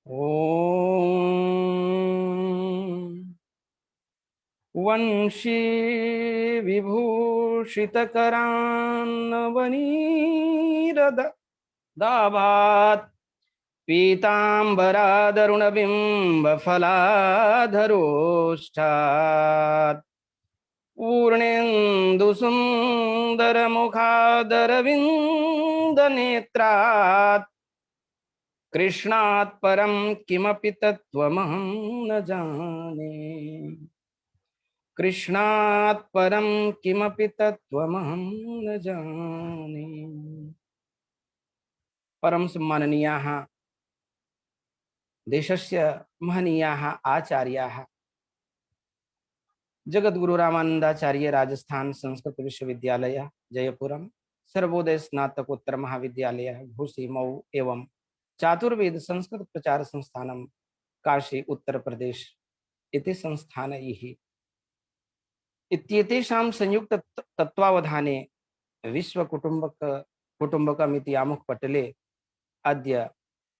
ॐ वंशी विभूषितकरान्नवनीरदाभात् पीताम्बरादरुणबिम्बफलाधरोष्ठात् पूर्णेन्दुसुन्दरमुखादरविन्दनेत्रात् कृष्णात् परं किमपि तत्त्वमहं न जाने। कृष्णात् परं किमपि तत्त्वमहं न जाने। परम सम्माननीयाः देशस्य महनीयाः आचार्याः जगद्गुरु रामानंदाचार्य राजस्थान संस्कृत विश्वविद्यालय जयपुरम सर्वोदय स्नातकोत्तर महाविद्यालय घोसी मऊ एवं चातुर्वेद संस्कृत प्रचार संस्थानम काशी उत्तर प्रदेश इति संस्थानैः इत्येतेषां संयुक्त तत्त्वावधाने कुटुंबकमिति आमुखपटले अद्य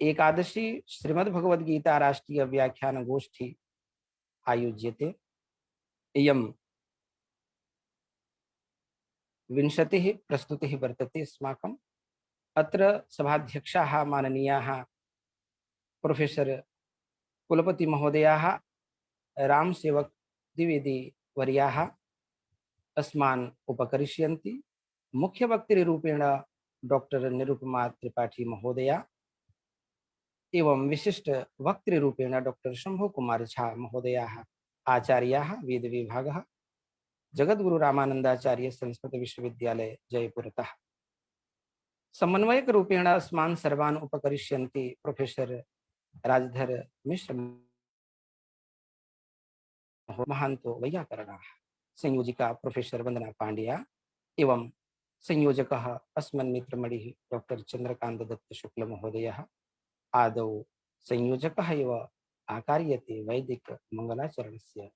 एकादशी श्रीमद्भगवद्गीता राष्ट्रीय व्याख्यान गोष्ठी आयोज्यते। इयं विंशतिः प्रस्तुतिः वर्तते अस्माकम्। अत्र सभाध्यक्षाः माननीयाः प्रोफेसर कुलपति महोदयाः रामसेवक द्विवेदी वर्याः अस्मान् उपकरिष्यन्ति। मुख्यवक्तृरूपेण डॉक्टर निरुपमा त्रिपाठी महोदया एवं विशिष्ट वक्तृरूपेण डॉक्टर शंभु कुमार झा महोदयाः आचार्याः वेद विभागः जगद्गुरु रामानंदाचार्य संस्कृत विश्वविद्यालय जयपुरतः। समन्वयक रूपेण अस्मान् सर्वान् उपकरिष्यन्ति प्रोफेसर राजधर मिश्र महान्तो वैयाकरणाः, संयोजिका प्रोफेसर वंदना पांड्या एवं संयोजकः अस्मन् मित्रमणिः डॉक्टर चंद्रकांत दत्त शुक्ल महोदयः। आदौ संयोजकः एव आकार्यते वैदिक मंगलाचरणस्य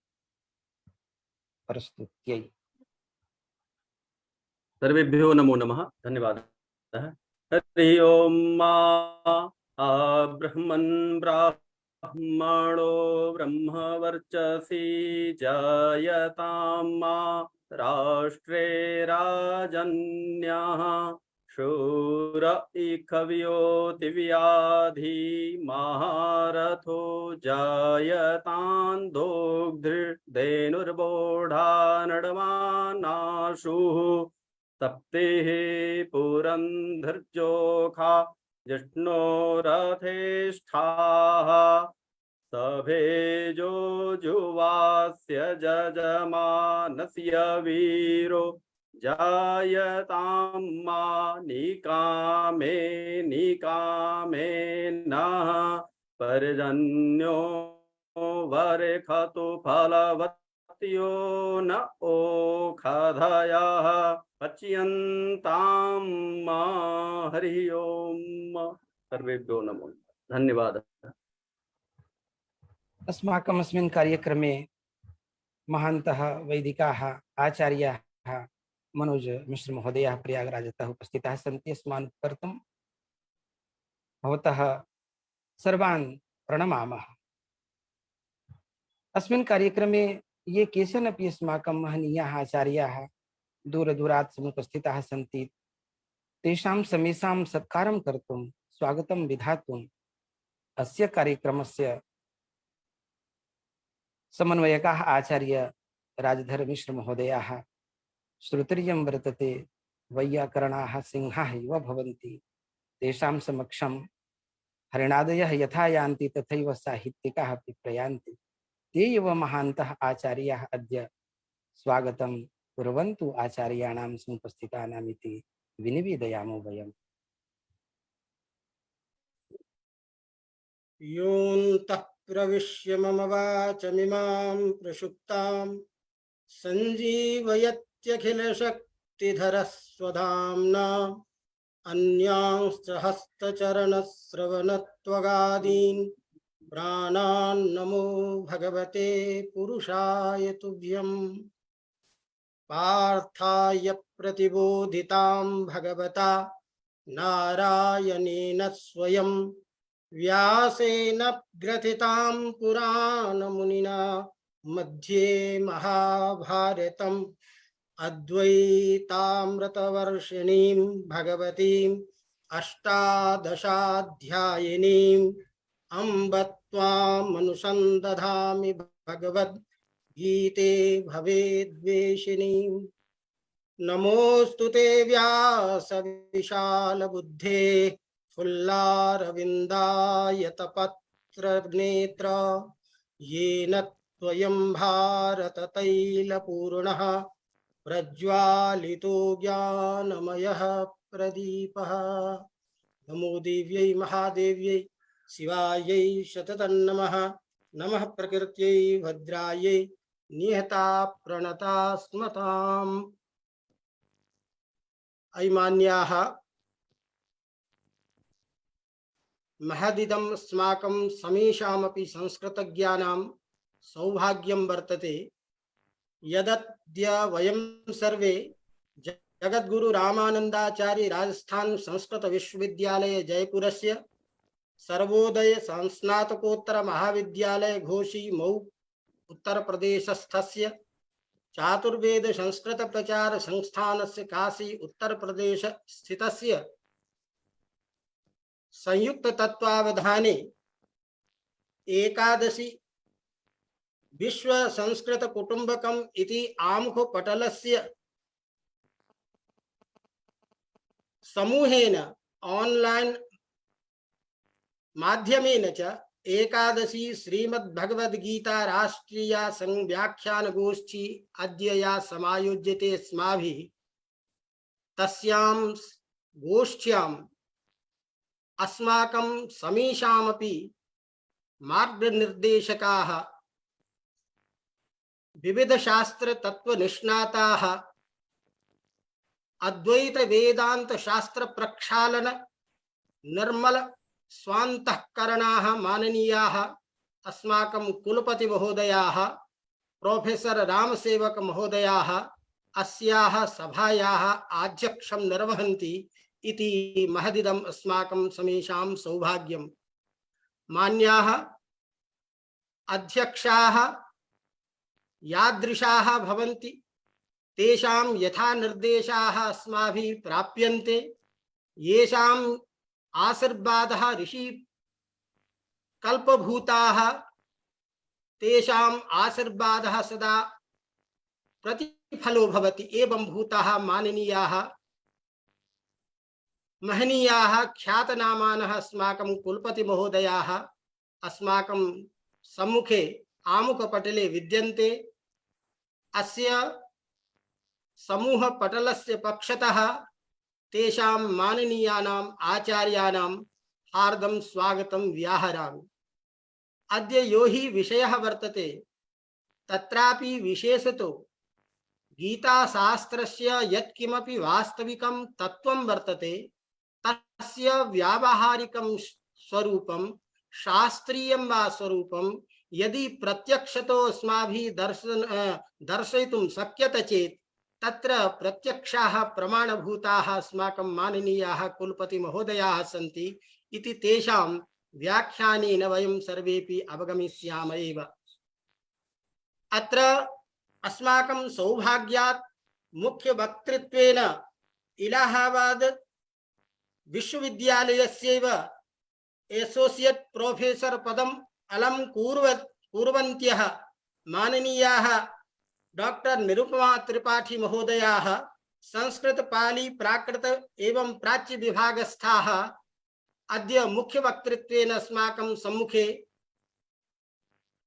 प्रस्तुत्यै। सर्वेभ्यो नमो नमः। धन्यवादः। हरि ओम। ब्रह्मन् ब्राह्मणो ब्रह्मवर्चसि जायतां राष्ट्रे राजन्यः शूर इखव्योतिव्याधि महारथो जायतां दोग्धेनुर्बोढा नडमानाशुः सप्तेः पुरंधर्जोखा जिष्णो रथेष्ठाः सभेजो जुवास्य जजमानस्य वीरो जायतां निकामे नः पर्जन्यो वर्खतु फलवत्यो न ओखधयः पच्यन्तां हरि ओम। सर्वेभ्यो नमो। धन्यवादः। अस्माकम् अस्मिन् कार्यक्रमे महान्तः वैदिकाः आचार्याः मनोज मिश्र महोदयाः प्रयागराजतः उपस्थिताः सन्ति। अस्मान् कर्तुं भवतः सर्वान् प्रणमामः। अस्मिन् कार्यक्रमे ये केचन अपि अस्माकं महनीयाः आचार्याः दूरदूरात् समुपस्थिताः सन्ति तेषां समेषां सत्कारं कर्तुं स्वागतं विधातुम् अस्य कार्यक्रमस्य समन्वयकाः आचार्य राजधर मिश्र महोदयाः श्रोत्रियं वर्तते वैयाकरणाः सिंहाः इव भवन्ति। तेषां समक्षं हरिणादयः यथा यान्ति तथैव साहित्यिकाः अपि प्रयान्ति। ते एव महान्तः आचार्याः अद्य स्वागतं कुर्वन्तु आचार्याणां समुपस्थितानामिति विनिवेदयामो वयम्। योऽन्तः प्रविश्य मम वाचमिमां प्रक्षुप्तां सञ्जीवयत्यखिलशक्तिधरः स्वधाम्ना अन्यांश्च हस्तचरणश्रवणत्वगादीन् प्राणान्नमो भगवते पुरुषाय तुभ्यम्। पार्थाय प्रतिबोधितां भगवता नारायणेन स्वयं व्यासेन ग्रथितां पुराणमुनिना मध्ये महाभारतम् अद्वैतामृतवर्षिणीं भगवतीम् अष्टादशाध्यायिनीम् अम्ब त्वामनुसन्दधामि भगवद्गीते भवेद्वेषिणीम्। नमोऽस्तु ते व्यासविशालबुद्धे फुल्लारविन्दायतपत्रनेत्र येन त्वयं भारततैलपूर्णः प्रज्वालितो ज्ञानमयः प्रदीपः। नमो देव्यै महादेव्यै शिवायै शततं नमः। नमः प्रकृत्यै भद्रायै निहता प्रणता स्मताम्। अयमान्याः महदिदम् अस्माकं समेषामपि संस्कृतज्ञानां सौभाग्यं वर्तते यदद्य वयं सर्वे जगद्गुरु रामानन्दाचार्य राजस्थान संस्कृत विश्वविद्यालय जयपुरस्य सर्वोदय स्नातकोत्तर महाविद्यालय घोषी मऊ उत्तर प्रदेशस्थस्य चातुर्वेद संस्कृत प्रचार संस्थानस्य काशी उत्तर प्रदेश स्थितस्य संयुक्त तत्वावधाने एकादशी विश्व संस्कृत कुटुंबकम् इति आमुखपटलस्य समूहेन ऑनलाइन माध्यमेन च एकादशी श्रीमद्भगवद्गीता राष्ट्रीय संव्याख्यान गोष्ठी अद्य या समायोज्यते अस्माभिः तस्यां गोष्ठ्याम् अस्माकं समेषामपि मार्गनिर्देशकाः विविध शास्त्र तत्वनिष्णाताः अद्वैत वेदांत शास्त्र प्रक्षालन निर्मल स्वान्तःकरणाः माननीयाः अस्माकं कुलपति महोदयाः प्रोफेसर रामसेवक महोदयाः अस्याः सभायाः आध्यक्षं निर्वहन्ति इति महदिदम् अस्माकं समेषां सौभाग्यम्। मान्याः अध्यक्षाः यादृशाः भवन्ति तेषां यथा निर्देशाः अस्माभिः प्राप्यन्ते येषाम् आशीर्वादः ऋषि कल्पभूताः तेषाम् आशीर्वादः सदा प्रतिफलो भवति। एवं भूताः माननीयाः महनीयाः ख्यातनामानः अस्माकं कुलपति महोदयाः अस्माकं सम्मुखे आमुखपटले विद्यन्ते। अस्य समूह पटलस्य पक्षतः तेषां माननीयानाम् आचार्याणां हार्दं स्वागतं व्याहरामि। अद्य यो हि विषयः वर्तते तत्रापि विशेषतो गीताशास्त्रस्य यत्किमपि वास्तविकं तत्त्वं वर्तते तस्य व्यावहारिकं स्वरूपं शास्त्रीयं वा स्वरूपं यदि प्रत्यक्षतो अस्माभिः दर्शयितुं शक्यते चेत् तत्र प्रत्यक्षाः प्रमाणभूताः अस्माकं माननीयाः कुलपति महोदयाः सन्ति इति तेषां व्याख्यानेन वयं सर्वेपि अवगमिष्यामः एव। अत्र अस्माकं सौभाग्यात् मुख्य वक्तृत्वेन इलाहाबाद विश्वविद्यालयस्यैव एसोसिएट प्रोफेसर पदम् कुर्वन्त्यः माननीयाः डॉक्टर निरुपमा त्रिपाठी महोदयाः संस्कृत पाली प्राकृत एवं प्राच्य विभागस्थाः अद्य मुख्य वक्तृत्वेन अस्माकं सम्मुखे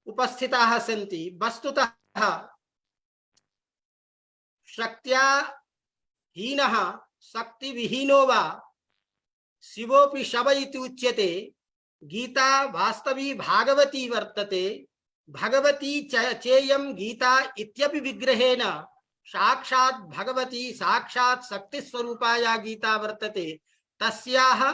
उपस्थिताः सन्ति। वस्तुतः शक्त्या हीनः शक्तिविहीनो वा शिवोऽपि शव इति उच्यते। गीता वास्तवी भागवती वर्तते। भगवती चेयं गीता इत्यपि विग्रहेण साक्षात् भगवती साक्षात् शक्तिस्वरूपाया गीता वर्तते। तस्याः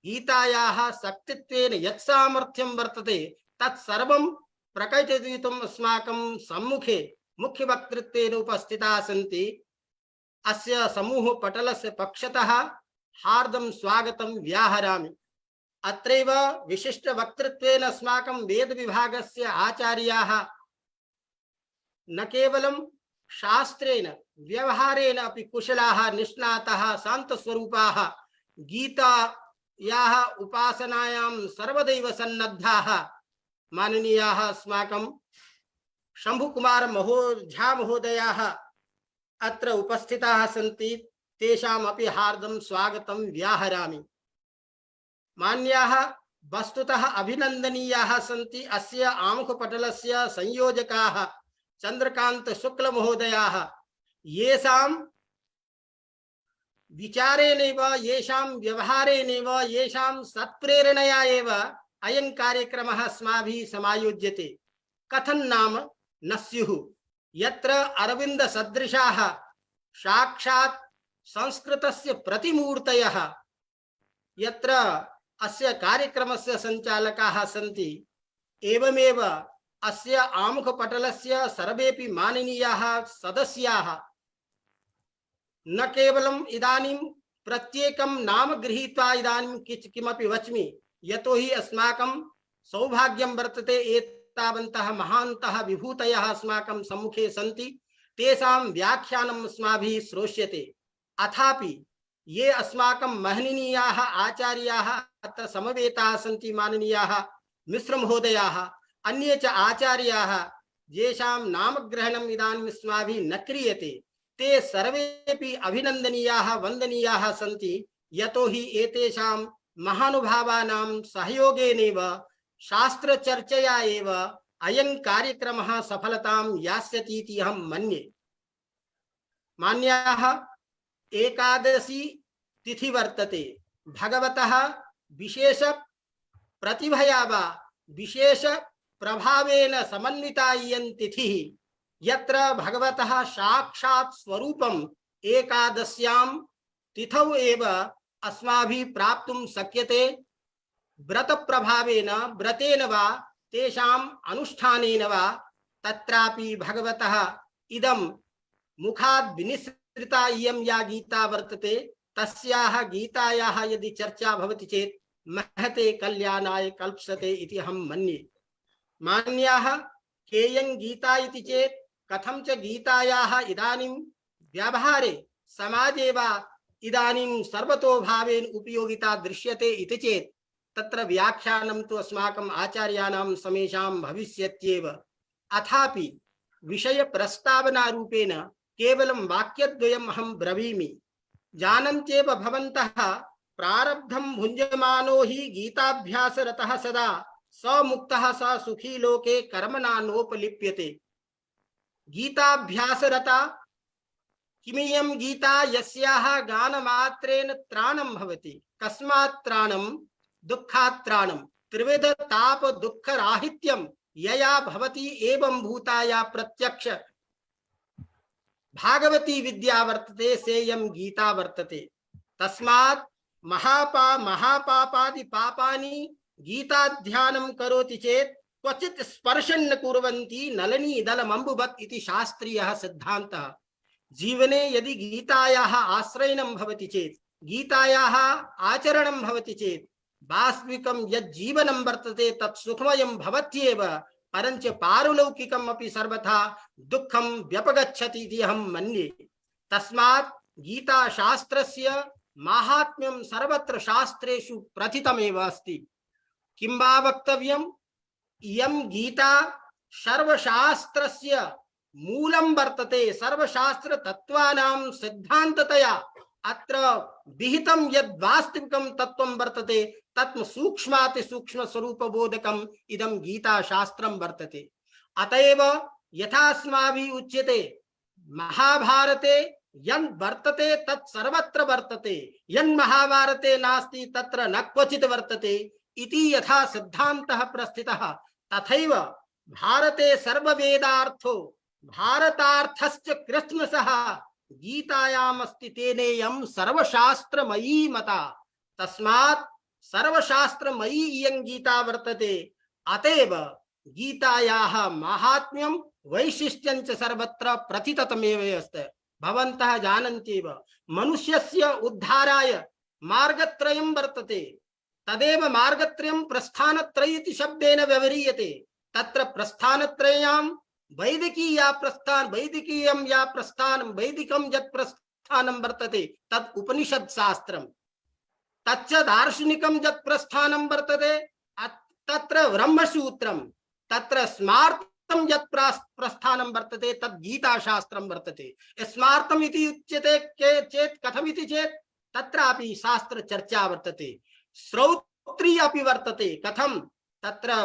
गीतायाः शक्तित्वेन यत् सामर्थ्यं वर्तते तत्सर्वं प्रकटयितुम् अस्माकं सम्मुखे मुख्य वक्तृत्वेन उपस्थिताः सन्ति। अस्य समूह पटलस्य पक्षतः हार्दं स्वागतं व्याहरामि। अत्रैव विशिष्ट वक्तृत्वेन अस्माकं वेद विभागस्य आचार्याः न केवलं शास्त्रेण व्यवहारेण अपि कुशलाः निष्णाताः शान्तस्वरूपाः गीतायाः उपासनायां सर्वदैव सन्नद्धाः माननीयाः अस्माकं शंभुकुमार झा महोदयाः अत्र उपस्थिताः सन्ति। तेषामपि हार्दं स्वागतं व्याहरामि। मान्याः वस्तुतः अभिनन्दनीयाः सन्ति अस्य आमुखपटलस्य संयोजकाः चंद्रकांत शुक्ल महोदयाः, येषां विचारेणैव येषां व्यवहारेणैव येषां सत्प्रेरणया एव अयं कार्यक्रमः अस्माभिः समायोज्यते। कथं नाम न स्युः यत्र अरविन्द सदृशाः साक्षात् संस्कृतस्य प्रतिमूर्तयः यत्र अस्य कार्यक्रमस्य संचालकाः सन्ति, एवमेव अस्य आमुखपटलस्य सर्वेपि माननीयाः सदस्याः न केवलम् इदानीं प्रत्येकं नाम गृहीत्वा इदानीं किमपि वच्मि, यतोहि अस्माकं सौभाग्यं वर्तते एतावन्तः महान्तः विभूतयः अस्माकं सम्मुखे सन्ति, तेषां व्याख्यानम् अस्माभिः श्रोष्यते। अथापि ये अस्माकं महनीयाः आचार्याः अत्र समवेताः सन्ति, माननीयाः मिश्र महोदयाः, अन्ये च आचार्याः येषां नामग्रहणम् इदानीम् अस्माभिः न क्रियते, ते सर्वेपि अभिनन्दनीयाः वन्दनीयाः सन्ति, यतोहि एतेषां महानुभावानां सहयोगेनैव शास्त्रचर्चया एव अयं कार्यक्रमः सफलतां यास्यति इति अहं मन्ये। मान्याः एकादशी तिथि वर्तते। भगवतः विशेष प्रतिभया वा विशेष प्रभावेन समन्विता इयं तिथिः, यत्र भगवतः साक्षात् स्वरूपम् एकादश्यां तिथौ एव अस्माभिः प्राप्तुं शक्यते। व्रत प्रभावेन व्रतेन वा तेषाम् अनुष्ठानेन वा तत्रापि भगवतः इदं मुखाद् विनिसृता इयं या गीता वर्तते, तस्याः गीतायाः यदि चर्चा भवति चेत् महते कल्याणाय कल्पते इति अहं मन्ये। मान्याः केयं गीता इति चेत् कथं च गीतायाः इदानीं व्यवहारे समाजे वा इदानीं सर्वतोभावेन उपयोगिता दृश्यते इति चेत् तत्र व्याख्यानं तु अस्माकम् आचार्याणां समेषां भविष्यत्येव। अथापि विषय प्रस्तावना रूपेण केवलं वाक्यद्वयम् अहं ब्रवीमि। जानन्त्येव भवन्तः प्रारब्धं भुञ्जमानो हि गीताभ्यासरतः सदा स मुक्तः स सुखी लोके कर्मणा नोपलिप्यते। गीताभ्यासरता किमियं गीता यस्याः गानमात्रेण त्राणं भवति। कस्मात् त्राणं? दुःखात् त्राणं। त्रिविध ताप दुःख राहित्यं यया भवति एवं भूताया प्रत्यक्ष भागवती विद्या वर्तते, सेयं गीता वर्तते। तस्मात् महापापादि पापानि गीताध्यानं करोति चेत् क्वचित् स्पर्शन्न कुर्वन्ति नलिनी दलमम्बुवत् इति शास्त्रीयः सिद्धान्तः। जीवने यदि गीतायाः आश्रयणं भवति चेत्, गीतायाः आचरणं भवति चेत् वास्तविकं यत् जीवनं वर्तते तत् सुखमयं भवत्येव, परञ्च पारलौकिकम् अपि सर्वथा दुःखं व्यपगच्छति इति अहं मन्ये। तस्मात् गीता शास्त्रस्य माहात्म्यं सर्वत्र शास्त्रेषु प्रथितमेव अस्ति। किं वा वक्तव्यम्? इयं गीता सर्वशास्त्रस्य मूलं वर्तते। सर्वशास्त्र तत्त्वानां सिद्धान्ततया अत्र विहितं यद् वास्तविकं तत्त्वं वर्तते तत् सूक्ष्माति सूक्ष्म स्वरूप बोधकम् इदं गीता शास्त्रं वर्तते। अतएव यथा अस्माभिः उच्यते महाभारते यन् वर्तते तत् सर्वत्र वर्तते, यन् महाभारते नास्ति तत्र न क्वचित् वर्तते इति यथा सिद्धान्तः प्रस्थितः, तथैव भारते सर्ववेदार्थो भारतार्थश्च कृत्स्नसः गीतायाम् अस्ति, तेनेयं सर्वशास्त्रमयी मता। तस्मात् सर्वशास्त्रमयी इयं गीता वर्तते। अतएव गीतायाः माहात्म्यं वैशिष्ट्यं च सर्वत्र प्रथिततमेव अस्ति। भवन्तः जानन्त्येव मनुष्यस्य उद्धाराय मार्गत्रयं वर्तते। तदेव मार्गत्रयं प्रस्थानत्रय इति शब्देन व्यवह्रियते। तत्र प्रस्थानत्रयां वैदिकीयं या प्रस्थानं वैदिकं यत् प्रस्थानं वर्तते तत् उपनिषद शास्त्रम्, तच्च दार्शनिकं यत् प्रस्थानं वर्तते तत्र ब्रह्मसूत्रं, तत्र स्मार्तं यत् प्रस्थानं वर्तते तत् गीताशास्त्रं वर्तते। स्मार्तम् इति उच्यते चेत् कथमिति चेत् तत्रापि शास्त्र चर्चा वर्तते, श्रौत्री अपि वर्तते। कथं? तत्र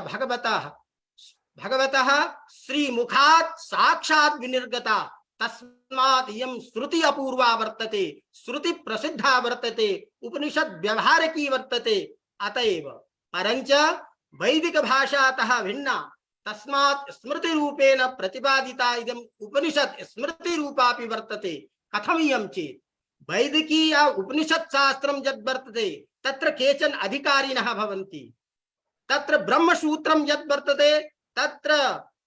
भगवतः श्रीमुखात् साक्षात् विनिर्गता, तस्मात् इयं श्रुति अपूर्वा वर्तते, श्रुति प्रसिद्धा वर्तते, उपनिषद व्यवहारिकी वर्तते। अतएव परंच वैदिक भाषातः भिन्ना, तस्मात् स्मृति रूपेण प्रतिपादिता इदम् उपनिषद स्मृति रूपापि वर्तते। कथमियं चेत् वैदिकी या उपनिषद शास्त्रं यद् वर्तते तत्र केचन अधिकारिणः भवन्ति, तत्र ब्रह्मसूत्रं यद् वर्तते तत्र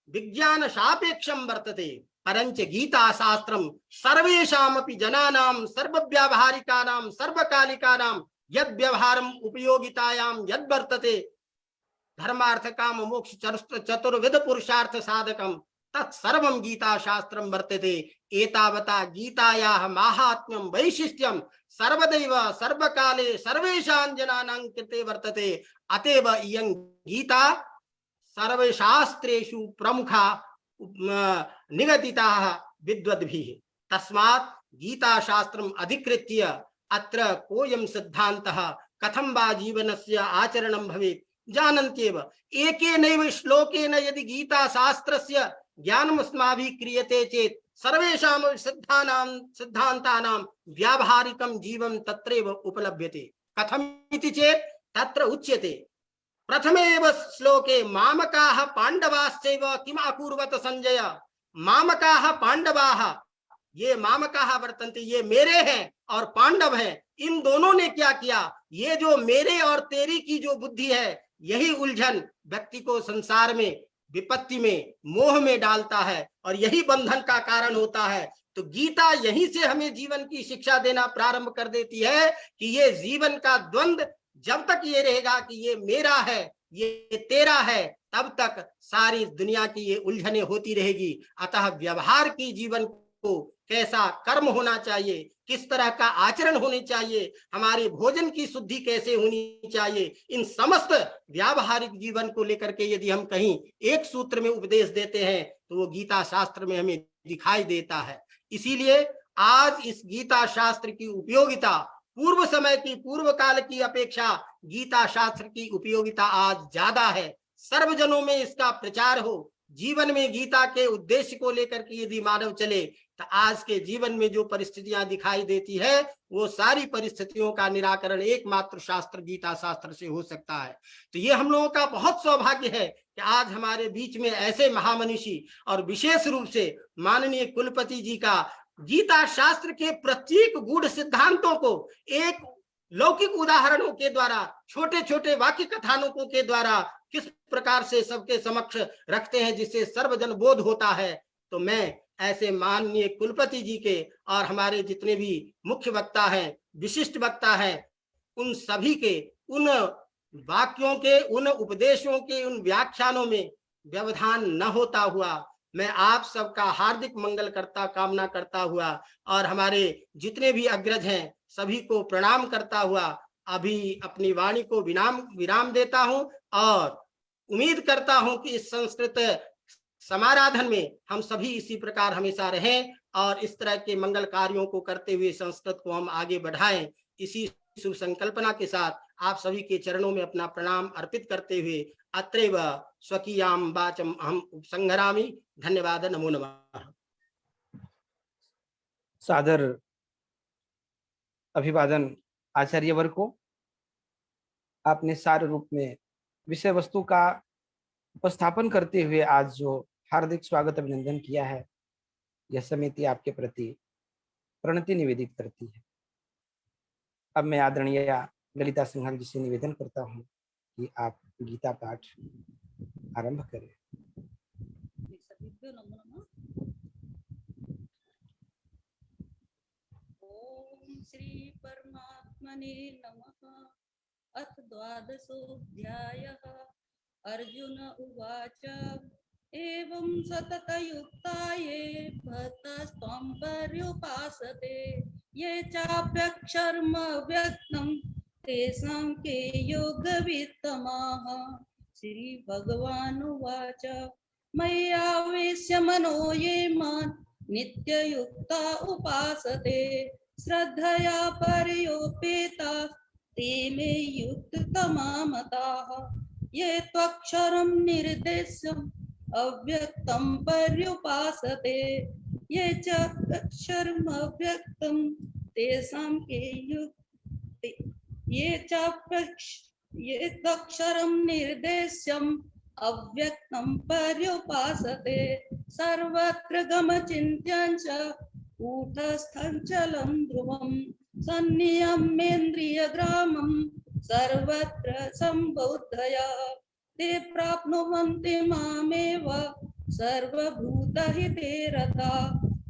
विज्ञान सापेक्षं वर्तते। परंच गीता शास्त्रं सर्वेषामपि जनानां सर्वव्यावहारिकानां सर्वकालिकानां यद् व्यवहारम् उपयोगितायां यद् वर्तते धर्मार्थ काम मोक्ष चतुर्विध पुरुषार्थ साधकं तत्सर्वं गीता शास्त्रं वर्तते। एतावता गीतायाः माहात्म्यं वैशिष्ट्यं सर्वदैव सर्वकाले सर्वेषां जनानां कृते वर्तते। अतएव इयं गीता सर्वशास्त्रेषु प्रमुखा निगदिताः विद्वद्भिः। तस्मात् गीता शास्त्रम् अधिकृत्य अत्र कोऽयं सिद्धान्तः कथं वा जीवनस्य आचरणं भवेत् जानन्त्येव। एकेनैव श्लोकेन यदि गीता शास्त्रस्य ज्ञानम् अस्माभिः क्रियते चेत् सर्वेषां सिद्धान्तानां व्यावहारिकं जीवनं तत्रैव उपलभ्यते। कथमिति चेत् तत्र उच्यते प्रथमे एव श्लोके मामकाः पांडवाश्चैव किम अकुर्वत संजय। मामकाः पांडवाः, ये मामकाः वर्तन्ते ये मेरे हैं और पांडव हैं, इन दोनों ने क्या किया? ये जो मेरे और तेरी की जो बुद्धि है यही उलझन व्यक्ति को संसार में विपत्ति में मोह में डालता है और यही बंधन का कारण होता है। तो गीता यहीं से हमें जीवन की शिक्षा देना प्रारंभ कर देती है कि ये जीवन का द्वंद्व जब तक ये रहेगा कि ये मेरा है ये तेरा है तब तक सारी दुनिया की ये उलझने होती रहेगी। अतः व्यवहार की जीवन को कैसा कर्म होना चाहिए, किस तरह का आचरण होने चाहिए, हमारे भोजन की शुद्धि कैसे होनी चाहिए, इन समस्त व्यावहारिक जीवन को लेकर के यदि हम कहीं एक सूत्र में उपदेश देते हैं तो वो गीता शास्त्र में हमें दिखाई देता है। इसीलिए आज इस गीता शास्त्र की उपयोगिता पूर्व समय की पूर्व काल की अपेक्षा गीता शास्त्र की उपयोगिता आज ज्यादा है। सर्वजनों में इसका प्रचार हो, जीवन में गीता के उद्देश्य को लेकर के यदि मानव चले तो आज के जीवन में जो परिस्थितियां दिखाई देती है वो सारी परिस्थितियों का निराकरण एकमात्र शास्त्र गीता शास्त्र से हो सकता है। तो ये हम लोगों का बहुत सौभाग्य है कि आज हमारे बीच में ऐसे महामनीषी और विशेष रूप से माननीय कुलपति जी का गीता शास्त्र के प्रत्येक गूढ़ सिद्धांतों को एक लौकिक उदाहरणों के द्वारा, छोटे छोटे वाक्य कथानकों के द्वारा किस प्रकार से सबके समक्ष रखते हैं जिससे सर्वजन बोध होता है। तो मैं ऐसे माननीय कुलपति जी के और हमारे जितने भी मुख्य वक्ता हैं, विशिष्ट वक्ता हैं, उन सभी के उन वाक्यों के, उन उपदेशों के, उन व्याख्यानों में व्यवधान न होता हुआ मैं आप सबका हार्दिक मंगल करता कामना करता हुआ और हमारे जितने भी अग्रज हैं सभी को प्रणाम करता हुआ अभी अपनी वाणी को विराम देता हूं और उम्मीद करता हूं कि इस संस्कृत समाराधन में हम सभी इसी प्रकार हमेशा रहें और इस तरह के मंगल कार्यों को करते हुए संस्कृत को हम आगे बढ़ाएं। इसी शुभ संकल्पना के साथ आप सभी के चरणों में अपना प्रणाम अर्पित करते हुए अत्रैव स्वकीयां वाचम अहम उपसंहरामि। धन्यवाद। नमो नमः। सादर अभिवादन आचार्य वर्ग को। आपने सार रूप में विषय वस्तु का उपस्थापन करते हुए आज जो हार्दिक स्वागत अभिनंदन किया है, यह समिति आपके प्रति प्रणति निवेदित करती है। अब मैं आदरणीय ललिता सिंघल जी से निवेदन करता हूं कि आप गीता पाठ आरंभ करें। ओम श्री परमात्मने नमः। अथ द्वादशोऽध्यायः। अर्जुन उवाच एवं सततयुक्ताये भक्तास्त्वां पर्युपासते ये चाप्यक्षरम् अव्यक्तं तेषां के योगवित्तमाः। श्रीभगवानुवाच मय्यावेश्य मनो ये मां नित्ययुक्ता उपासते श्रद्धया पर्योपेता ते मे युक्ततमा मताः। ये त्वक्षरं निर्देशम् अव्यक्तं पर्युपासते ये च अक्षरम् अव्यक्तं तेषां के युक्ते ये त्वक्षरं निर्देशम् अव्यक्तं पर्युपासते सर्वत्र गमचिन्त्यं च कूटस्थं चलं ध्रुवं सन्नियम्येन्द्रियग्रामं सर्वत्र सम्बुद्धया ते प्राप्नुवन्ति मामेव सर्वभूतहिते रता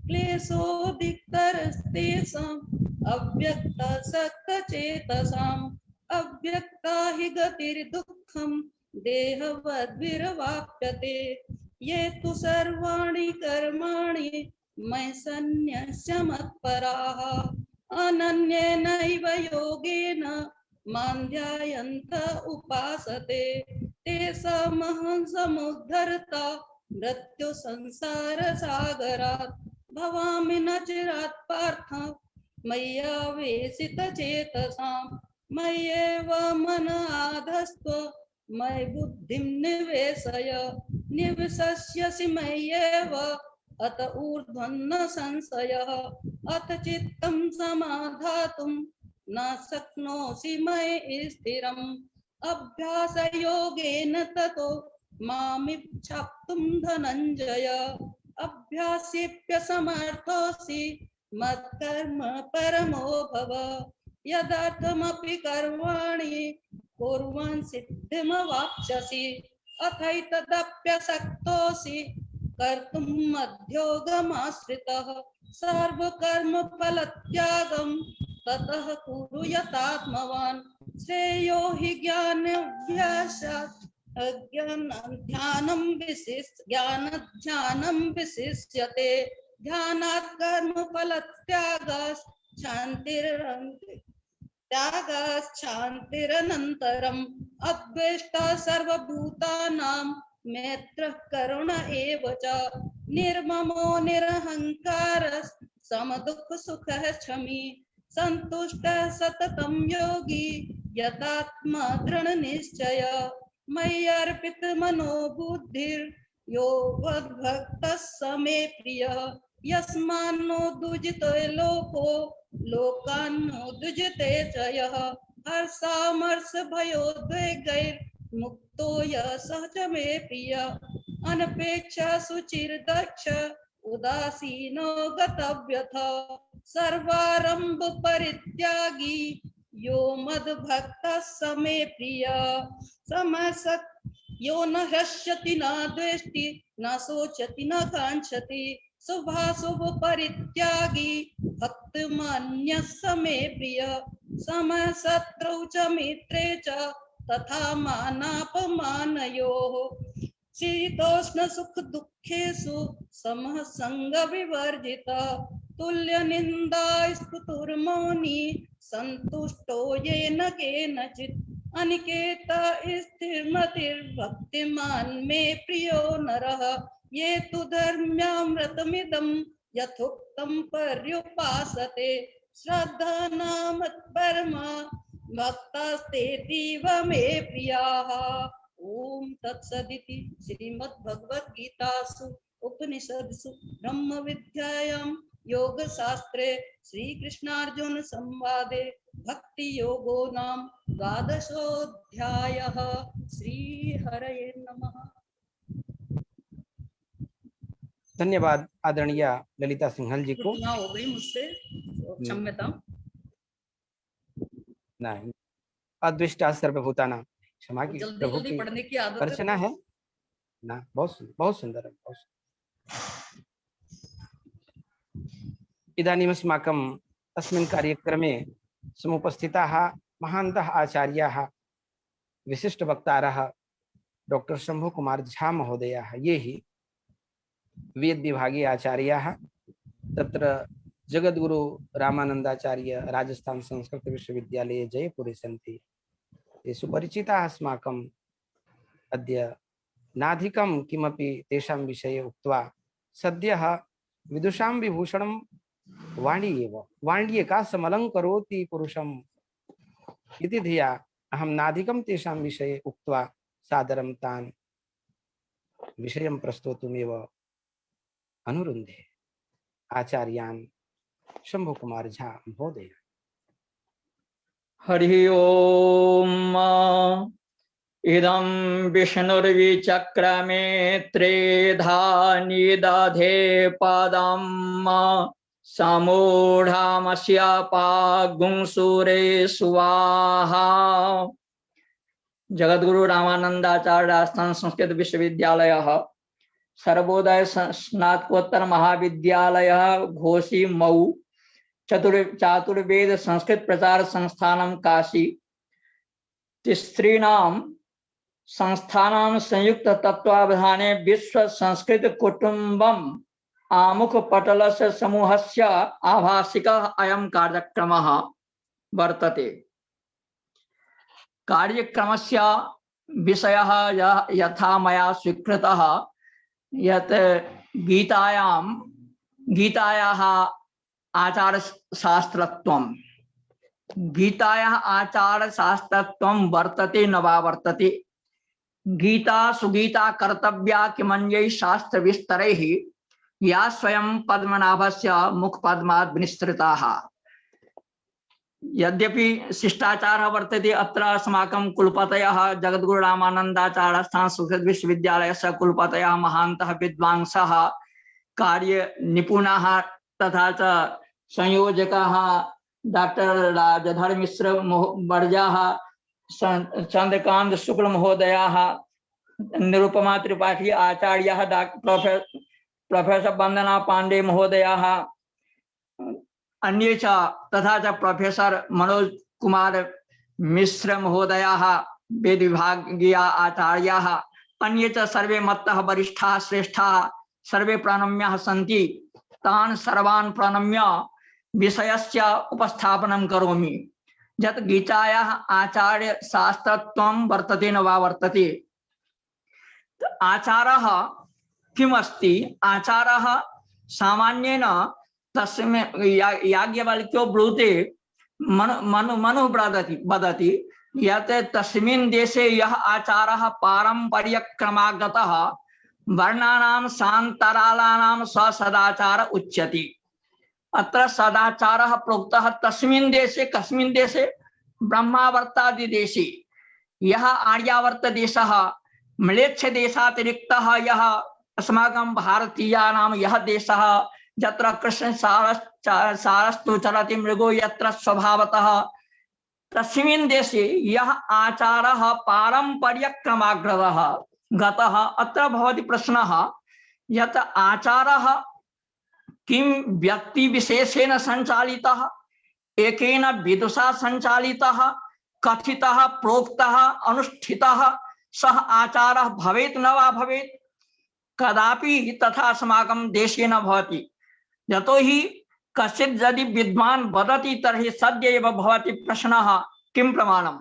क्लेशोऽधिकतरस्तेषाम् अव्यक्तसक्तचेतसाम् अव्यक्ता हि गतिर्दुःखं देहवद्भिर्वाप्यते ये तु सर्वाणि कर्माणि मयि सन्न्यस्य मत्पराः अनन्येनैव योगेन मां ध्यायन्त उपासते तेषामहं समुद्धर्ता मृत्यु संसारसागरात् भवामि न चिरात् पार्थ मय्यावेशितचेतसां मय्येव मन आधस्त्व मयि बुद्धिं निवेशय निवसस्यसि मय्येव अत ऊर्ध्वन्न संशयः अथ चित्तं समाधातुं न शक्नोषि मयि स्थिरम् अभ्यासयोगेन ततो मामिच्छाप्तुं धनञ्जय अभ्यासेऽप्यसमर्थोऽसि मत्कर्म परमो भव यदर्थमपि कर्माणि कुर्वन् सिद्धिमवाप्स्यसि अथैतदप्यशक्तोऽसि कर्तुं मध्योगमाश्रितः सर्वकर्मफलत्यागं ततः कुरु यतात्मवान् श्रेयो हि ज्ञानाभ्यासात् ज्ञानध्यानं विशिष्यते ध्यानात् त्यागश्चान्तिरनन्तरम् अद्वेष्टा सर्वभूतानां मैत्रः करुण एव च निर्ममो निरहङ्कारः समदुःखसुखः क्षमी सन्तुष्टः सततं योगी यतात्मा दृढनिश्चय मय्यर्पितमनो बुद्धिर्यो मद्भक्तः स मे प्रियः यस्मान्नो दुजितो लोको लोकान्नो दुजते च यः हर्षामर्षभयोद्वेगैर्मुक्तो यः सः च मे प्रियः अनपेक्षा सुचिर्दक्ष उदासीनो गतव्यथः सर्वारंभ परित्यागी यो मद्भक्तः स मे प्रियः समसत् यो न हृष्यति न द्वेष्टि न शोचति न कांक्षति शुभाशुभ परित्यागी भक्तिमान्यः स मे प्रियः समशत्रौ च मित्रे च तथा मानापमानयोः शीतोष्ण सुख दुःखेषु समः संग विवर्जितः तुल्य निंदा स्तुतिर्मौनी संतुष्टो येन केनचित् अनिकेत स्थिरमतिर्भक्तिमान् मे प्रियो नरः ये तु धर्म्यामृतमिदं यथोक्तं पर्युपासते श्रद्धा नाम परमा भक्तास्तेतीव मे प्रियाः। ओम तत्सदिति श्रीमद्भगवद्गीतासु उपनिषत्सु ब्रह्म विद्यायां योग शास्त्रे श्री कृष्णार्जुन संवादे भक्ति योगो नाम द्वादशोऽध्यायः। श्री हरये नमः। धन्यवाद आदरणीय ललिता सिंघल जी को। हो गई मुझसे, क्षम्यता। नहीं, अद्विष्टा सर्वभूतानां, क्षमा की जल्दी प्रभु जल्दी की पढ़ने की आदत अर्चना है ना। बहुत सुंदर है, बहुत सुंदर। इदानीम् अस्माकम् अस्मिन् कार्यक्रमे समुपस्थिताः महान्तः आचार्याः विशिष्ट वक्तारः डॉक्टर शंभु कुमार झा महोदयाः, ये हि वेद विभागे आचार्याः, तत्र जगद्गुरु रामानंदाचार्य राजस्थान संस्कृत विश्वविद्यालये जयपुरे सन्ति। ते सुपरिचिताः अस्माकम्। अद्य नाधिकं किमपि तेषां विषये उक्त्वा सद्यः विदुषां विभूषणं वाणी एव, वाण्येका समलङ्करोति पुरुषम् इति धिया अहं नाधिकं तेषां विषये उक्त्वा सादरं तान् विषयं प्रस्तोतुमेव अनुरुन्धे। आचार्यान् शंभु कुमार झा महोदय। हरि ओम। इदं विष्णुर्विचक्रमे त्रेधा निदधे पदं समूढमस्य पागुंसुरे स्वाहा। जगद्गुरु रामानंदाचार्य राजस्थान संस्कृत विश्वविद्यालय सर्वोदय स्नातकोत्तर महाविद्यालय घोषी मऊ चातुर्वेद संस्कृत प्रचार संस्थानम काशी तिस्त्रीणाम संस्थानां संयुक्त तत्वावधाने विश्व संस्कृत कुटुंबम आमुख पटलस्य समूहस्य आभासिकः अयं कार्यक्रमः वर्तते। कार्यक्रमस्य विषयः यथा मया स्वीकृतः यत् गीतायाः आचारशास्त्रत्वं, गीतायाः आचारशास्त्रत्वं वर्तते न वा वर्तते। गीता सुगीता कर्तव्या किमन्यैः शास्त्र विस्तरैः या स्वयं पद्मनाभस्य मुखपद्मात् विनिसृताः। यद्यपि शिष्टाचारः वर्तते, अत्र अस्माकं कुलपतयः जगद्गुरु रामानंदाचार्य राजस्थान संस्कृत विश्वविद्यालयस्य कुलपतयः महान्तः विद्वांसः कार्य निपुणाः तथा च संयोजकाः डॉक्टर राजधर मिश्र वर्याः, चंद्रकांत शुक्ल महोदयाः, निरुपमा त्रिपाठी आचार्याः, प्रोफेसर वंदना पांडे महोदयाः, अन्ये च तथा च प्रोफेसर मनोज कुमार मिश्र महोदयाः, वेद विभागीय आचार्याः, अन्ये च सर्वे मत्तः वरिष्ठाः श्रेष्ठाः सर्वे प्रणम्याः सन्ति। तान् सर्वान् प्रणम्य विषयस्य उपस्थापनं करोमि। यत् गीतायाः आचार्य शास्त्रत्वं वर्तते न वा वर्तते। आचारः किमस्ति? आचारः सामान्येन तस्मिन् याज्ञवल्क्यो ब्रूते मनु वदति यत् तस्मिन् देशे यः आचारः पारम्पर्यक्रमागतः वर्णानां सान्तरालानां सदाचार उच्यते। अत्र सदाचारः प्रोक्तः तस्मिन् देशे, कस्मिन् देशे? ब्रह्मावर्तादि देशे। यः आर्यावर्त देशः म्लेच्छ देशातिरिक्तः यः अस्माकं भारतीयानां यः देशः यत्र कृष्ण सारस्तु चलति मृगो यत्र स्वभावतः, तस्मिन् देशे यः आचारः पारम्पर्यक्रमाग्रतः गतः। अत्र भवति प्रश्नः यत् आचारः किं व्यक्ति विशेषेण संचालितः, एकेन विदुषा संचालितः, कथितः, प्रोक्तः, अनुष्ठितः सः आचारः भवेत् न वा भवेत्? कदापि तथा अस्माकं देशे न भवति। यतो हि कश्चित् यदि विद्वान् वदति तर्हि सद्य एव भवति प्रश्नः किं प्रमाणम्?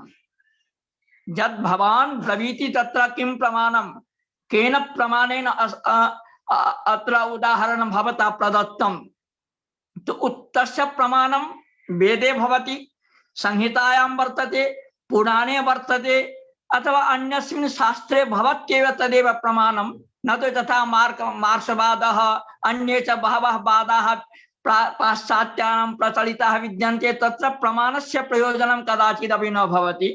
यद् भवान् ब्रवीति तत्र किं प्रमाणं? केन प्रमाणेन अत्र उदाहरणं भवता प्रदत्तं? तो तस्य प्रमाणं वेदे भवति, संहितायां वर्तते, पुराणे वर्तते, अथवा अन्यस्मिन् शास्त्रे भवत्येव तदेव प्रमाणं। न तो तथा मार्क्सवादः अन्ये च बहवः वादाः पाश्चात्यानां प्रचलिताः विद्यन्ते, तत्र प्रमाणस्य प्रयोजनं कदाचिदपि न भवति।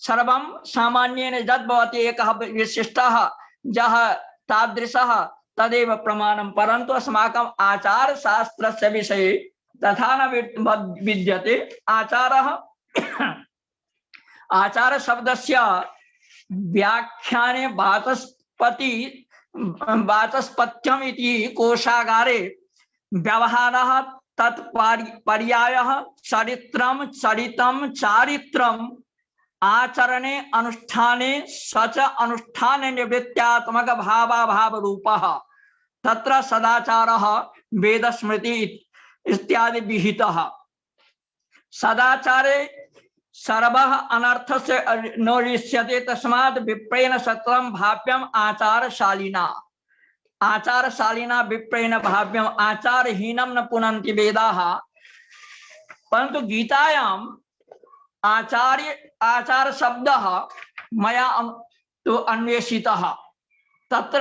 सर्वं सामान्येन यद् भवति एकः विशिष्टः यः तादृशः तदेव प्रमाणं। परन्तु अस्माकम् आचारशास्त्रस्य विषये तथा न विद्यते। आचार शब्दस्य व्याख्याने वाचस्पत्यम् इति कोशागारे व्यवहारः तत्पर्यायः चरित्रं, चरितं, चारित्रं आचरणे अनुष्ठाने सच अनुष्ठाने निवृत्त्यात्मक भावाभाव रूपः तत्र सदाचारः वेद स्मृति इत्यादि विहितः। सदाचारे सर्वः अनर्थस्य न ऋष्यते तस्मात् विप्रेण सत्रम भाव्यम आचारशालिना। आचारशालिना विप्रेण भाव्यम आचारहीनम न पुनन्ति वेदाः। परंतु गीतायाम आचार शब्दः मया तो अन्वेषितः। तत्र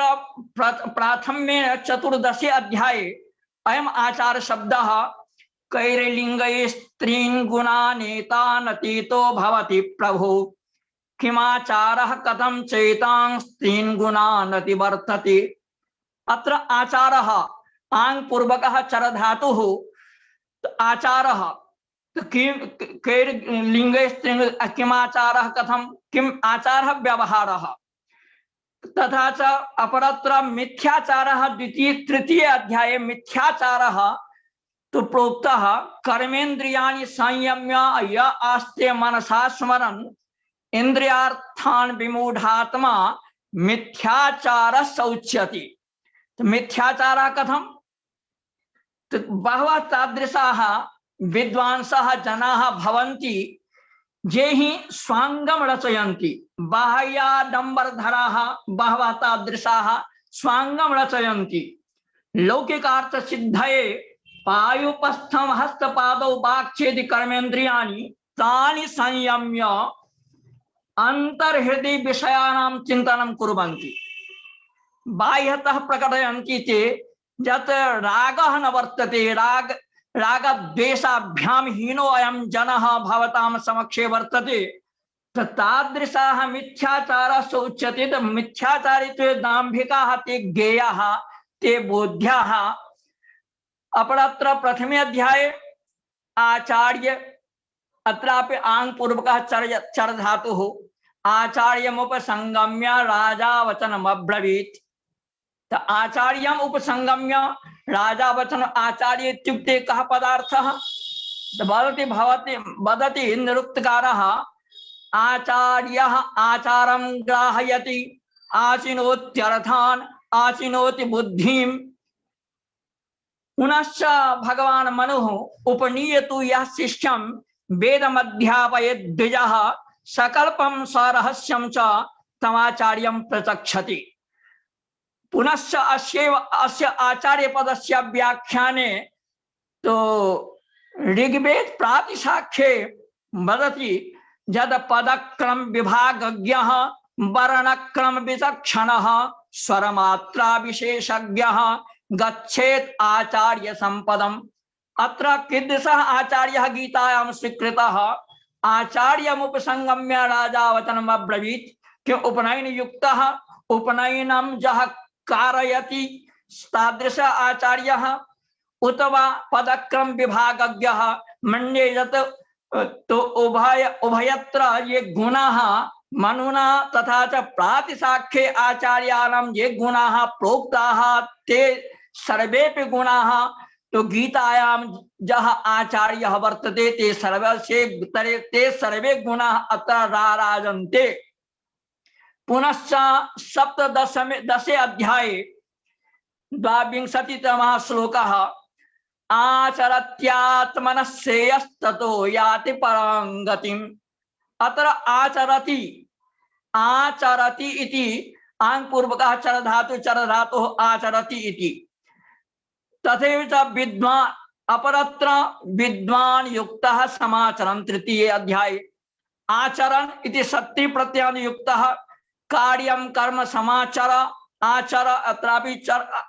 प्राथम्ये 14 अध्याये अयम् आचार शब्दः कैर्लिङ्गै स्त्रीन् गुणानेतानतीतो भवति प्रभो किमाचारः कथं चैतां स्त्रीन् गुणानतिवर्तते। अत्र आचारः आङ् पूर्वकः चर धातुः आचारः कैर्लिङ्गै स्त्रीन् किमाचारः कथं किम् आचारः व्यवहारः तथा च अपरत्र मिथ्याचारः द्वितीय तृतीय अध्याये मिथ्याचारः तो प्रोक्तः कर्मेन्द्रियाणि संयम्य य आस्ते मनसा स्मरन् इंद्रियार्थान् विमूढात्मा मिथ्याचारः सौच्यते। तो मिथ्याचारः कथं तो बहवः तादृशाः विद्वांसः जनाः भवन्ति जे हि स्वाङ्गं रचयन्ति। बाह्याडम्बरधराः बहवः तादृशाः स्वाङ्गं रचयन्ति। लौकिकार्थ सिद्धये पायुपस्थं हस्तपादौ वाक्छेदि कर्मेन्द्रियाणि तानि संयम्य अंतर्हृदय विषयाणां चिन्तनं कुर्वन्ति। बाह्यतः प्रकटयन्ति ते यत् रागः न वर्तते रागद्वेषाभ्यां हीनो अयं जनः भवतां समक्षे वर्तते तादृशाः मिथ्याचारः सौच्यते। मिथ्याचारित्वे दाम्भिकाः ते ज्ञेयाः ते बोध्याः। अपरत्र प्रथमे अध्याये आचार्य अत्रापि आङ् पूर्वकः चर धातुः आचार्यमुपसंगम्य राजा वचनमब्रवीत्। आचार्यम् उपसंगम्य राजा वचन आचार्य इत्युक्ते कः पदार्थः वदति निरुक्तकारः आचार्यः आचारं ग्राहयति आचिनोत्यर्थान् आचिनोति बुद्धिं। पुनश्च भगवान् मनुः उपनीयतु यः शिष्यं वेदमध्यापयेत् द्विजः सकल्पं सरहस्यं च तमाचार्यं प्रचक्षति। पुनश्च अस्य आचार्य पदस्य व्याख्याने तो ऋग्वेद प्रातिशाख्ये वदति यद पदक्रम विभागज्ञः वर्णक्रम विचक्षणः स्वरमात्रा विशेषज्ञः गच्छेत् आचार्य संपदम्। अत्र कीदृशः आचार्यः गीतायां स्वीकृतः आचार्यमुपसंगम्य राजा वचनम् अब्रवीत् कि उपनयन युक्तः उपनयनं यः कारयति तादृश आचार्यः उत वा पदक्रम विभागज्ञः मन्ये यत् तो उभयत्र ये गुणाः मनुना तथा च प्रातिशाख्ये आचार्याणां ये गुणाः प्रोक्ताः ते सर्वेपि गुणाः तो गीतायां यः आचार्यः वर्तते ते सर्वे गुणाः अत्र राराजन्ते। पुनश्च सप्तदशे अध्याये 22तमः श्लोकः आचरत्यात्मनः श्रेयस्ततो याति परां गतिम्। अत्र आचरति इति आङ् पूर्वकः चर धातुः आचरति इति। तथैव च विद्वान् अपरत्र विद्वान् युक्तः समाचरन् तृतीये अध्याये आचरन् इति सत्ति प्रत्ययन युक्तः कार्यं कर्म समाचर आचर अत्रापि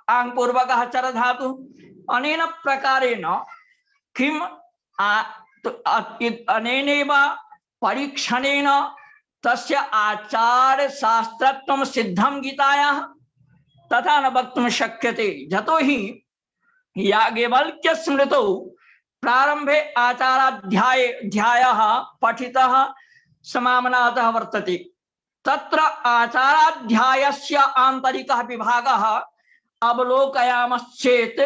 आङ् पूर्वकः चर धातुः। अनेन प्रकारेण किम अनेनैव परीक्षणेन तस्य आचार शास्त्रत्वं सिद्धं गीतायाः तथा न वक्तुं शक्यते। यतो हि याज्ञवल्क्य स्मृतौ प्रारंभे आचाराध्यायः पठितः समामनातः वर्तते। तत्र आचाराध्यायस्य आन्तरिकः विभागः अवलोकयामश्चेत्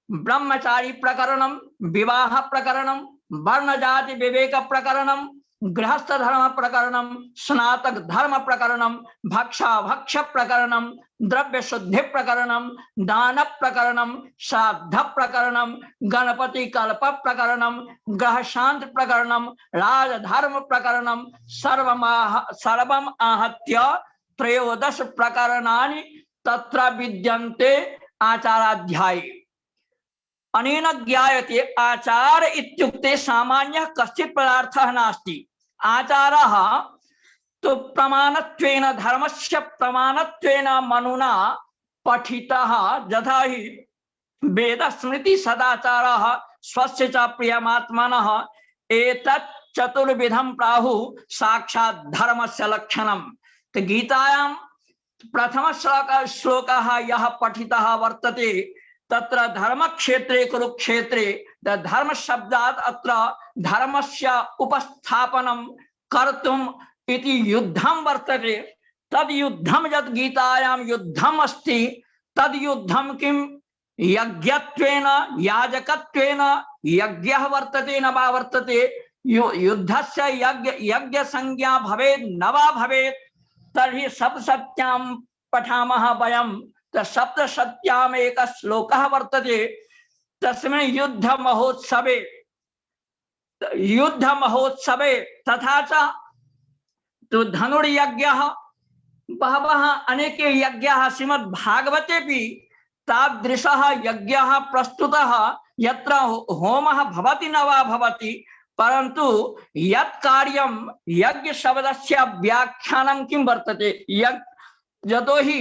ब्रह्मचारी प्रकरणं विवाह प्रकरणं वर्णजाति विवेक प्रकरणं गृहस्थ धर्म प्रकरणम, स्नातक धर्म प्रकरणम, भक्षा भक्ष प्रकरणम, द्रव्य शुद्धि प्रकरणम, दान प्रकरणम, श्राद्ध प्रकरणम, गणपति कल्प प्रकरणम, ग्रह शांति प्रकरणम, राजधर्म प्रकरणम, सर्वम आहत्य त्रयोदश प्रकरणानि तत्र विद्यन्ते आचाराध्याये। अनेन ज्ञायते आचार इत्युक्ते सामान्यः कश्चित् पदार्थः नास्ति। आचारः तो प्रमाणत्वेन धर्मस्य प्रमाणत्वेन मनुना पठितः, यथा हि वेद स्मृति सदाचारः स्वस्य च प्रियमात्मनः एतत् चतुर्विधं प्राहुः साक्षात् धर्मस्य लक्षणम्। तो गीतायां प्रथम श्लोकः यः पठितः वर्तते तत्र धर्म क्षेत्रे कुरुक्षेत्रे धर्म शब्दात् अत्र धर्मस्य उपस्थापनं कर्तुम् इति युद्धं वर्तते। तद युद्धं यत् गीतायां युद्धम् अस्ति तद युद्धं किं यज्ञत्वेन याजकत्वेन यज्ञः वर्तते न वा वर्तते, युद्धस्य यज्ञ संज्ञा भवेत् न वा भवेत्, तर्हि सप्तसत्यां पठामः वयं। सप्तसत्याम एक श्लोकः वर्तते, तस्मिन् युद्ध महोत्सवे तथा च तो धनुर्यज्ञः बहवः अनेके यज्ञाः श्रीमद्भागवतेऽपि तादृशः यज्ञः प्रस्तुतः यत्र होमः भवति न वा भवति, परन्तु यत् कार्यं यज्ञ शब्दस्य व्याख्यानं किं वर्तते, यतो हि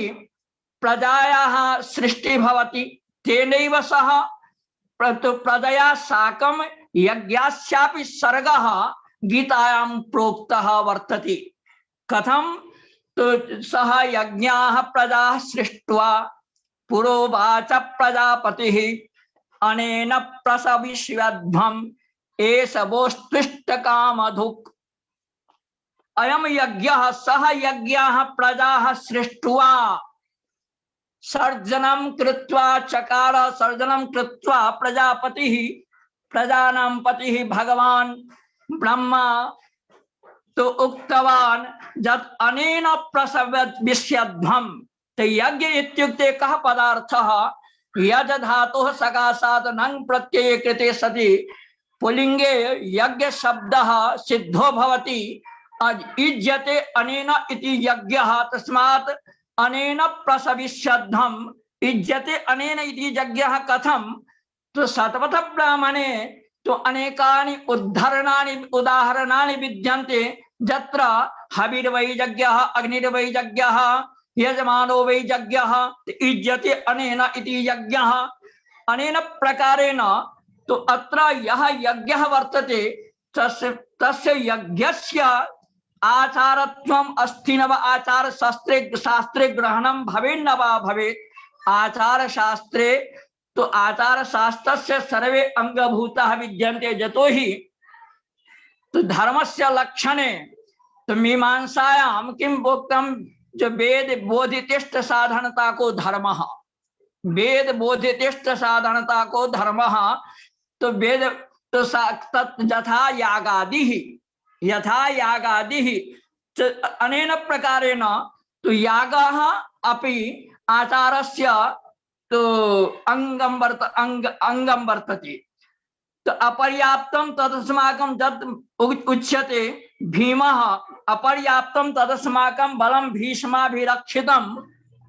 प्रजायाः सृष्टि भवति तेनैव सह प्रजया साकं यज्ञस्यापि सर्गः गीतायां प्रोक्तः वर्तते। कथं तो सह यज्ञाः प्रजाः सृष्ट्वा पुरोवाच प्रजापतिः अनेन प्रसविष्यध्वम् एष वोस्त्विष्टकामधुक्। अयं यज्ञः सह यज्ञाः प्रजाः सृष्ट्वा सर्जनं कृत्वा चकार, सर्जनं कृत्वा प्रजापतिः प्रजानां पतिः भगवान् ब्रह्मा तो उक्तवान् यत् अनेन प्रसविष्यध्वम्। तो यज्ञ इत्युक्ते कः पदार्थः, यज धातुः सकाशात् नङ् प्रत्यये कृते सति पुल्लिङ्गे यज्ञ शब्दः सिद्धो भवति। युज्यते अनेन इति यज्ञः, तस्मात् अनेन प्रसविष्यध्वम् युज्यते अनेन इति यज्ञः। कथं तो शतपथ ब्राह्मणे तो अनेकानि उदाहरणानि विद्यन्ते, यत्र हविर्वै यज्ञः, अग्निर्वै यज्ञः, यजमानो वै यज्ञः, युज्यते अनेन इति यज्ञः। अनेन प्रकारेण तो अत्र यः यज्ञः वर्तते तस्य यज्ञस्य आचारत्वम् अस्ति न वा, आचार शास्त्रे ग्रहणं भवेत् न वा भवेत्। आचार शास्त्रे तो आचार शास्त्रस्य सर्वे अंगभूताः विद्यन्ते, यतो हि तो धर्मस्य लक्षणे तो मीमांसायां किं प्रोक्तं, जो वेद बोधितिष्ठ साधनता को धर्मः, वेद बोधितिष्ठ साधनता को धर्मः। तो वेद तो यथा यागादिः अनेन प्रकारेण तो यागः अपि आचारस्य तो अंगं वर्तते। तो अपर्याप्तं तदस्माकं यत् उच्यते भीमः, अपर्याप्तं तदस्माकं बलं भीष्माभिरक्षितं,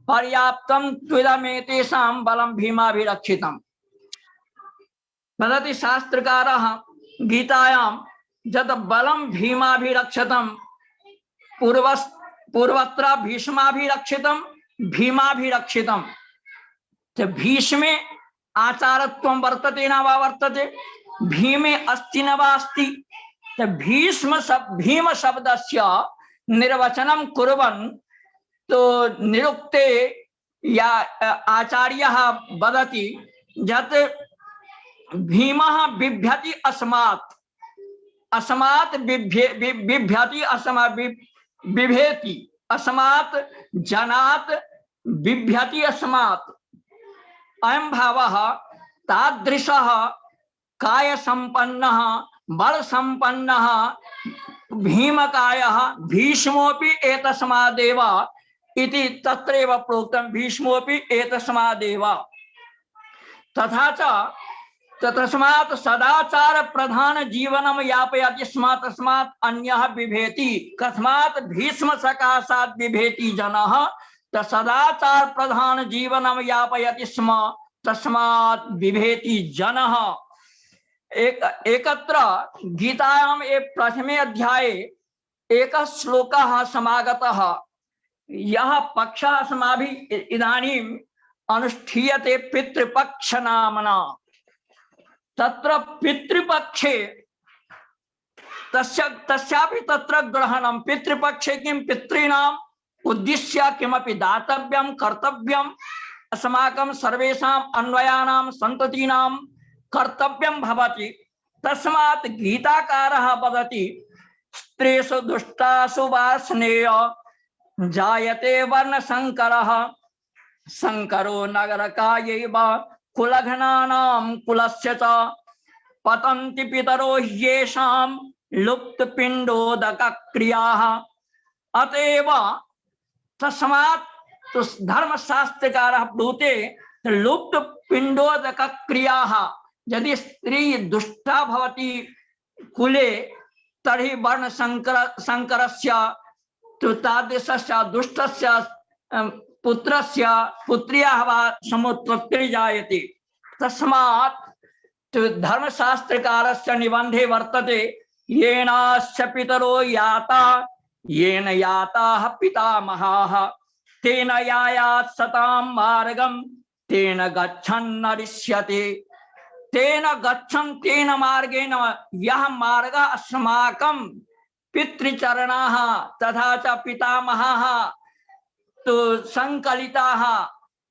पर्याप्तं त्विदमेतेषां बलं भीमाभिरक्षितं। वदति शास्त्रकारः गीतायां यत् बलं भीमाभिरक्षितं, पूर्वत्र भीष्माभिरक्षितं भीमाभिरक्षितं। तो भीष्मे आचारत्वं वर्तते न वा वर्तते, भीमे अस्ति न वा अस्ति। तो भीम शब्दस्य निर्वचनं कुर्वन् तो निरुक्ते या आचार्यः वदति यत् भीमः बिभ्यति अस्मात्, अस्मात् बिभ्यति, अस्मात् बिभेति, अस्मात् जनात् बिभ्यति अस्मात्। अयं भावः तादृशः काय संपन्नः बल संपन्नः भीमकायः भीष्मोऽपि एतस्मादेव इति तत्रैव प्रोक्तं भीष्मोऽपि एतस्मादेव। तथा च तस्मात् सदाचार प्रधान जीवनं यापयति स्म तस्मात् अन्यः बिभेति। कस्मात् भीष्म सकाशात् बिभेति जनः सदाचार प्रधान जीवनं यापयति स्म तस्मात् बिभेति जनः। एकत्र गीतायाम् प्रथमे अध्याये एकः श्लोकः समागतः। यः पक्षः अस्माभिः इदानीम् अनुष्ठीयते पितृपक्ष नामना। तत्र पितृपक्षे तस्यापि तत्र ग्रहणं। पितृपक्षे किं पितॄणाम् उद्दिश्य किमपि दातव्यं कर्तव्यम् अस्माकं सर्वेषाम् अन्वयानां सन्ततीनां कर्तव्यं भवति। तस्मात् गीताकारः वदति स्त्रीषु दुष्टासु वार्ष्णेय जायते वर्णशङ्करः शङ्करो नगरकायैव कुलघ्नानां कुलस्य च पतन्ति पितरो ह्येषां लुप्तपिण्डोदकक्रियाः। अतएव तस्मात् धर्मशास्त्रकारः ब्रूते लुप्तपिण्डोदकक्रियाः। यदि स्त्री दुष्टा भवति कुले तर्हि वर्णशङ्करस्य तो तादृशस्य दुष्टस्य पुत्रस्य पुत्र्याः वा समुत्पत्तिः जायते। तस्मात् धर्मशास्त्रकारस्य निबन्धे वर्तते येनास्य पितरो याता येन याताः पितामहाः तेन यायात् सतां मार्गं तेन गच्छन् नरिष्यते। तेन गच्छन् तेन मार्गेण यः मार्गः अस्माकं पितृचरणाः तथा च पितामहाः तो संकलिताः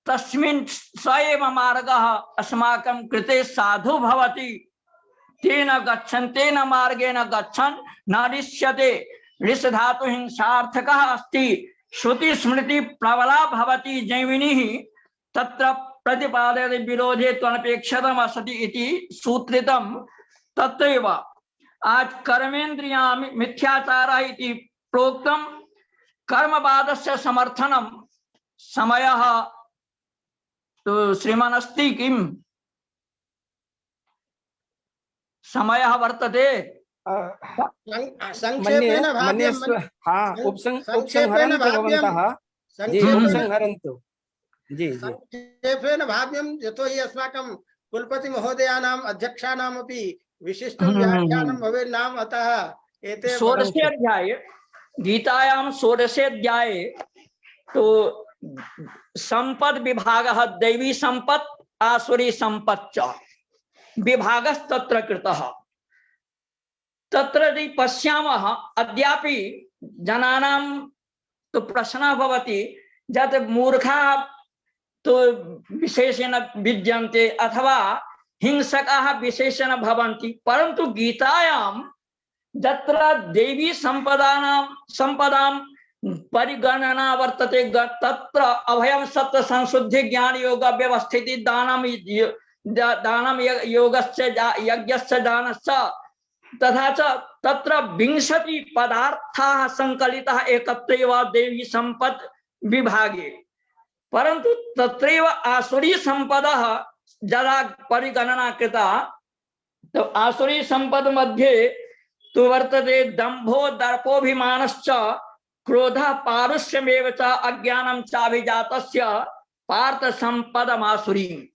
तस्मिन् स एव मार्गः अस्माकं कृते साधु भवति। तेन गच्छन् तेन मार्गेण गच्छन् नरिष्यते। ऋष धातु हिंसार्थकः अस्ति। श्रुति स्मृति प्रबला भवति जैमिनिः तत्र प्रतिपादयति विरोधे त्वनपेक्षितम् असति इति सूत्रितं। तत्रैव आज कर्मेन्द्रियाः मिथ्याचारः इति प्रोक्तं। कर्मवादस्य समर्थनं समयः तो श्रीमान् अस्ति किं समयः वर्तते? संक्षेपेण भाव्यं उपसंहरन्तु भवन्तः। जी उपसंहरन्तु। जी संक्षेपेण भाव्यं यतोहि अस्माकं कुलपति महोदयानाम् अध्यक्षाणामपि विशिष्टं व्याख्यानं भवेत् नाम। अतः एते षोडशे अध्याये गीतायां षोडशे अध्याये तो संपद विभागः दैवी संपत् आसुरी संपत् च विभागस्तत्र कृतः। तत्र यदि पश्यामः अद्यापि जनानां तो प्रश्नः भवति यत् मूर्खाः तो विशेषेण विद्यन्ते अथवा हिंसकाः विशेषेण भवन्ति। परन्तु गीतायां यत्र दैवी संपदां परिगणना वर्तते तत्र अभयं सत्य संशुद्धि ज्ञान योग व्यवस्थिति दानं योगस्य यज्ञस्य दानस्य तथा च तत्र 20 पदार्थाः संकलिताः एकत्रैव देवी संपत् विभागे। परन्तु तत्रैव आसुरी संपदः यदा परिगणना कृता तो आसुरी संपद मध्ये तो वर्तते दंभो दर्पोभिमानश्च क्रोधः पारुष्यमेव च अज्ञानं चाभिजातस्य पार्थ संपदमासुरीम्।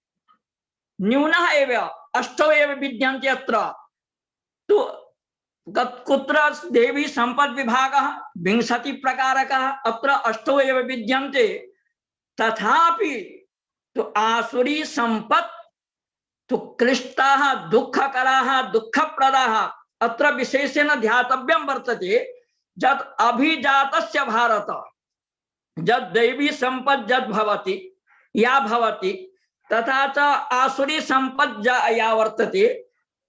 न्यूनः एव अष्टौ एव विद्यन्ते अत्र। तो कुत्र देवी संपद विभागः 20 प्रकारकः अत्र अष्टौ एव विद्यन्ते। तथापि तो आसुरी संपत् तो क्लिष्टाः दुःखकराः दुःखप्रदाः अत्र विशेषेण ध्यातव्यं वर्तते। यत् अभिजातस्य भारत यत् दैवी संपत् यत् भवति या भवति तथा च आसुरी संपत् या वर्तते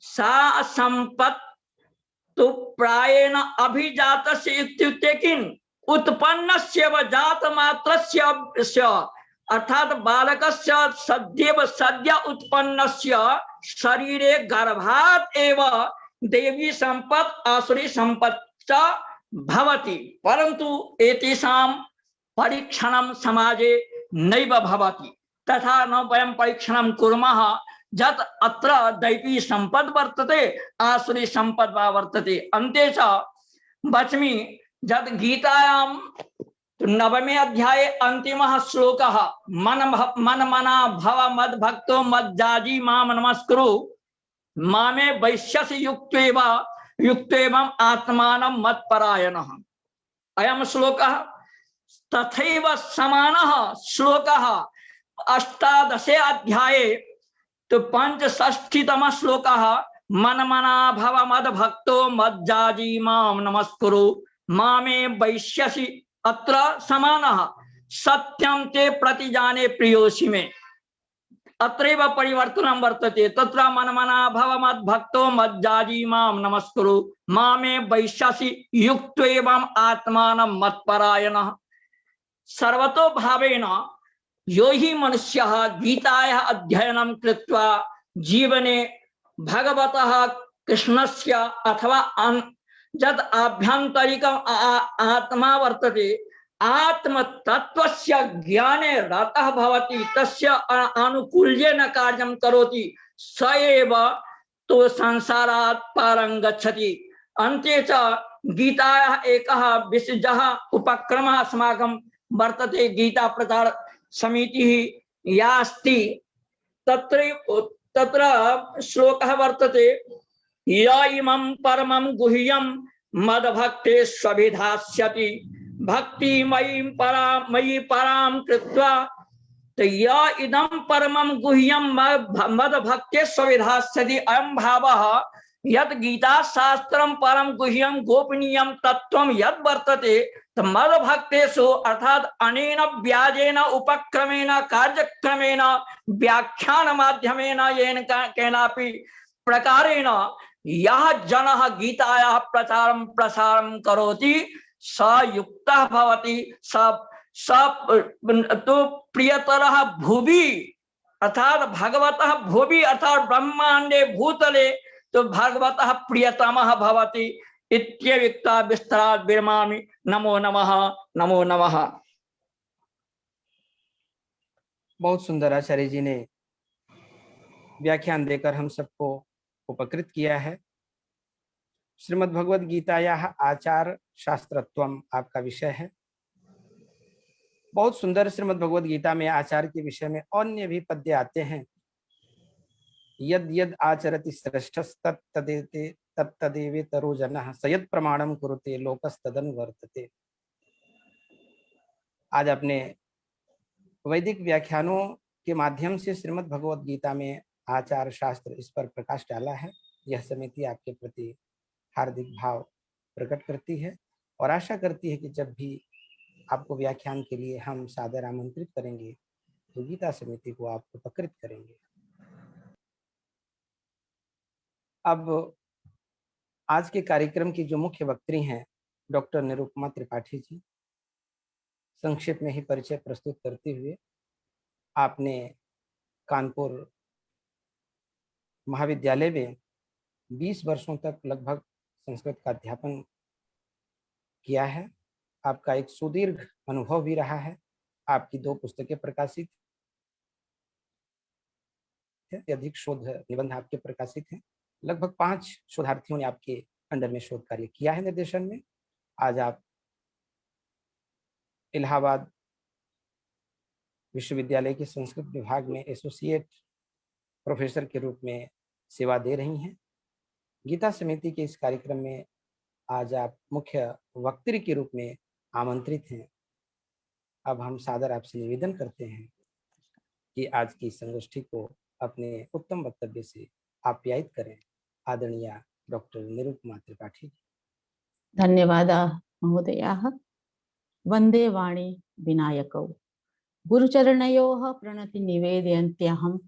सा संपत् तो प्रायेण अभिजातस्य इत्युक्ते किम् उत्पन्नस्य व जातमात्रस्य अर्थात बालकस्य सद्य उत्पन्नस्य शरीरे गर्भात् एव देवी संपत् आसुरी संपत् च भवति, परंतु एतेषां परीक्षणं समाजे नैव भवति। तथा न वयं परीक्षणं कुर्मः यत् अत्र दैवी सम्पद् वर्तते आसुरी सम्पद् वा वर्तते। अन्ते च वच्मि यत् गीतायां 9वें अध्याये अंतिमः श्लोकः मन्मना भव मद्भक्तो मज्जाजी मां नमस्कुरु मामे वैश्यसि युक्तेवम् आत्मानं मत्परायणः। अयं श्लोकः तथैव समानः श्लोकः 18 अध्याये तो 65तमः श्लोकः मन्मना भव मद्भक्तो मज्जाजी मां नमस्कुरु मामे वैश्यसि। अत्र समानः सत्यं ते प्रतिजाने प्रियोसि मे। अत्रैव परिवर्तनं वर्तते। तत्र मन्मना भव मद्भक्तो मज्जाजी मां नमस्कुरु मामे वैश्यसि युक्तेवम् आत्मानं मत्परायणः। सर्वतो भावेन यो हि मनुष्यः गीतायाः अध्ययनं कृत्वा जीवने भगवतः कृष्णस्य अथवा यद् आभ्यन्तरिकम् आत्मा वर्तते आत्मतत्त्वस्य ज्ञाने रतः भवति, तस्य आनुकूल्येन कार्यं करोति, स एव तो संसारात् पारं गच्छति। अन्ते च गीतायाः एकः विशेषः उपक्रमः अस्माकं वर्तते। गीता प्रचार समितिः या अस्ति तत्र श्लोकः वर्तते य इमं परमं गुह्यं मद्भक्ते स्वभिधास्यति भक्ति मयि परां कृत्वा। तो य इदं परमं गुह्यं मद्भक्ते स्वभिधास्यति। अयं भावः यत् गीता शास्त्रं परम गुह्यं गोपनीयं तत्त्वं यद् वर्तते मद्भक्तेषु अर्थात अनेन व्याजेन उपक्रमेण कार्यक्रमेण व्याख्यान माध्यमेन येन केनापि प्रकारेण यः जनः गीतायाः प्रचारं प्रसारं करोति स युक्तः भवति। स तो प्रियतरः भुवि अर्थात भगवतः भुवि अर्थात ब्रह्मांडे भूतले तो भगवतः प्रियतमः भवति। इत्यविक्ता विस्तरात् विरमामि। नमो नमः। नमो नमः। बहुत सुंदर आचार्य जी ने व्याख्यान देकर हम सबको उपकृत किया है। श्रीमद् भगवद गीतायाः आचार शास्त्रत्वम आपका विषय है। बहुत सुंदर श्रीमद् भगवद गीता में आचार के विषय में अन्य भी पद्य आते हैं। यद यद आचरति श्रेष्ठस्तत्तदेते तत्तदेवेतरो जनः स यत् प्रमाणं कुरुते लोकस्तदनुवर्तते। आज अपने वैदिक व्याख्यानों के माध्यम से श्रीमद् भगवद गीता में आचार शास्त्र इस पर प्रकाश डाला है। यह समिति आपके प्रति हार्दिक भाव प्रकट करती है और आशा करती है कि जब भी आपको व्याख्यान के लिए हम सादर आमंत्रित करेंगे तो गीता समिति को आप उपकृत करेंगे। अब आज के कार्यक्रम की जो मुख्य वक्त्री हैं डॉक्टर निरुपमा त्रिपाठी जी, संक्षेप में ही परिचय प्रस्तुत करते हुए आपने कानपुर महाविद्यालय में 20 वर्षों तक लगभग संस्कृत का अध्यापन किया है। आपका एक सुदीर्घ अनुभव भी रहा है। आपकी 2 पुस्तकें प्रकाशित हैं, अधिक शोध निबंध आपके प्रकाशित हैं। लगभग 5 शोधार्थियों ने आपके अंडर में शोध कार्य किया है निर्देशन में। आज आप इलाहाबाद विश्वविद्यालय के संस्कृत विभाग में एसोसिएट प्रोफेसर के रूप में सेवा दे रही हैं। गीता समिति के इस कार्यक्रम में आज आप मुख्य वक्त्री के रूप में आमंत्रित हैं। अब हम सादर आपसे निवेदन करते हैं कि आज की संगोष्ठी को अपने उत्तम वक्तव्य से आप्यायित करें। आदरणीय डॉक्टर निरुपमा त्रिपाठी। धन्यवाद महोदयाः। वंदे वाणी विनायकौ गुरुचरणयोः प्रणति निवेदयन्त्यहं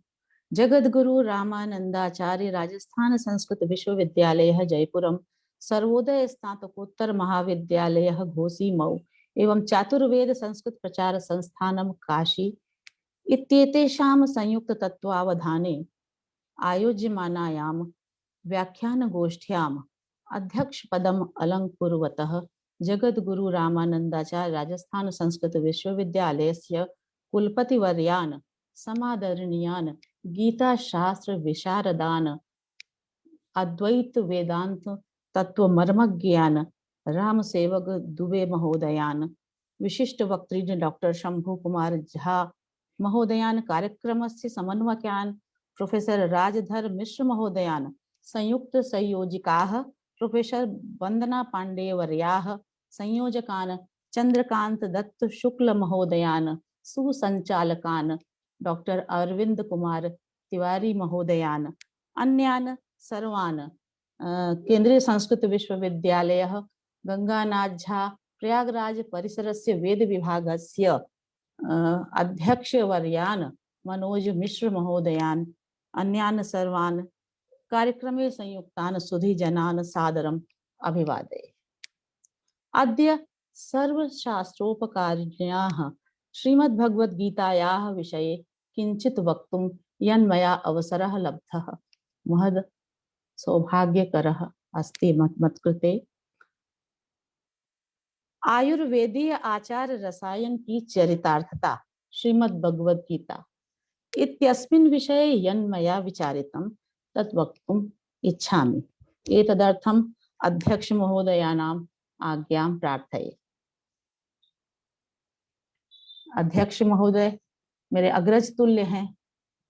जगद्गुरु रामानंदाचार्य राजस्थान संस्कृत विश्वविद्यालयः जयपुरम सर्वोदय स्नातकोत्तर महाविद्यालयः घोसी मऊ एवं चातुर्वेद संस्कृत प्रचार संस्थानम काशी इत्येतेषां संयुक्त तत्वावधाने आयोज्यमानायां व्याख्यान गोष्ठ्यां अध्यक्ष पदम अलंकुर्वतः जगद्गुरु रामानंदाचार्य राजस्थान संस्कृत विश्वविद्यालयस्य कुलपतिवर्यान् समादरणीयान् गीता शास्त्र विशारदान् अद्वैत वेदांत तत्व मर्मज्ञान राम सेवक दुबे महोदयान विशिष्ट वक्तृ डॉक्टर शंभु कुमार झा महोदयान कार्यक्रमस्य समन्वयकान् प्रोफेसर राजधर मिश्र महोदयान संयुक्त संयोजिकाः प्रोफेसर वंदना पांडे वर्याः संयोजकान् चंद्रकांत दत्त शुक्ल महोदयान सुसंचालकान् डॉक्टर अरविंद कुमार तिवारी महोदयान अन्यान् सर्वान् केंद्रीय संस्कृत विश्वविद्यालयः गंगानाथ झा प्रयागराज परिसरस्य वेद विभागस्य अध्यक्षवर्यान् मनोज मिश्र महोदयान् अन्यान् सर्वान् कार्यक्रमे संयुक्तान् सुधीजनान् सादरम् अभिवादये। अद्य सर्वशास्त्रोपकारिण्याः श्रीमद्भगवद्गीतायाः विषये किञ्चित् वक्तुं यन्मया अवसरः लब्धः महद सौभाग्यकरः अस्ति मत्कृते। आयुर्वेदीय आचार रसायन की चरितार्थता श्रीमद् भगवद गीता इत्यस्मिन् विषये यन्मया विचारितं तत् वक्तुम् इच्छामि। एतदर्थम् अध्यक्ष महोदयानाम् आज्ञां प्रार्थये। अध्यक्ष महोदय मेरे अग्रज तुल्य हैं,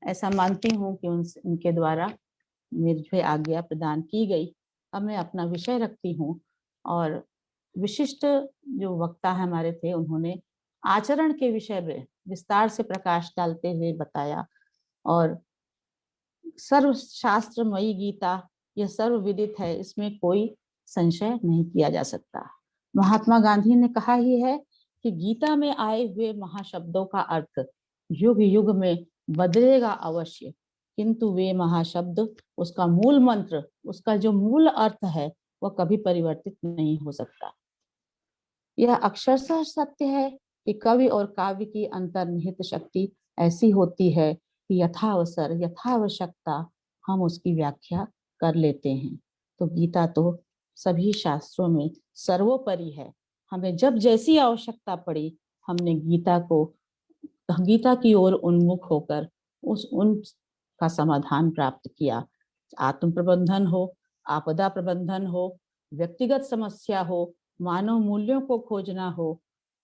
ऐसा मानती हूँ कि उनके द्वारा मुझे आज्ञा प्रदान की गई। अब मैं अपना विषय रखती हूँ और विशिष्ट जो वक्ता हमारे थे उन्होंने आचरण के विषय में विस्तार से प्रकाश डालते हुए बताया और सर्वशास्त्रमयी गीता यह सर्वविदित है, इसमें कोई संशय नहीं किया जा सकता। महात्मा गांधी ने कहा ही है कि गीता में आए हुए महाशब्दों का अर्थ युग युग में बदलेगा अवश्य, किंतु वे महाशब्द उसका मूल मंत्र, उसका जो मूल अर्थ है वह कभी परिवर्तित नहीं हो सकता। यह अक्षरशः सत्य है कि कवि और काव्य की अंतर्निहित शक्ति ऐसी होती है कि यथावसर यथावश्यकता हम उसकी व्याख्या कर लेते हैं। तो गीता तो सभी शास्त्रों में सर्वोपरि है। हमें जब जैसी आवश्यकता पड़ी हमने गीता की ओर उन्मुख होकर उनका समाधान प्राप्त किया। आत्म प्रबंधन हो, आपदा प्रबंधन हो, व्यक्तिगत समस्या हो, मानव मूल्यों को खोजना हो,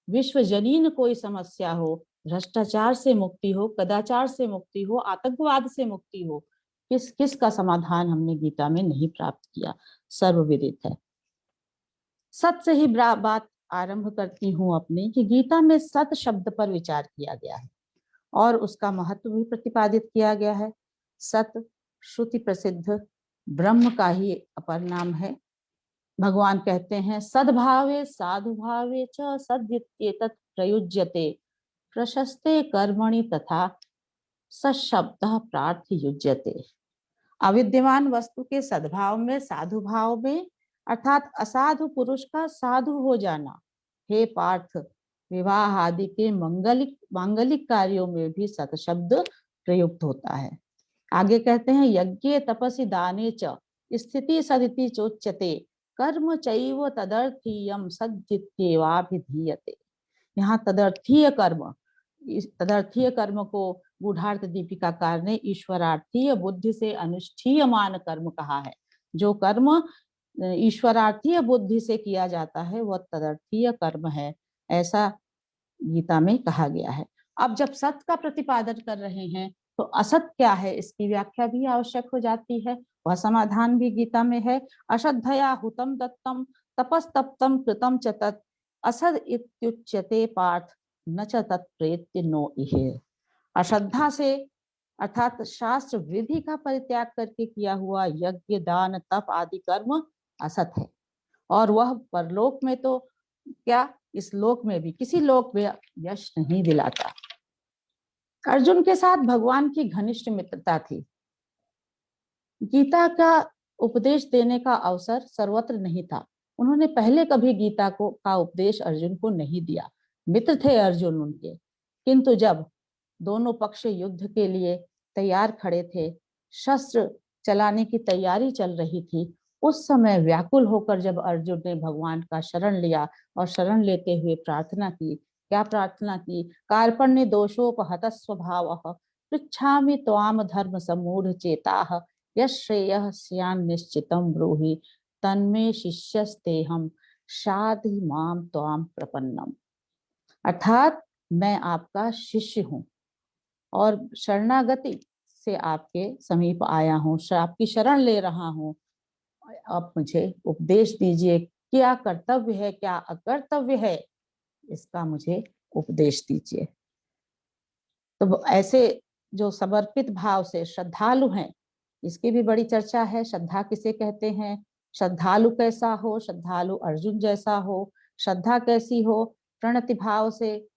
विश्वजनीन कोई समस्या हो, भ्रष्टाचार से मुक्ति हो, कदाचार से मुक्ति हो, आतंकवाद से मुक्ति हो, किस का समाधान हमने गीता में नहीं प्राप्त किया, सर्वविदित है। सत से ही बात आरंभ करती हूँ अपनी कि गीता में सत शब्द पर विचार किया गया है और उसका महत्व भी प्रतिपादित किया गया है। सत श्रुति प्रसिद्ध ब्रह्म का ही अपर नाम है। भगवान कहते हैं सद्भावे साधुभावे च सद्येतत् प्रयुज्यते प्रशस्ते कर्मणि तथा सशब्दः प्रार्थ युज्यते। अविद्यमान वस्तु के सद्भाव में, साधु भाव में, अर्थात असाधु पुरुष का साधु हो जाना। हे पार्थ, विवाह आदि के मांगलिक कार्यों में भी सत शब्द प्रयुक्त होता है। आगे कहते हैं यज्ञे तपसि दाने च स्थिति सदिति चोच्यते कर्म चैव तदर्थीयम सद्येवाभिधीयते। यहाँ तदर्थीय कर्म को गूढ़ार्थ दीपिकाकार ने ईश्वरार्थीय बुद्धि से अनुष्ठीयमान कर्म कहा है। जो कर्म ईश्वरार्थीय बुद्धि से किया जाता है वह तदर्थीय कर्म है, ऐसा गीता में कहा गया है। अब जब सत्य का प्रतिपादन कर रहे हैं तो असत क्या है इसकी व्याख्या भी आवश्यक हो जाती है। वह समाधान भी गीता में है। अश्रद्धया हुतम दत्तम तपस्तप्तम कृतम च तत् असद इत्युच्यते पार्थ न च तत्प्रेत्य नो इहे। अश्रद्धा से अर्थात शास्त्र विधि का परित्याग करके किया हुआ यज्ञ दान तप आदि कर्म असत है और वह परलोक में तो क्या इस लोक में भी किसी लोक में यश नहीं दिलाता। अर्जुन के साथ भगवान की घनिष्ठ मित्रता थी। गीता का उपदेश देने का अवसर सर्वत्र नहीं था। उन्होंने पहले कभी गीता का उपदेश अर्जुन को नहीं दिया। मित्र थे अर्जुन उनके, किंतु जब दोनों पक्ष युद्ध के लिए तैयार खड़े थे, शस्त्र चलाने की तैयारी चल रही थी, उस समय व्याकुल होकर जब अर्जुन ने भगवान का शरण लिया और शरण लेते हुए प्रार्थना की, क्या प्रार्थना की? कार्पण्य दोषोपहत स्वभावः पृच्छामि त्वाम धर्म सम्मूढ़ चेताः यश्रेयः स्यान् निश्चितं ब्रूहि तन्मे शिष्यस्तेहं शाधि माम त्वाम प्रपन्नम। अर्थात मैं आपका शिष्य हूँ और शरणागति से आपके समीप आया हूँ, आपकी शरण ले रहा हूँ। आप मुझे उपदेश दीजिए, क्या कर्तव्य है, क्या अकर्तव्य है, इसका मुझे उपदेश दीजिए। तो ऐसे जो समर्पित भाव से श्रद्धालु हैं, इसकी भी बड़ी चर्चा है। श्रद्धा किसे कहते हैं? श्रद्धालु कैसा हो? श्रद्धालु अर्जुन जैसा हो। श्रद्धा कैसी हो? प्रणति भाव से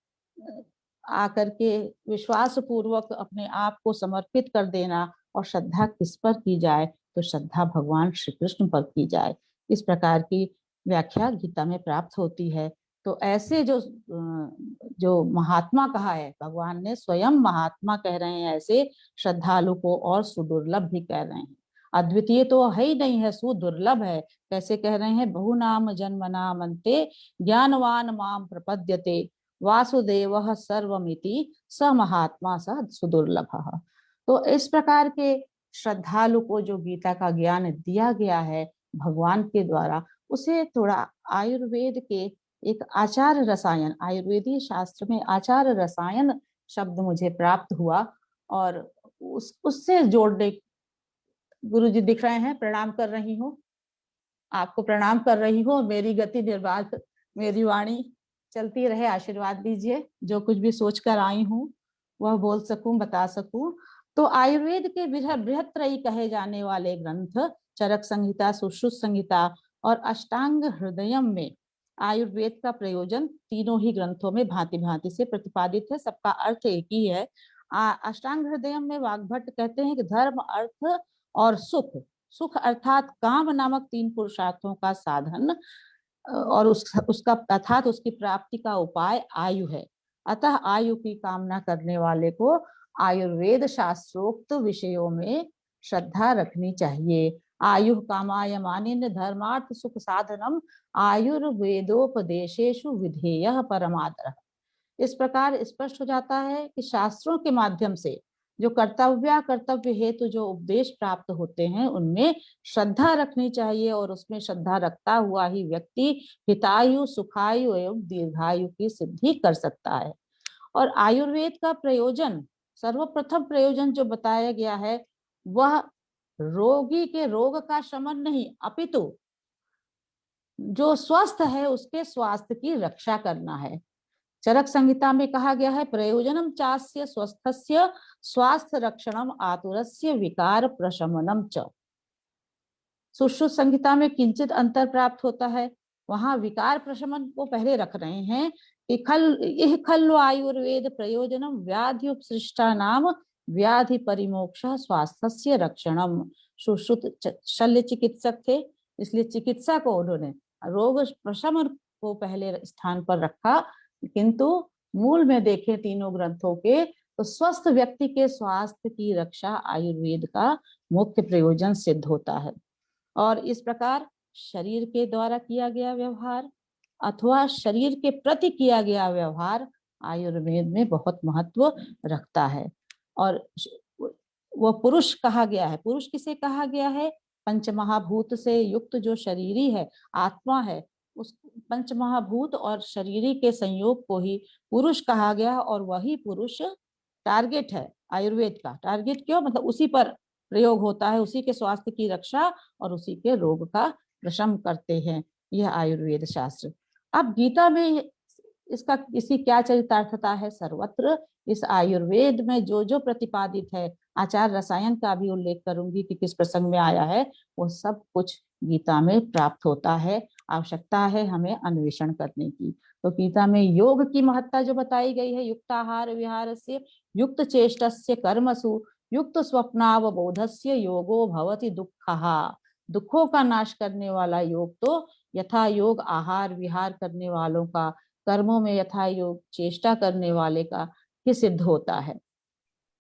आकर के विश्वास पूर्वक अपने आप को समर्पित कर देना। और श्रद्धा किस पर की जाए? तो श्रद्धा भगवान श्री कृष्ण पर की जाए। इस प्रकार की व्याख्या गीता में प्राप्त होती है। तो ऐसे जो महात्मा कहा है, भगवान ने स्वयं महात्मा कह रहे हैं, ऐसे श्रद्धालु को और सुदुर्लभ भी कह रहे हैं। अद्वितीय तो है ही नहीं है, सुदुर्लभ है। कैसे कह रहे हैं? बहुनाम जन्मनाम अन्ते ज्ञानवान माम प्रपद्यते वासुदेवः सर्वमिति स महात्मा स सुदुर्लभः। तो इस प्रकार के श्रद्धालु को जो गीता का ज्ञान दिया गया है भगवान के द्वारा, उसे थोड़ा आयुर्वेद के एक आचार रसायन, आयुर्वेदीय शास्त्र में आचार रसायन शब्द मुझे प्राप्त हुआ और उससे जोड़ने। गुरु जी दिख रहे हैं, प्रणाम कर रही हूँ, आपको प्रणाम कर रही हूँ। मेरी गति निर्बाध, मेरी वाणी चलती रहे, आशीर्वाद दीजिए। जो कुछ भी सोच कर आई हूँ वह बोल सकूं, बता सकूं। तो आयुर्वेद के बृहत्त्रयी कहे जाने वाले ग्रंथ चरक संहिता, सुश्रुत संहिता और अष्टांग हृदयम में आयुर्वेद का प्रयोजन तीनों ही ग्रंथों में भांति भांति से प्रतिपादित है। सबका अर्थ एक ही है। अष्टांग हृदयम में वाग्भट्ट कहते हैं कि धर्म, अर्थ और सुख, सुख अर्थात काम नामक 3 पुरुषार्थों का साधन और उसका अर्थात उसकी प्राप्ति का उपाय आयु है। अतः आयु की कामना करने वाले को आयुर्वेद शास्त्रोक्त विषयों में श्रद्धा रखनी चाहिए। आयु कामाय मानिन धर्मार्थ सुख साधनम आयुर्वेदोपदेशेषु विधेयः परमादरः। इस प्रकार स्पष्ट हो जाता है कि शास्त्रों के माध्यम से जो कर्तव्य हेतु जो उपदेश प्राप्त होते हैं उनमें श्रद्धा रखनी चाहिए और उसमें श्रद्धा रखता हुआ ही व्यक्ति हितायु, सुखायु एवं दीर्घायु की सिद्धि कर सकता है। और आयुर्वेद का प्रयोजन, सर्वप्रथम प्रयोजन जो बताया गया है वह रोगी के रोग का शमन नहीं, अपितु जो स्वस्थ है उसके स्वास्थ्य की रक्षा करना है। चरक संहिता में कहा गया है प्रयोजनम चास्य स्वस्थस्य स्वास्थ्य रक्षणम आतुरस्य विकार प्रशमनम च। सुश्रुत संहिता में किंचित अंतर प्राप्त होता है। वहां विकार प्रशमन को पहले रख रहे हैं कि खल्व आयुर्वेद प्रयोजनम व्याधि उपसृष्टा नाम व्याधि परिमोक्ष स्वास्थ्य रक्षणम। सुश्रुत शल्य चिकित्सक थे, इसलिए चिकित्सा को उन्होंने रोग प्रशमन को पहले स्थान पर रखा, किंतु मूल में देखें तीनों ग्रंथों के तो स्वस्थ व्यक्ति के स्वास्थ्य की रक्षा आयुर्वेद का मुख्य प्रयोजन सिद्ध होता है। और इस प्रकार शरीर के द्वारा किया गया व्यवहार अथवा शरीर के प्रति किया गया व्यवहार आयुर्वेद में बहुत महत्व रखता है। और वह पुरुष कहा गया है। पुरुष किसे कहा गया है? पंचमहाभूत से युक्त जो शरीरी है, आत्मा है, उस पंचमहाभूत और शरीरी के संयोग को ही पुरुष कहा गया और वही पुरुष टारगेट है आयुर्वेद का। टारगेट क्यों? मतलब उसी पर प्रयोग होता है, उसी के स्वास्थ्य की रक्षा और उसी के रोग का प्रशमन करते हैं यह आयुर्वेद शास्त्र। अब गीता में इसकी क्या चरितार्थता है? सर्वत्र इस आयुर्वेद में जो जो प्रतिपादित है, आचार रसायन का भी उल्लेख करूंगी कि किस प्रसंग में आया है, वो सब कुछ गीता में प्राप्त होता है। आवश्यकता है हमें अन्वेषण करने की। तो गीता में योग की महत्ता जो बताई गई है, युक्ताहार विहारस्य युक्त चेष्टस्य कर्मसु युक्त स्वप्नावबोधस्य योगो भवति दुःखः। दुखों का नाश करने वाला योग तो यथा योग आहार विहार करने वालों का, कर्मों में यथा योग चेष्टा करने वाले का ही सिद्ध होता है।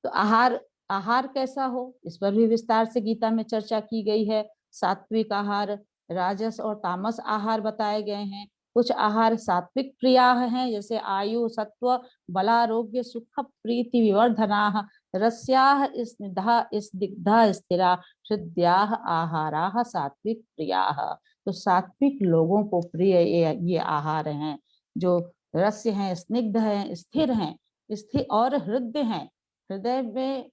तो आहार कैसा हो, इस पर भी विस्तार से गीता में चर्चा की गई है। सात्विक आहार, राजस और तामस आहार बताए गए हैं। कुछ आहार सात्विक प्रियाः हैं, जैसे आयु, सत्व, बलारोग्य, सुख, प्रीति विवर्धनाः, रस्याः, स्निग्धा स्निग्धा स्थिरा, हृद्याः आहाराः सात्विक प्रियाः। तो सात्विक लोगों को प्रिय ये आहार हैं, जो रस्य हैं, स्निग्ध हैं, स्थिर हैं, स्थिर और हृदय हैं। हृदय में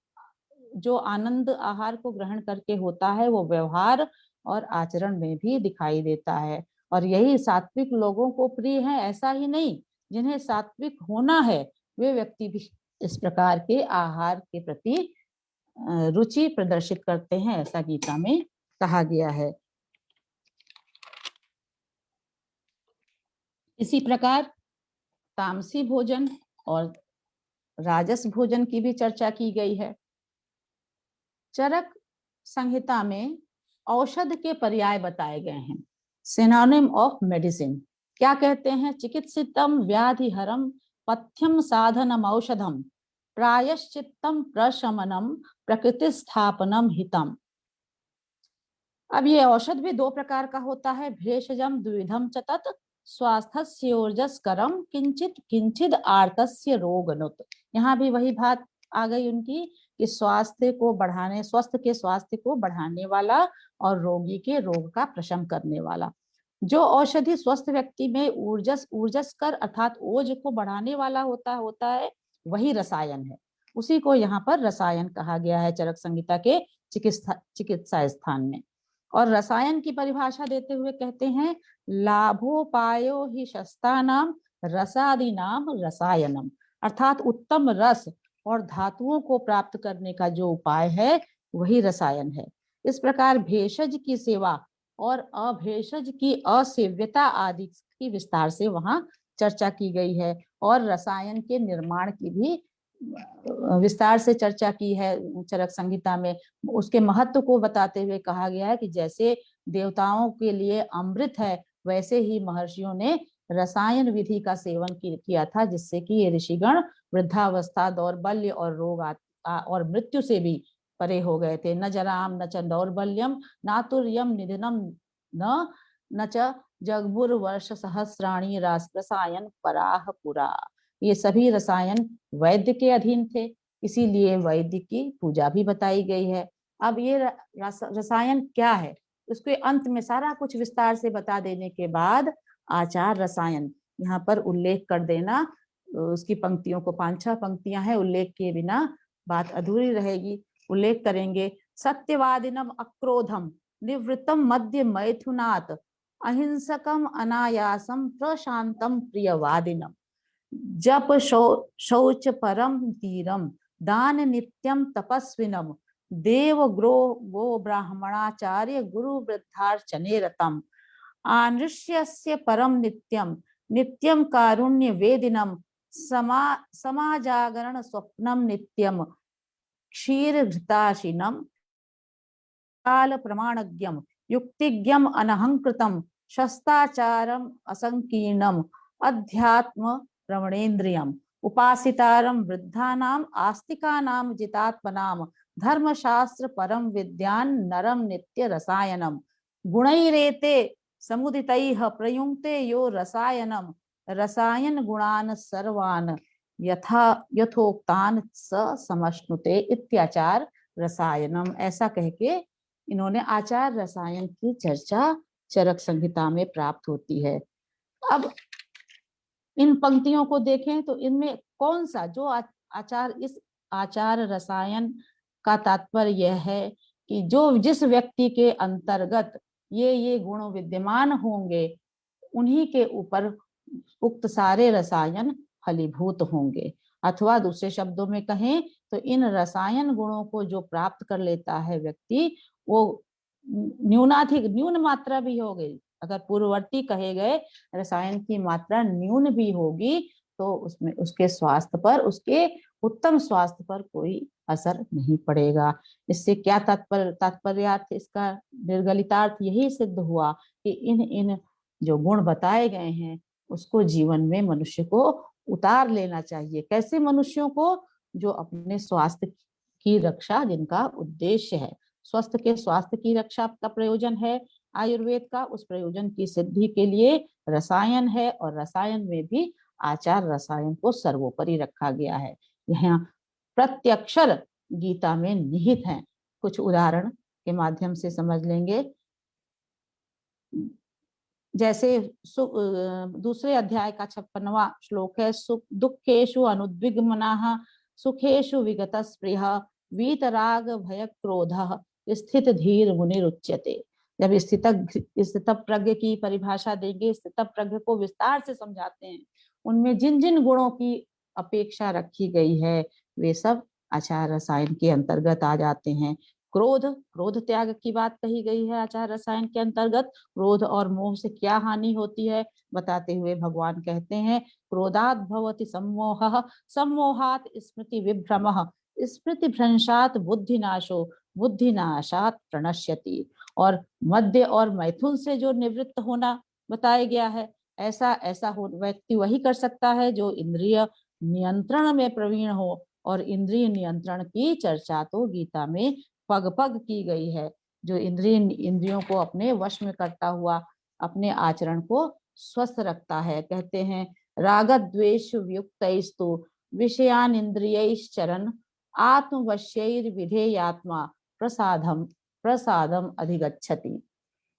जो आनंद आहार को ग्रहण करके होता है वो व्यवहार और आचरण में भी दिखाई देता है। और यही सात्विक लोगों को प्रिय है, ऐसा ही नहीं, जिन्हें सात्विक होना है वे व्यक्ति भी इस प्रकार के आहार के प्रति रुचि प्रदर्शित करते हैं, ऐसा गीता में कहा गया है। इसी प्रकार तामसी भोजन और राजस भोजन की भी चर्चा की गई है। चरक संहिता में औषध के पर्याय बताए गए हैं, सिनोनिम ऑफ मेडिसिन। क्या कहते हैं? चिकित्सितम व्याधिहरम पथ्यम साधनम औषधम प्रायश्चित्तम प्रशमनम प्रकृति स्थापनम हितम। अब ये औषध भी दो प्रकार का होता है, भेषजम द्विविधम च तत् स्वास्थ्योर्जस्करम किंचित किंचिद आर्तस्य रोगनुत। यहाँ भी वही बात आ गई उनकी कि स्वास्थ्य को बढ़ाने, स्वस्थ के स्वास्थ्य को बढ़ाने वाला और रोगी के रोग का प्रशम करने वाला। जो औषधि स्वस्थ व्यक्ति में ऊर्जस्कर अर्थात ओज को बढ़ाने वाला होता है वही रसायन है। उसी को यहाँ पर रसायन कहा गया है चरक संहिता के चिकित्सा स्थान में। और रसायन की परिभाषा देते हुए कहते हैं, लाभोपायो हि शस्तानाम रसादीनाम रसायनम, अर्थात उत्तम रस और धातुओं को प्राप्त करने का जो उपाय है वही रसायन है। इस प्रकार भेषज की सेवा और अभेषज की असेव्यता आदि की विस्तार से वहां चर्चा की गई है। और रसायन के निर्माण की भी विस्तार से चर्चा की है चरक संहिता में। उसके महत्व को बताते हुए कहा गया है कि जैसे देवताओं के लिए अमृत है, वैसे ही महर्षियों ने रसायन विधि का सेवन किया था, जिससे कि ये ऋषिगण वृद्धावस्था, दौर्बल्य और रोग और मृत्यु से भी परे हो गए थे। न जराम न च दौर्बल्यम नातुर्यम निधनम न च जगबुर वर्ष सहस्राणी रसायन पराह पुरा। ये सभी रसायन वैद्य के अधीन थे, इसीलिए वैद्य की पूजा भी बताई गई है। अब ये रसायन क्या है, उसके अंत में सारा कुछ विस्तार से बता देने के बाद आचार रसायन यहाँ पर उल्लेख कर देना। उसकी पंक्तियों को 5-6 पंक्तियां हैं, उल्लेख के बिना बात अधूरी रहेगी। उल्लेख करेंगे, सत्यवादिनम अक्रोधम निवृत्तम मध्य मैथुनात् अहिंसकम अनायासम प्रशांतम प्रियवादिनम जप शौच परम धीरम दान नित्यम तपस्विनम देव गो ब्राह्मणाचार्य गुरु वृद्धार्चने रतम आनृष्यस्य परम नित्यम नित्यम कारुण्य वेदिनम समाजागरण स्वप्नम नित्यम क्षीर घृताशिनम काल प्रमाणज्ञम युक्तिज्ञम अनहंकृतम शस्ताचारम असंकीर्णम अध्यात्म रमणेन्द्रियम उपासितारम वृद्धानाम आस्तिकानाम जितात्मनाम धर्मशास्त्र परम विद्यान नरम नित्य रसायनम गुणैरेते समुदितैः प्रयुङ्क्ते यो रसायनम रसायन गुणान सर्वान यथोक्तान स समश्नुते इत्याचार रसायनम। ऐसा कह के इन्होंने आचार रसायन की चर्चा चरक संहिता में प्राप्त होती है। अब इन पंक्तियों को देखें तो इनमें कौन सा जो आचार, इस आचार रसायन का तात्पर्य यह है कि जो जिस व्यक्ति के अंतर्गत ये गुण विद्यमान होंगे उन्हीं के ऊपर उक्त सारे रसायन फलीभूत होंगे। अथवा दूसरे शब्दों में कहें तो इन रसायन गुणों को जो प्राप्त कर लेता है व्यक्ति, वो न्यून मात्रा भी हो गई, अगर पूर्ववर्ती कहे गए रसायन की मात्रा न्यून भी होगी तो उसमें उसके स्वास्थ्य पर, उसके उत्तम स्वास्थ्य पर कोई असर नहीं पड़ेगा। इससे क्या तात्पर्यार्थ, इसका निर्गलितार्थ यही सिद्ध हुआ कि इन जो गुण बताए गए हैं उसको जीवन में मनुष्य को उतार लेना चाहिए। कैसे मनुष्यों को? जो अपने स्वास्थ्य की रक्षा, जिनका उद्देश्य है स्वस्थ के स्वास्थ्य की रक्षा का प्रयोजन है आयुर्वेद का, उस प्रयोजन की सिद्धि के लिए रसायन है, और रसायन में भी आचार रसायन को सर्वोपरि रखा गया है। यहाँ प्रत्यक्षर गीता में निहित हैं। कुछ उदाहरण के माध्यम से समझ लेंगे। जैसे दूसरे अध्याय का 56वां श्लोक है, सुख दुखेषु अनुद्विग्मनाः सुखेषु विगत स्पृह वीतराग भय क्रोधः स्थित धीर मुनिरुच्यते। जब स्थित प्रज्ञ की परिभाषा देंगे, स्थित प्रज्ञ को विस्तार से समझाते हैं। उनमें जिन जिन गुणों की अपेक्षा रखी गई है वे सब आचार रसायन के अंतर्गत आ जाते हैं। क्रोध त्याग की बात कही गई है आचार रसायन के अंतर्गत। क्रोध और मोह से क्या हानि होती है बताते हुए भगवान कहते हैं, क्रोधात् भवति सम्मोहः सम्मोहात् स्मृति विभ्रमः स्मृति भ्रंशात् बुद्धिनाशो बुद्धिनाशात् प्रणश्यति। और मध्य और मैथुन से जो निवृत्त होना बताया गया है, ऐसा व्यक्ति वही कर सकता है जो इंद्रिय नियंत्रण में प्रवीण हो। और इंद्रिय नियंत्रण की चर्चा तो गीता में पग पग की गई है। जो इंद्रियों को अपने वश में करता हुआ अपने आचरण को स्वस्थ रखता है। कहते हैं, राग द्वेष युक्तैस्तु विषयान इंद्रियैश्चरन् आत्मवश्यैर विधेयात्मा प्रसादम अधिगच्छति।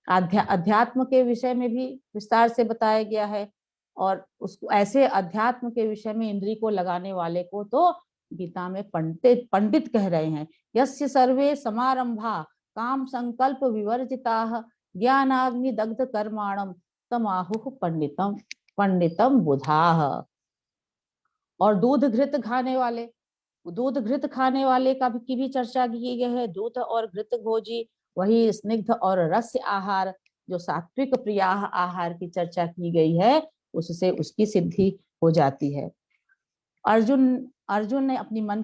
अध्यात्म के विषय में भी विस्तार से बताया गया है। और उसको ऐसे अध्यात्म के विषय में इंद्री को लगाने वाले को तो गीता में पंडित कह रहे हैं। यस्य सर्वे समारंभा काम संकल्प विवर्जिताः ज्ञानाग्नि दग्ध कर्माणम तमाहुः पंडितम बुधाः। और दूध घृत खाने वाले की भी चर्चा की गई है। दूध और घृत भोजी, वही स्निग्ध और रस्य आहार, जो सात्विक प्रिय आहार की चर्चा की गई है, उससे उसकी सिद्धि हो जाती है। अर्जुन ने अपनी मन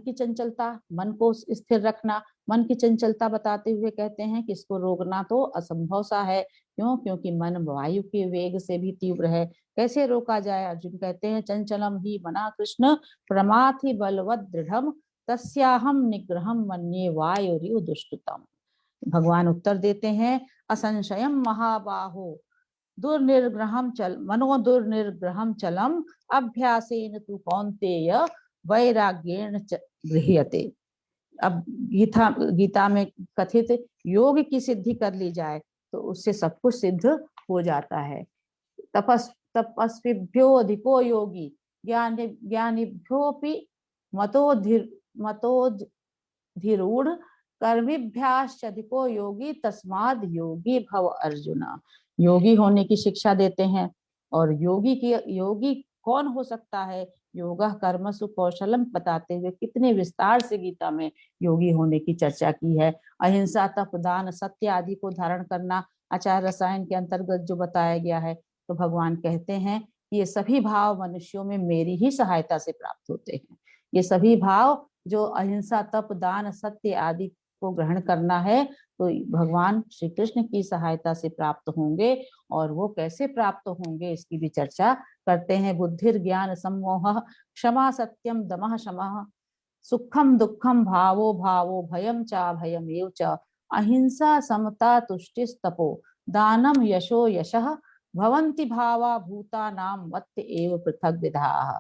को स्थिर रखना, मन की चंचलता बताते हुए कहते हैं कि इसको रोकना तो असंभव सा है। क्योंकि मन वायु के वेग से भी तीव्र है। कैसे रोका जाए? अर्जुन कहते हैं, चंचलम ही मना कृष्ण प्रमाथि बलवद दृढ़म तस्याहम निग्रहम मन्ये वायुरिव दुष्टतम। भगवान उत्तर देते हैं, असंशयम महाबाहो मनो दुर्निग्रहम चलम अभ्यासेन तु कौन्तेय वैराग्येण गृह्यते। अब गीता में कथित योग की सिद्धि कर ली जाए तो उससे सब कुछ सिद्ध हो जाता है। तपस्विभ्यो अधिको योगी ज्ञानिभ्योऽपि मतोधिरूढ़ कर्मिभ्याश्चधिको योगी तस्माद् योगी भव अर्जुन। योगी होने की शिक्षा देते हैं। और योगी कौन हो सकता है? योगः कर्मसु कौशलम बताते हुए कितने विस्तार से गीता में योगी होने की चर्चा की है। अहिंसा, तप, दान, सत्य आदि को धारण करना आचार रसायन के अंतर्गत जो बताया गया है। तो भगवान कहते हैं ये सभी भाव मनुष्यों में मेरी ही सहायता से प्राप्त होते हैं। ये सभी भाव जो अहिंसा, तप, दान, सत्य आदि को ग्रहण करना है तो भगवान श्री कृष्ण की सहायता से प्राप्त होंगे। और वो कैसे प्राप्त होंगे इसकी भी चर्चा करते हैं। बुद्धिर ज्ञान सम्मोह क्षमा सत्यम दमः शमः सुखम दुखम भावो भावो भयम चा भयम एव च अहिंसा समता तुष्टिस्तपो दानम यशो यशः भवन्ति भावा भूतानां मत्त एव पृथक विधाः।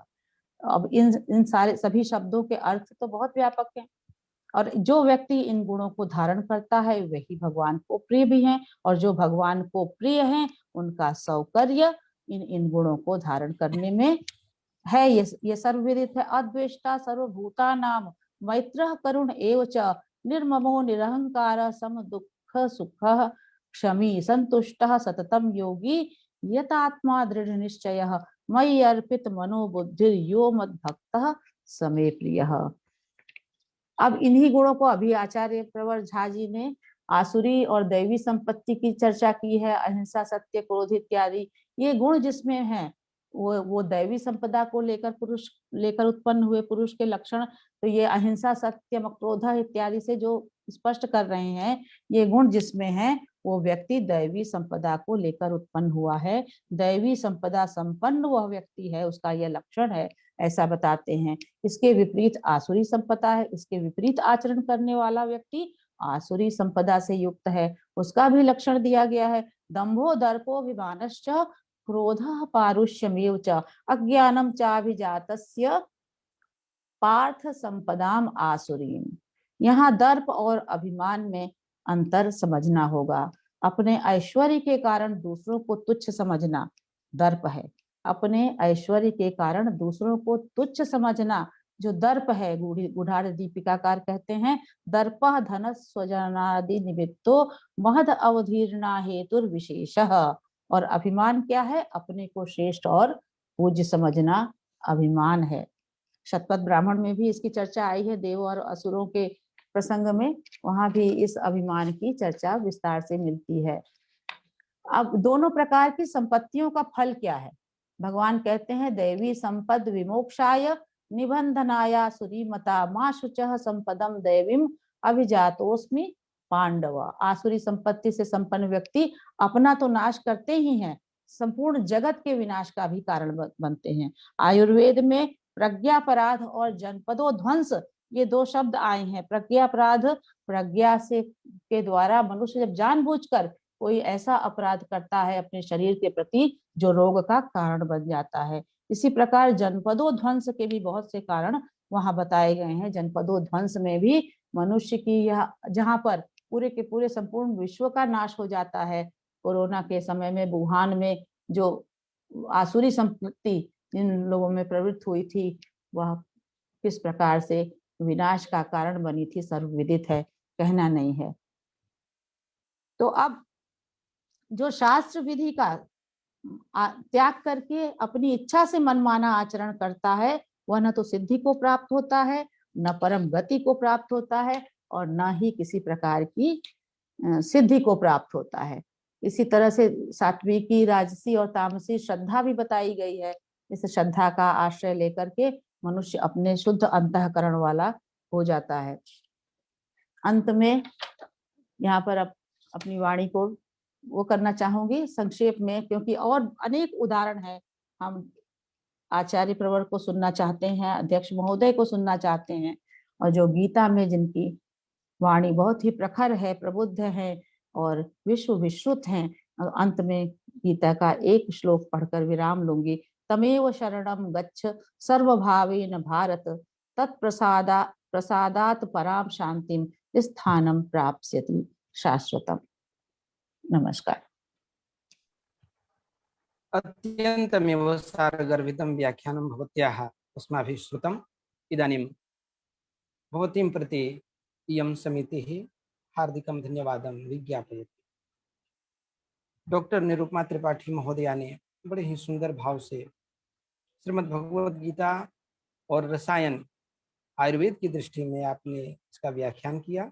अब इन सारे सभी शब्दों के अर्थ तो बहुत व्यापक हैं। और जो व्यक्ति इन गुणों को धारण करता है वही भगवान को प्रिय भी हैं। और जो भगवान को प्रिय हैं उनका सौकर्य इन गुणों को धारण करने में है। ये सर्वविदित है। अद्वेष्टा सर्वभूतानां मैत्रः करुण एव च निर्ममो निरहंकार सम दुःख सुखः क्षमी संतुष्टः सततम योगी यतात्मा दृढ़ निश्चयः मयि अर्पित मनोबुद्धिर यो मद्भक्तः समे प्रियः। अब इन्हीं गुणों को अभी आचार्य प्रवर झा जी ने आसुरी और दैवी संपत्ति की चर्चा की है। अहिंसा, सत्य, क्रोध इत्यादि ये गुण जिसमें हैं वो दैवी संपदा को लेकर उत्पन्न हुए पुरुष के लक्षण। तो ये अहिंसा, सत्य, क्रोध इत्यादि से जो स्पष्ट कर रहे हैं, ये गुण जिसमें हैं वो व्यक्ति दैवी संपदा को लेकर उत्पन्न हुआ है। दैवी संपदा संपन्न वह व्यक्ति है, उसका यह लक्षण है, ऐसा बताते हैं। इसके विपरीत आसुरी संपदा है। इसके विपरीत आचरण करने वाला व्यक्ति आसुरी संपदा से युक्त है, उसका भी लक्षण दिया गया है। दंभो दर्पोभिमानश्च क्रोधः पारुष्यमेव च अज्ञानम चाभिजातस्य पार्थ संपदाम आसुरीम। यहाँ दर्प और अभिमान में अंतर समझना होगा। अपने ऐश्वर्य के कारण दूसरों को तुच्छ समझना दर्प है। अपने ऐश्वर्य के कारण दूसरों को तुच्छ समझना जो दर्प है, गुढ़ार दीपिकाकार कहते हैं, दर्पः धन स्वजनादि निमित्तो महद अवधीर्णा हेतुर विशेषः। और अभिमान क्या है? अपने को श्रेष्ठ और पूज्य समझना अभिमान है। शतपथ ब्राह्मण में भी इसकी चर्चा आई है, देव और असुरों के प्रसंग में, वहां भी इस अभिमान की चर्चा विस्तार से मिलती है। अब दोनों प्रकार की संपत्तियों का फल क्या है? भगवान कहते हैं दैवी संपद विमोक्षाय निबंधनाया सुरीमता मां शुचः संपदम दैवीम अभिजातोस्मि पांडव। आसुरी संपत्ति से संपन्न व्यक्ति अपना तो नाश करते ही हैं, संपूर्ण जगत के विनाश का भी कारण बनते हैं। आयुर्वेद में प्रज्ञापराध और जनपदोध्वंस ये दो शब्द आए हैं। प्रज्ञापराध, प्रज्ञा से के द्वारा मनुष्य जब जानबूझकर कोई ऐसा अपराध करता है अपने शरीर के प्रति जो रोग का कारण बन जाता है। इसी प्रकार जनपदोध्वंस के भी बहुत से कारण वहां बताए गए हैं। जनपदोध्वंस में भी मनुष्य की यह, जहां पर पूरे के पूरे संपूर्ण विश्व का नाश हो जाता है। कोरोना के समय में वुहान में जो आसुरी संपत्ति जिन लोगों में प्रवृत्त हुई थी, वह किस प्रकार से विनाश का कारण बनी थी सर्वविदित है, कहना नहीं है। तो अब जो शास्त्र विधि का त्याग करके अपनी इच्छा से मनमाना आचरण करता है, वह न तो सिद्धि को प्राप्त होता है, न परम गति को प्राप्त होता है, और न ही किसी प्रकार की सिद्धि को प्राप्त होता है। इसी तरह से सात्विकी, राजसी और तामसी श्रद्धा भी बताई गई है। इस श्रद्धा का आश्रय लेकर के मनुष्य अपने शुद्ध अंतःकरण वाला हो जाता है। अंत में यहाँ पर अपनी वाणी को वो करना चाहूंगी संक्षेप में, क्योंकि और अनेक उदाहरण है। हम आचार्य प्रवर को सुनना चाहते हैं, अध्यक्ष महोदय को सुनना चाहते हैं, और जो गीता में जिनकी वाणी बहुत ही प्रखर है, प्रबुद्ध है और विश्व विश्रुत हैं। अंत में गीता का एक श्लोक पढ़कर विराम लूंगी। तमेव शरणम गच्छ सर्वभावेन भारत प्रसादात पराम शांतिम स्थानम प्राप्स्यति शाश्वतम। नमस्कार। अत्यन्तमेव सारगर्भितं व्याख्यानं भवत्याः अस्माभिः श्रुतम्। इदानीं भवतीं प्रति इयं समितिः हार्दिकं धन्यवादं विज्ञापयति। डॉक्टर निरुपमा त्रिपाठी महोदया ने बड़े ही सुंदर भाव से श्रीमद् भगवद गीता और रसायन आयुर्वेद की दृष्टि में आपने इसका व्याख्यान किया।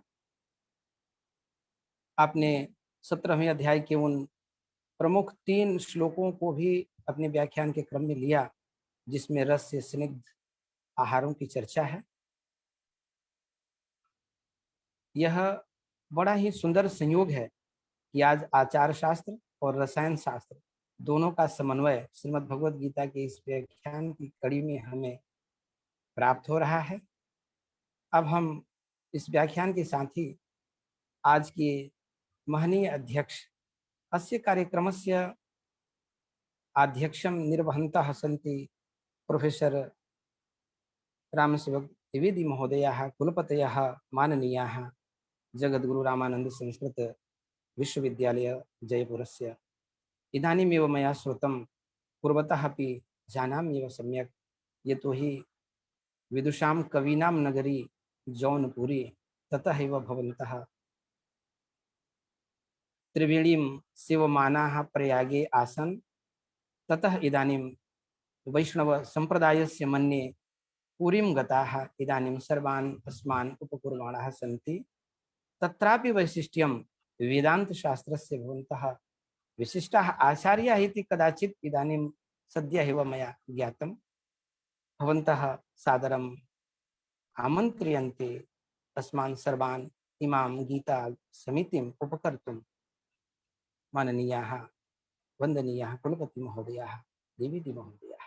आपने 17वें अध्याय के उन प्रमुख 3 श्लोकों को भी अपने व्याख्यान के क्रम में लिया, जिसमें रस से स्निग्ध आहारों की चर्चा है। यह बड़ा ही सुंदर संयोग है कि आज आचार शास्त्र और रसायन शास्त्र दोनों का समन्वय श्रीमद् भगवद गीता के इस व्याख्यान की कड़ी में हमें प्राप्त हो रहा है। अब हम इस व्याख्यान के साथ ही आज के महनीय अध्यक्ष अस्य कार्यक्रमस्य अध्यक्षं निर्वहन्तः सन्ति प्रोफेसर रामसेवक द्विवेदी महोदयाः, कुलपतयः माननीयाः जगद्गुरु रामानंद संस्कृत विश्वविद्यालय जयपुरस्य। इदानीमेव मया श्रुतं, पूर्वतः अपि जानाम्येव सम्यक्, यतोहि विदुषां कवीनां नगरी जौनपुरी, ततः एव भवन्तः त्रिवेणीं सेवमानाः प्रयागे आसन्। ततः इदानीं वैष्णव संप्रदायस्य मन्ये पुरीं गताः इदानीं सर्वान् अस्मान् उपकुर्वाणाः सन्ति। तत्रापि वैशिष्ट्यं वेदांत शास्त्रस्य भवन्तः विशिष्टाः आचार्याः इति कदाचित् इदानीं सद्यः एव मया ज्ञातं। भवन्तः सादरम् आमन्त्र्यन्ते अस्मान् सर्वान् इमां गीता समितिम् उपकर्तुं। माननीयाः वन्दनीयाः कुलपति महोदयाः, द्विवेदी महोदयाः।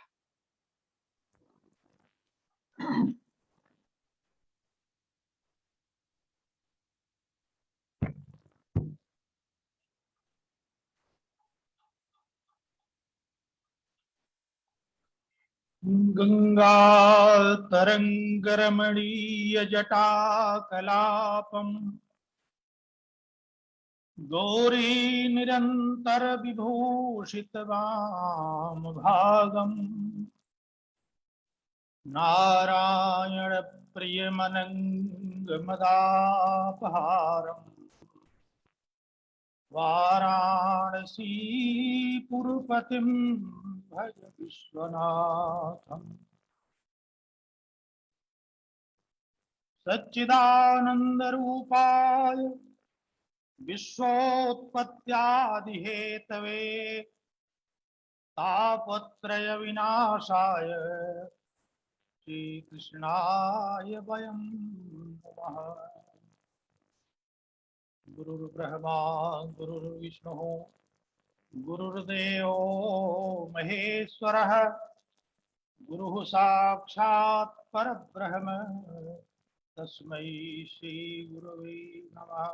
गङ्गातरङ्गरमणीयजटाकलापम् गौरी निरन्तर विभूषितवामभागम् नारायण प्रियमनङ्गमदापहारम् वाराणसीपुरपतिं भज विश्वनाथम् सच्चिदानन्दरूपाय विश्वोत्पत्त्यादिहेतवे तापत्रय विनाशाय श्रीकृष्णाय वयं नमः। गुरुर्ब्रह्मा गुरुर्विष्णुः गुरुर्देवो महेश्वरः गुरुः साक्षात् परब्रह्म तस्मै श्री गुरवे नमः।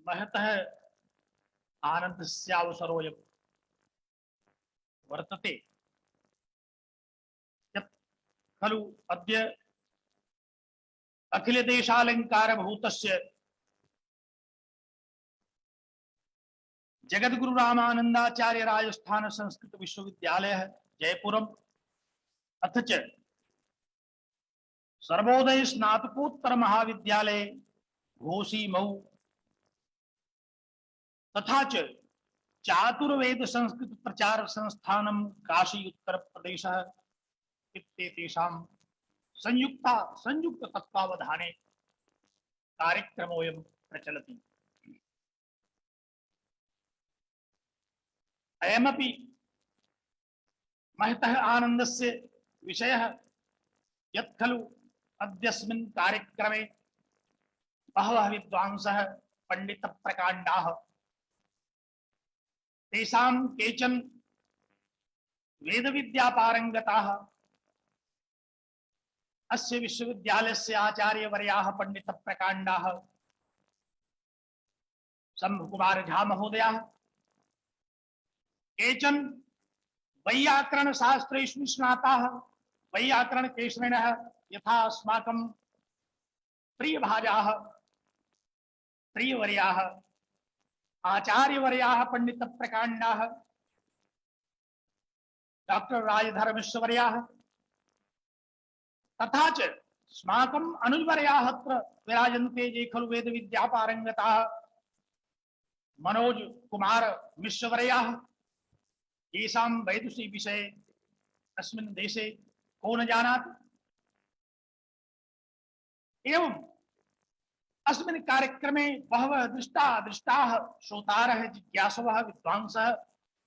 महतः आनन्दस्यावसरोऽयं वर्तते यत् खलु अद्य अखिलदेशालङ्कारभूतस्य जगद्गुरु रामानन्दाचार्य राजस्थान संस्कृत विश्वविद्यालयः जयपुरम् अथ च सर्वोदय स्नातकोत्तर महाविद्यालय घोसी मऊ तथा च चातुर्वेद संस्कृत प्रचार संस्थानम काशी उत्तर प्रदेश इत्येतेषां संयुक्त तत्वावधाने कार्यक्रमोऽयं प्रचलति। अयमपि महतः आनन्दस्य विषयः यत् खलु अद्यस्मिन् कार्यक्रमे बहवः विद्वांसः पंडितप्रकाण्डाः तेषां केचन वेदविद्यापारंगताः अस्य विश्वविद्यालयस्य आचार्यवर्याः पंडितप्रकाण्डाः शम्भुकुमार झा महोदयाः केचन वैयाकरणशास्त्रेषु निष्णाताः वैयाकरणकेशरिणः यथा अस्माकं प्रियभाजाः प्रियवर्याः आचार्यवर्याः पंडितप्रकाण्डाः डॉक्टर राजधर्मश्वर्याः तथा च अस्माकम् अनुजवर्याः अत्र विराजन्ते ये खलु वेदविद्यापारंगताः मनोज कुमार मिश्रवर्याः येषां वैदुषी विषये अस्मिन् देशे को न जानाति। एवं अस्मिन् कार्यक्रमे बहवः दृष्टाः श्रोतारः जिज्ञासवः विद्वांसः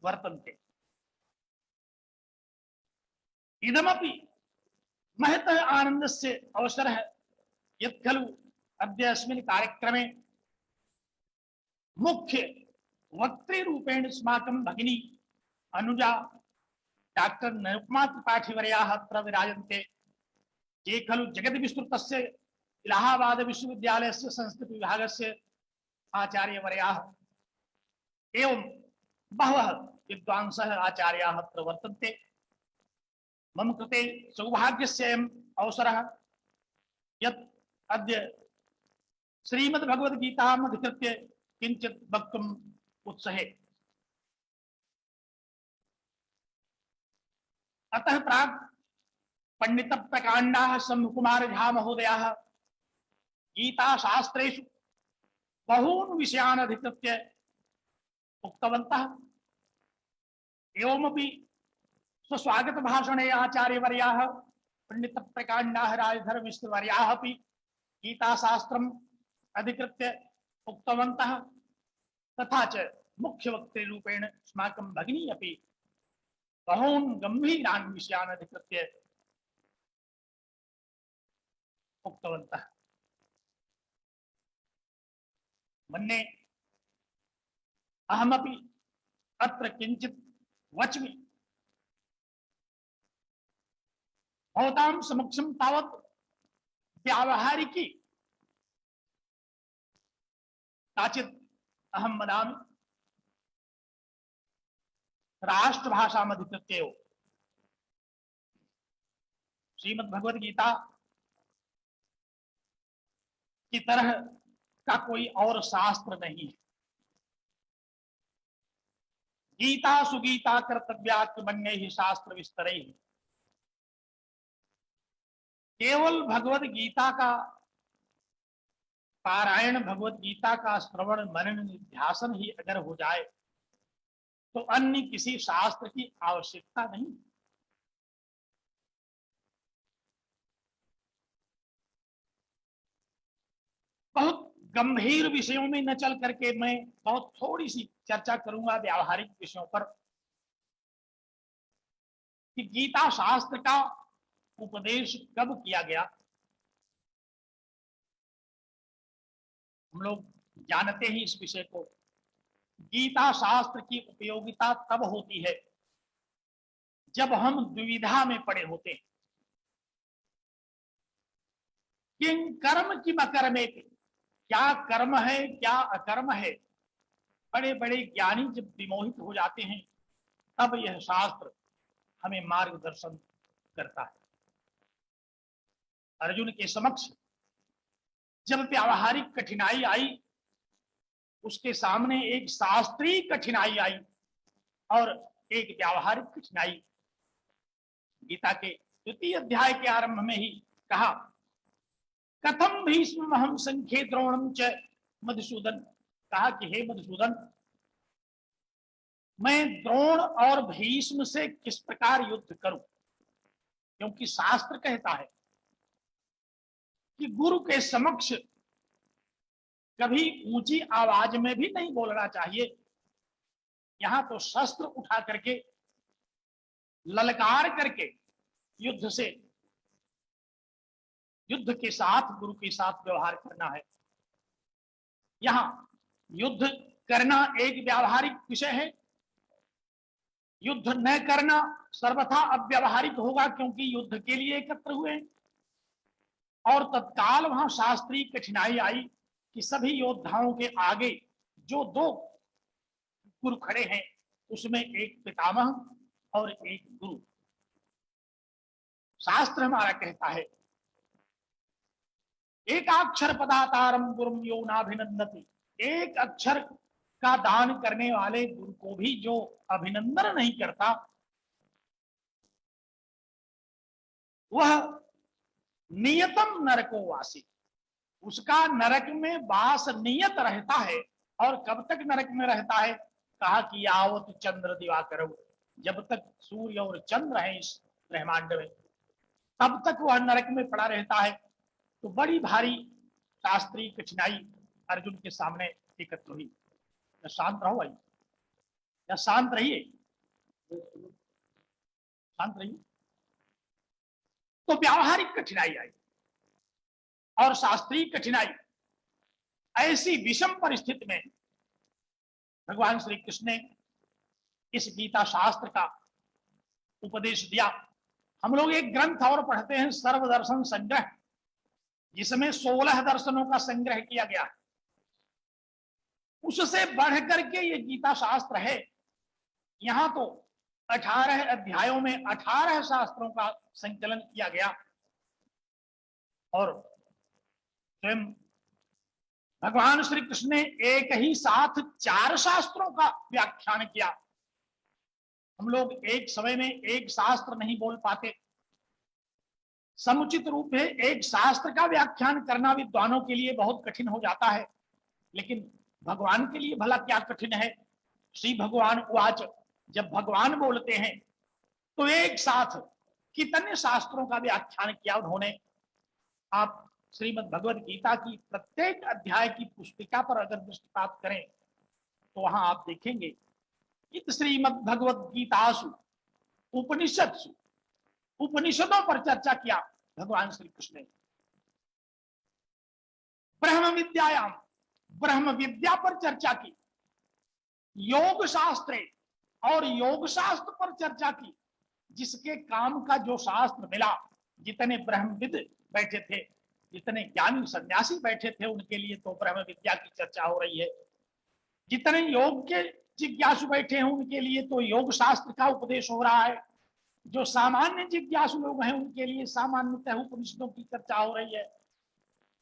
वर्तन्ते। इदमपि महतः आनन्दस्य अवसरः यत् खलु अद्य अस्मिन् कार्यक्रमे मुख्य वक्तृरूपेण अस्माकं भगिनी अनुजा डॉक्टर निरुपमा त्रिपाठीवर्याः अत्र विराजन्ते ये खलु जगद्विस्तृतस्य इलाहाबाद विश्वविद्यालयस्य संस्कृत विभागस्य आचार्यवर्याः एवं बहवः विद्वांसः आचार्याः अत्र वर्तन्ते। मम कृते सौभाग्यस्य अयम् अवसरः यत् अद्य श्रीमद्भगवद्गीताम् अधिकृत्य किञ्चित् वक्तुम् उत्सहे। अतः प्राक् पंडितप्रकाण्डाः शम्भुकुमार झा महोदयाः गीताशास्त्रेषु बहून् विषयान् अधिकृत्य उक्तवन्तः। एवमपि स्वस्वागतभाषणे आचार्यवर्याः पंडितप्रकाण्डाः राजधर्ममिश्रवर्याः अपि गीताशास्त्रम् अधिकृत्य उक्तवन्तः। तथा च मुख्यवक्तृरूपेण अस्माकं भगिनी अपि बहून् गंभीरान् विषयान् अधिकृत्य उक्तवन्तः। मन्ये अहमपि अत्र किञ्चित् वच्मि। भवतां समक्षम तावत् व्यावहारिकी काचित् अहं वदामि राष्ट्रभाषामधिकृत्य श्रीमद् भगवद गीता की तरह का कोई और शास्त्र नहीं है। गीता सुगीता कर्तव्यात्मन्य ही शास्त्र विस्तर ही, केवल भगवद गीता का पारायण, भगवद गीता का श्रवण मनन निध्यासन ही अगर हो जाए तो अन्य किसी शास्त्र की आवश्यकता नहीं। बहुत गंभीर विषयों में न चल करके मैं बहुत थोड़ी सी चर्चा करूंगा व्यावहारिक विषयों पर कि गीता शास्त्र का उपदेश कब किया गया। हम लोग जानते ही इस विषय को। गीता शास्त्र की उपयोगिता तब होती है जब हम दुविधा में पड़े होते हैं। किं कर्म की मकर्मे, क्या कर्म है क्या अकर्म है। बड़े बड़े ज्ञानी जब विमोहित हो जाते हैं तब यह शास्त्र हमें मार्गदर्शन करता है। अर्जुन के समक्ष जब व्यावहारिक कठिनाई आई, उसके सामने एक शास्त्रीय कठिनाई आई और एक व्यावहारिक कठिनाई। गीता के द्वितीय अध्याय के आरंभ में ही कहा, कथम भीष्महं संख्ये द्रोणम च मधुसूदन। कहा कि हे मधुसूदन, मैं द्रोण और भीष्म से किस प्रकार युद्ध करूं, क्योंकि शास्त्र कहता है कि गुरु के समक्ष कभी ऊंची आवाज में भी नहीं बोलना चाहिए। यहां तो शस्त्र उठा करके ललकार करके युद्ध के साथ गुरु के साथ व्यवहार करना है। यहां युद्ध करना एक व्यावहारिक विषय है। युद्ध न करना सर्वथा अव्यावहारिक होगा, क्योंकि युद्ध के लिए एकत्र हुए और तत्काल वहां शास्त्रीय कठिनाई आई कि सभी योद्धाओं के आगे जो दो गुरु खड़े हैं उसमें एक पितामह और एक गुरु। शास्त्र हमारा कहता है, एक अक्षर पदातारम गुरुम यो नाभिनंदति। एक अक्षर का दान करने वाले गुरु को भी जो अभिनंदन नहीं करता वह नियतम नरको वासी, उसका नरक में वास नियत रहता है। और कब तक नरक में रहता है? कहा कि यावत चंद्र दिवाकर, जब तक सूर्य और चंद्र है इस ब्रह्मांड में तब तक वह नरक में पड़ा रहता है। तो बड़ी भारी शास्त्रीय कठिनाई अर्जुन के सामने एकत्र हुई। या शांत रहो भाई, या शांत रहिए, शांत रहिए। तो व्यावहारिक कठिनाई आई और शास्त्रीय कठिनाई। ऐसी विषम परिस्थिति में भगवान श्री कृष्ण ने इस गीता शास्त्र का उपदेश दिया। हम लोग एक ग्रंथ और पढ़ते हैं, सर्वदर्शन संग्रह, जिसमें 16 दर्शनों का संग्रह किया गया है। उससे बढ़ करके ये गीता शास्त्र है। यहां तो 18 अध्यायों में 18 शास्त्रों का संकलन किया गया और स्वयं भगवान श्री कृष्ण ने एक ही साथ 4 शास्त्रों का व्याख्यान किया। हम लोग एक समय में एक शास्त्र नहीं बोल पाते। समुचित रूप से एक शास्त्र का व्याख्यान करना विद्वानों के लिए बहुत कठिन हो जाता है, लेकिन भगवान के लिए भला क्या कठिन है। श्री भगवान उवाच, जब भगवान बोलते हैं तो एक साथ कितने शास्त्रों का व्याख्यान किया उन्होंने। आप श्रीमद् भगवद गीता की प्रत्येक अध्याय की पुस्तिका पर अगर दृष्टिपात करें तो वहां आप देखेंगे, इत श्रीमद् भगवद गीतासु उपनिषत्सु, उपनिषदों पर चर्चा किया भगवान श्री कृष्ण ने। ब्रह्म विद्यायाम, ब्रह्म विद्या पर चर्चा की। योग शास्त्रे, और योग शास्त्र पर चर्चा की। जिसके काम का जो शास्त्र मिला जितने ब्रह्मविद बैठे थे, जितने ज्ञानी सन्यासी बैठे थे, उनके लिए तो ब्रह्म विद्या की चर्चा हो रही है। जितने योग के जिज्ञासु बैठे हैं उनके लिए तो योग शास्त्र का उपदेश हो रहा है। जो सामान्य जिज्ञासु लोग हैं उनके लिए सामान्यतः उपनिषदों की चर्चा हो रही है।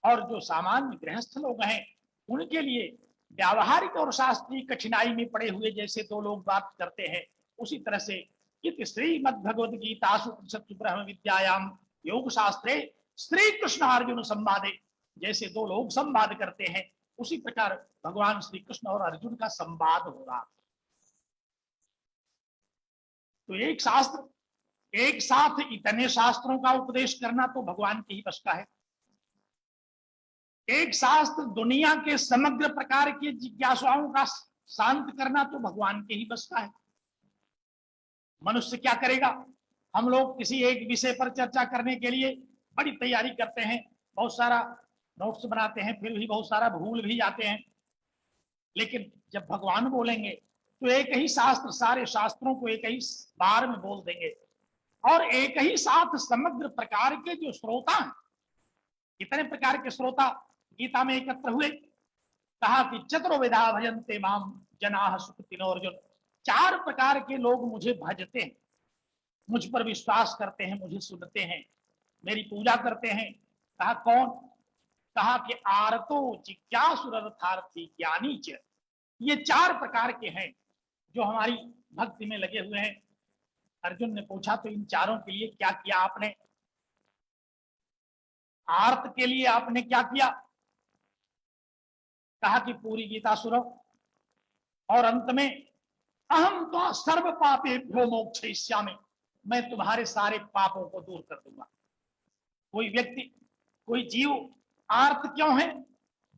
और जो सामान्य गृहस्थ लोग हैं उनके लिए व्यावहारिक और शास्त्रीय कठिनाई में पड़े हुए जैसे दो लोग बात करते हैं, उसी तरह से इति श्रीमद्भगवद गीतासु उपनिषत्सु ब्रह्म विद्यायाम योग शास्त्रे श्री कृष्ण अर्जुन संवादे, जैसे दो लोग संवाद करते हैं उसी प्रकार भगवान श्री कृष्ण और अर्जुन का संवाद हो रहा। तो एक शास्त्र एक साथ इतने शास्त्रों का उपदेश करना तो भगवान के ही बस का है। एक शास्त्र दुनिया के समग्र प्रकार के जिज्ञासाओं का शांत करना तो भगवान के ही बस का है। मनुष्य क्या करेगा? हम लोग किसी एक विषय पर चर्चा करने के लिए बड़ी तैयारी करते हैं, बहुत सारा नोट्स बनाते हैं, फिर भी बहुत सारा भूल भी जाते हैं। लेकिन जब भगवान बोलेंगे तो एक ही शास्त्र सारे शास्त्रों को एक ही बार में बोल देंगे और एक ही साथ समग्र प्रकार के जो श्रोता हैं, कितने प्रकार के श्रोता गीता में एकत्र हुए। कहा कि चतुर्विधा भजन्ते माम जनाः सुकृतिनो अर्जुन, 4 प्रकार के लोग मुझे भजते हैं, मुझ पर विश्वास करते हैं, मुझे सुनते हैं, मेरी पूजा करते हैं। कहा कौन? कहा कि आरतो जिज्ञासुरर्थार्थी ज्ञानी च, ये 4 प्रकार के हैं जो हमारी भक्ति में लगे हुए हैं। अर्जुन ने पूछा तो इन चारों के लिए क्या किया आपने? आर्त के लिए आपने क्या किया? कहा कि पूरी गीता सुनो और अंत में अहम तो सर्व पापेभ्यो मोक्षयिष्यामि, मैं तुम्हारे सारे पापों को दूर कर दूंगा। कोई व्यक्ति कोई जीव आर्त क्यों है,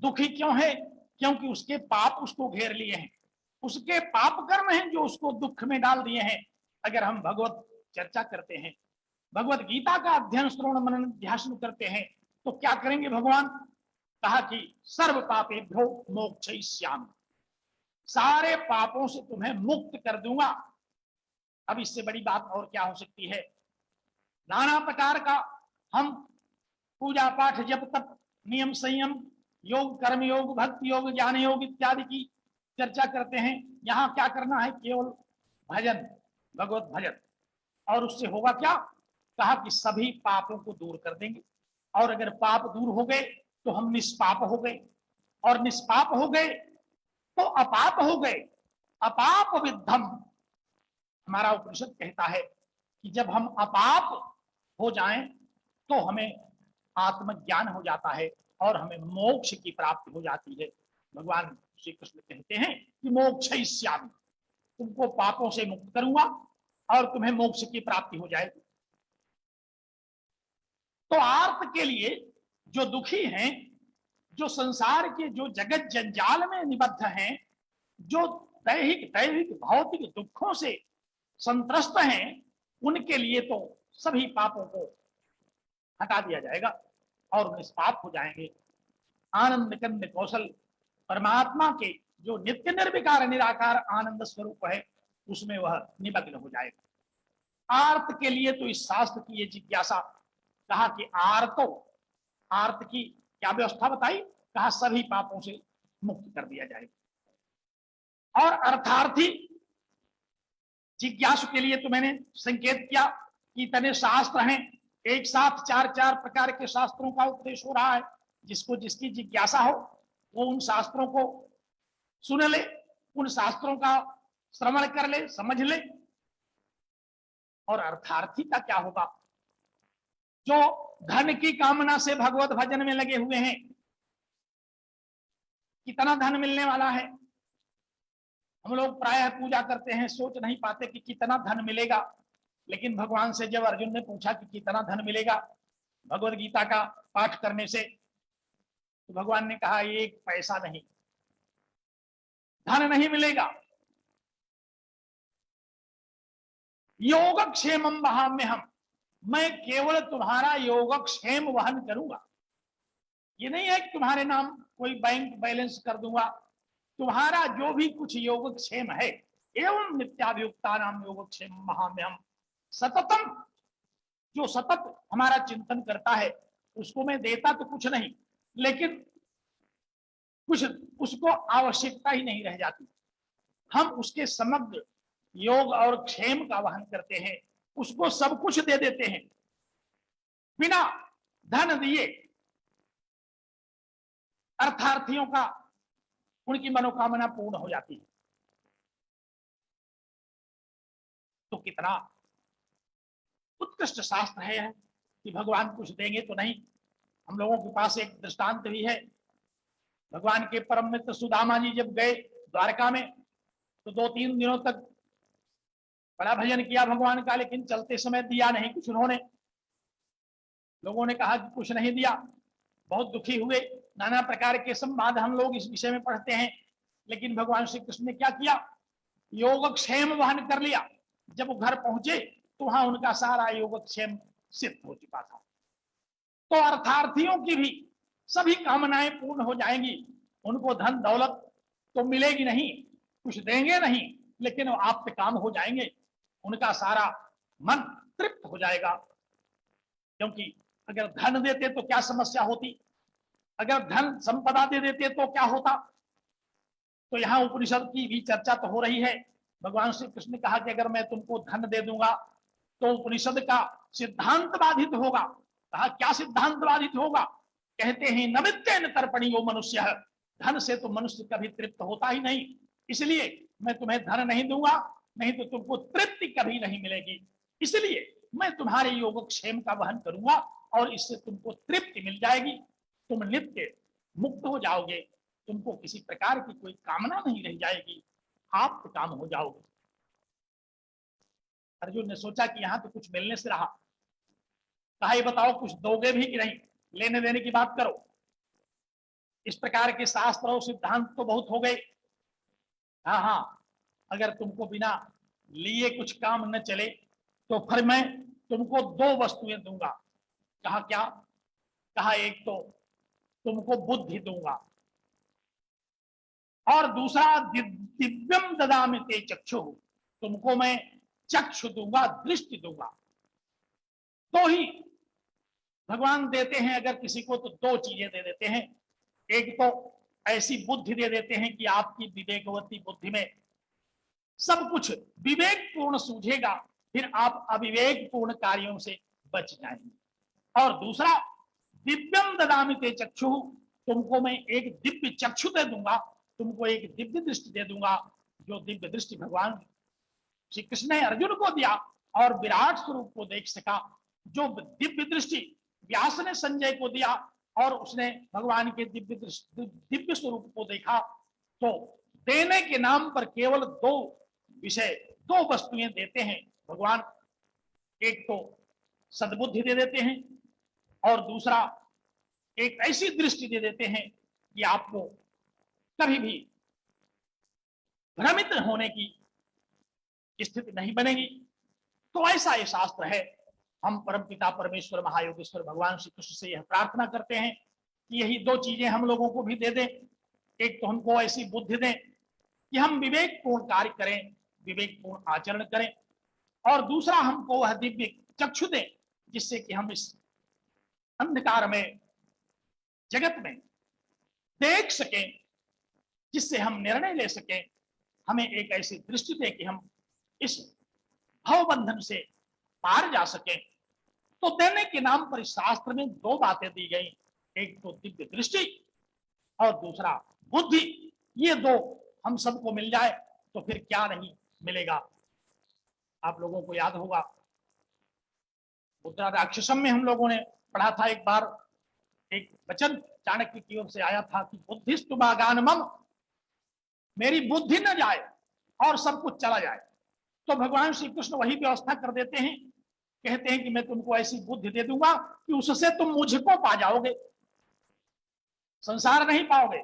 दुखी क्यों है? क्योंकि उसके पाप उसको घेर लिए हैं, उसके पाप कर्म हैं जो उसको दुख में डाल दिए हैं। अगर हम भगवत चर्चा करते हैं, भगवत गीता का अध्ययन श्रवण मनन ध्यान करते हैं तो क्या करेंगे भगवान? कहा कि सर्व पापेभ्यो मोक्षयिष्यामि, सारे पापों से तुम्हें मुक्त कर दूंगा। अब इससे बड़ी बात और क्या हो सकती है? नाना प्रकार का हम पूजा पाठ जप तप नियम संयम योग कर्म योग भक्ति योग ज्ञान योग इत्यादि की चर्चा करते हैं। यहाँ क्या करना है? केवल भजन, भगवत भजन। और उससे होगा क्या? कहा कि सभी पापों को दूर कर देंगे। और अगर पाप दूर हो गए तो हम निष्पाप हो गए, और निष्पाप हो गए तो अपाप हो गए। अपाप विद्धम, हमारा उपनिषद कहता है कि जब हम अपाप हो जाएं तो हमें आत्मज्ञान हो जाता है और हमें मोक्ष की प्राप्ति हो जाती है। भगवान श्री कृष्ण कहते हैं कि मोक्षयिष्यामि, तुमको पापों से मुक्त करूंगा और तुम्हें मोक्ष की प्राप्ति हो जाएगी। तो आर्त के लिए जो दुखी हैं, जो संसार के जो जगत जंजाल में निबद्ध हैं, जो दैहिक भौतिक दुखों से संत्रस्त हैं, उनके लिए तो सभी पापों को हटा दिया जाएगा और निष्पाप हो जाएंगे। आनंद कंद कौशल परमात्मा के जो नित्य निर्विकार निराकार आनंद स्वरूप है उसमें वह निमग्न हो जाएगा। आर्त के लिए तो इस शास्त्र की ये जिज्ञासा। कहा कि आर्त की क्या व्यवस्था बताई? कहा सभी पापों से मुक्त कर दिया जाएगा। और अर्थार्थी जिज्ञासु के लिए तो मैंने संकेत किया कि इतने शास्त्र हैं, एक साथ 4 प्रकार के शास्त्रों का उपदेश हो रहा है। जिसको जिसकी जिज्ञासा हो वो उन शास्त्रों को सुन ले, उन शास्त्रों का श्रवण कर ले, समझ ले। और अर्थार्थी का क्या होगा? जो धन की कामना से भगवत भजन में लगे हुए हैं। कितना धन मिलने वाला है? हम लोग प्रायः पूजा करते हैं, सोच नहीं पाते कि कितना धन मिलेगा। लेकिन भगवान से जब अर्जुन ने पूछा कि कितना धन मिलेगा भगवत गीता का पाठ करने से, तो भगवान ने कहा 1 पैसा नहीं, धन नहीं मिलेगा। योगक्षेमम वहाम्यहम, मैं केवल तुम्हारा योगक्षेम वहन करूंगा। ये नहीं है कि तुम्हारे नाम कोई बैंक बैलेंस कर दूंगा। तुम्हारा जो भी कुछ योगक्षेम है, एवं नित्याभियुक्ता नाम योगक्षेम महाम्यहम सततम, जो सतत हमारा चिंतन करता है उसको मैं देता तो कुछ नहीं, लेकिन कुछ उसको आवश्यकता ही नहीं रह जाती। हम उसके समग्र योग और क्षेम का वहन करते हैं, उसको सब कुछ दे देते हैं, बिना धन दिए अर्थार्थियों का उनकी मनोकामना पूर्ण हो जाती है। तो कितना उत्कृष्ट शास्त्र है यह कि भगवान कुछ देंगे तो नहीं। हम लोगों के पास एक दृष्टांत भी है। भगवान के परम मित्र सुदामा जी जब गए द्वारका में तो 2-3 दिनों तक बड़ा भजन किया भगवान का, लेकिन चलते समय दिया नहीं कुछ उन्होंने। लोगों ने कहा कि कुछ नहीं दिया, बहुत दुखी हुए। नाना प्रकार के संवाद हम लोग इस विषय में पढ़ते हैं, लेकिन भगवान श्री कृष्ण ने क्या किया, योगक्षेम वहन कर लिया। जब वो घर पहुंचे तो वहां उनका सारा योगक्षेम सिद्ध हो चुका था। तो अर्थार्थियों की भी सभी कामनाएं पूर्ण हो जाएंगी। उनको धन दौलत तो मिलेगी नहीं, कुछ देंगे नहीं, लेकिन वो आप पे काम हो जाएंगे। उनका सारा मन तृप्त हो जाएगा। क्योंकि अगर धन देते तो क्या समस्या होती, अगर धन संपदा दे देते तो क्या होता। तो यहाँ उपनिषद की भी चर्चा तो हो रही है। भगवान श्री कृष्ण ने कहा कि अगर मैं तुमको धन दे दूंगा तो उपनिषद का सिद्धांत बाधित होगा। कहा क्या सिद्धांत बाधित होगा, कहते हैं नमित्तेन तर्पणीयो मनुष्य, धन से तो मनुष्य कभी तृप्त होता ही नहीं, इसलिए मैं तुम्हें धन नहीं दूंगा, नहीं तो तुमको तृप्ति कभी नहीं मिलेगी। इसलिए मैं तुम्हारे योगक्षेम का वहन करूंगा और इससे तुमको तृप्ति मिल जाएगी, तुम नित्य मुक्त हो जाओगे, तुमको किसी प्रकार की कोई कामना नहीं रह जाएगी, आप काम हो जाओगे। अर्जुन ने सोचा कि यहां तो कुछ मिलने से रहा, कहा ये बताओ कुछ दोगे भी कि नहीं, लेने देने की बात करो। इस प्रकार के शास्त्र और सिद्धांत तो बहुत हो गए। हाँ, अगर तुमको बिना लिए कुछ काम न चले तो फिर मैं तुमको 2 वस्तुएं दूंगा। कहा क्या, कहा एक तो तुमको बुद्धि दूंगा और दूसरा दिव्यम ददामि ते चक्षु, तुमको मैं चक्षु दूंगा, दृष्टि दूंगा। तो ही भगवान देते हैं अगर किसी को तो 2 चीजें दे देते हैं। एक तो ऐसी बुद्धि दे देते हैं कि आपकी विवेकवती बुद्धि में सब कुछ विवेक पूर्ण सूझेगा, फिर आप अविवेक पूर्ण कार्यों से बच जाएंगे। और दूसरा दिव्यम ददामि ते चक्षु, तुमको मैं एक दिव्य चक्षु दे दूंगा, तुमको एक दिव्य दृष्टि दे दूंगा। जो दिव्य दृष्टि भगवान श्री कृष्ण ने अर्जुन को दिया और विराट स्वरूप को देख सका, जो दिव्य दृष्टि व्यास ने संजय को दिया और उसने भगवान के दिव्य स्वरूप को देखा। तो देने के नाम पर केवल 2 विषय, 2 वस्तुएं देते हैं भगवान। एक तो सद्बुद्धि दे देते हैं और दूसरा एक ऐसी दृष्टि दे देते हैं कि आपको कभी भी भ्रमित होने की स्थिति नहीं बनेगी। तो ऐसा ये शास्त्र है। हम परमपिता परमेश्वर महायोगेश्वर भगवान श्री कृष्ण से यह प्रार्थना करते हैं कि यही 2 चीजें हम लोगों को भी दे दें। एक तो हमको ऐसी बुद्धि दें कि हम विवेकपूर्ण कार्य करें, विवेकपूर्ण आचरण करें, और दूसरा हमको वह दिव्य चक्षु दें जिससे कि हम इस अंधकार में जगत में देख सकें, जिससे हम निर्णय ले सकें। हमें एक ऐसी दृष्टि दे कि हम इस भवबंधन से पार जा सकें। तो देने के नाम पर इस शास्त्र में 2 बातें दी गई, एक तो दिव्य दृष्टि और दूसरा बुद्धि। ये 2 हम सबको मिल जाए तो फिर क्या नहीं मिलेगा। आप लोगों को याद होगा मुद्रा राक्षसम में हम लोगों ने पढ़ा था, एक बार एक वचन चाणक्य की ओर से आया था कि बुद्धिस्तु बागानमम, मेरी बुद्धि न जाए और सब कुछ चला जाए। तो भगवान श्री कृष्ण वही व्यवस्था कर देते हैं, कहते हैं कि मैं तुमको ऐसी बुद्धि दे दूंगा कि उससे तुम मुझको पा जाओगे, संसार नहीं पाओगे।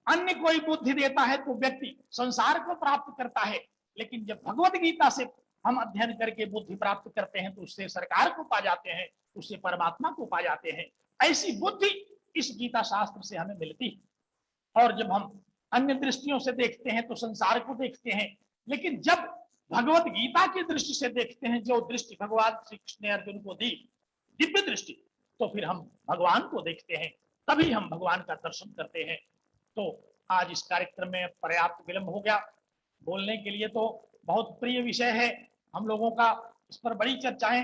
अन्य कोई बुद्धि देता है तो व्यक्ति संसार को प्राप्त करता है, लेकिन जब भगवत गीता से हम अध्ययन करके बुद्धि प्राप्त करते हैं तो उससे सरकार को पा जाते हैं, उससे परमात्मा को पा जाते हैं। ऐसी बुद्धि इस गीता शास्त्र से हमें मिलती है। और जब हम अन्य दृष्टियों से देखते हैं तो संसार को देखते हैं, लेकिन जब भगवत गीता की दृष्टि से देखते हैं, जो दृष्टि भगवान श्री कृष्ण ने अर्जुन को दी, दिव्य दृष्टि, तो फिर हम भगवान को देखते हैं, तभी हम भगवान का दर्शन करते हैं। तो आज इस कार्यक्रम में पर्याप्त विलंब हो गया। बोलने के लिए तो बहुत प्रिय विषय है हम लोगों का, इस पर बड़ी चर्चाएं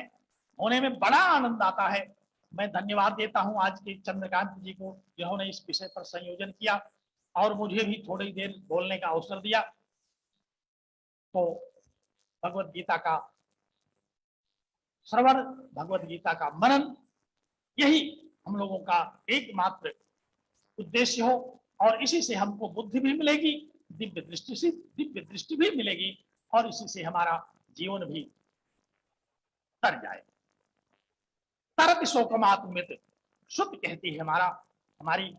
होने में बड़ा आनंद आता है। मैं धन्यवाद देता हूं आज के चंद्रकांत जी को, जिन्होंने इस विषय पर संयोजन किया और मुझे भी थोड़ी देर बोलने का अवसर दिया। तो भगवत गीता का श्रवण, भगवत गीता का मनन, यही हम लोगों का एकमात्र उद्देश्य हो, और इसी से हमको बुद्धि भी मिलेगी, दिव्य दृष्टि भी मिलेगी, और इसी से हमारा जीवन भी तर जाए। तरत शोकमात्मित, शुद्ध कहती है हमारी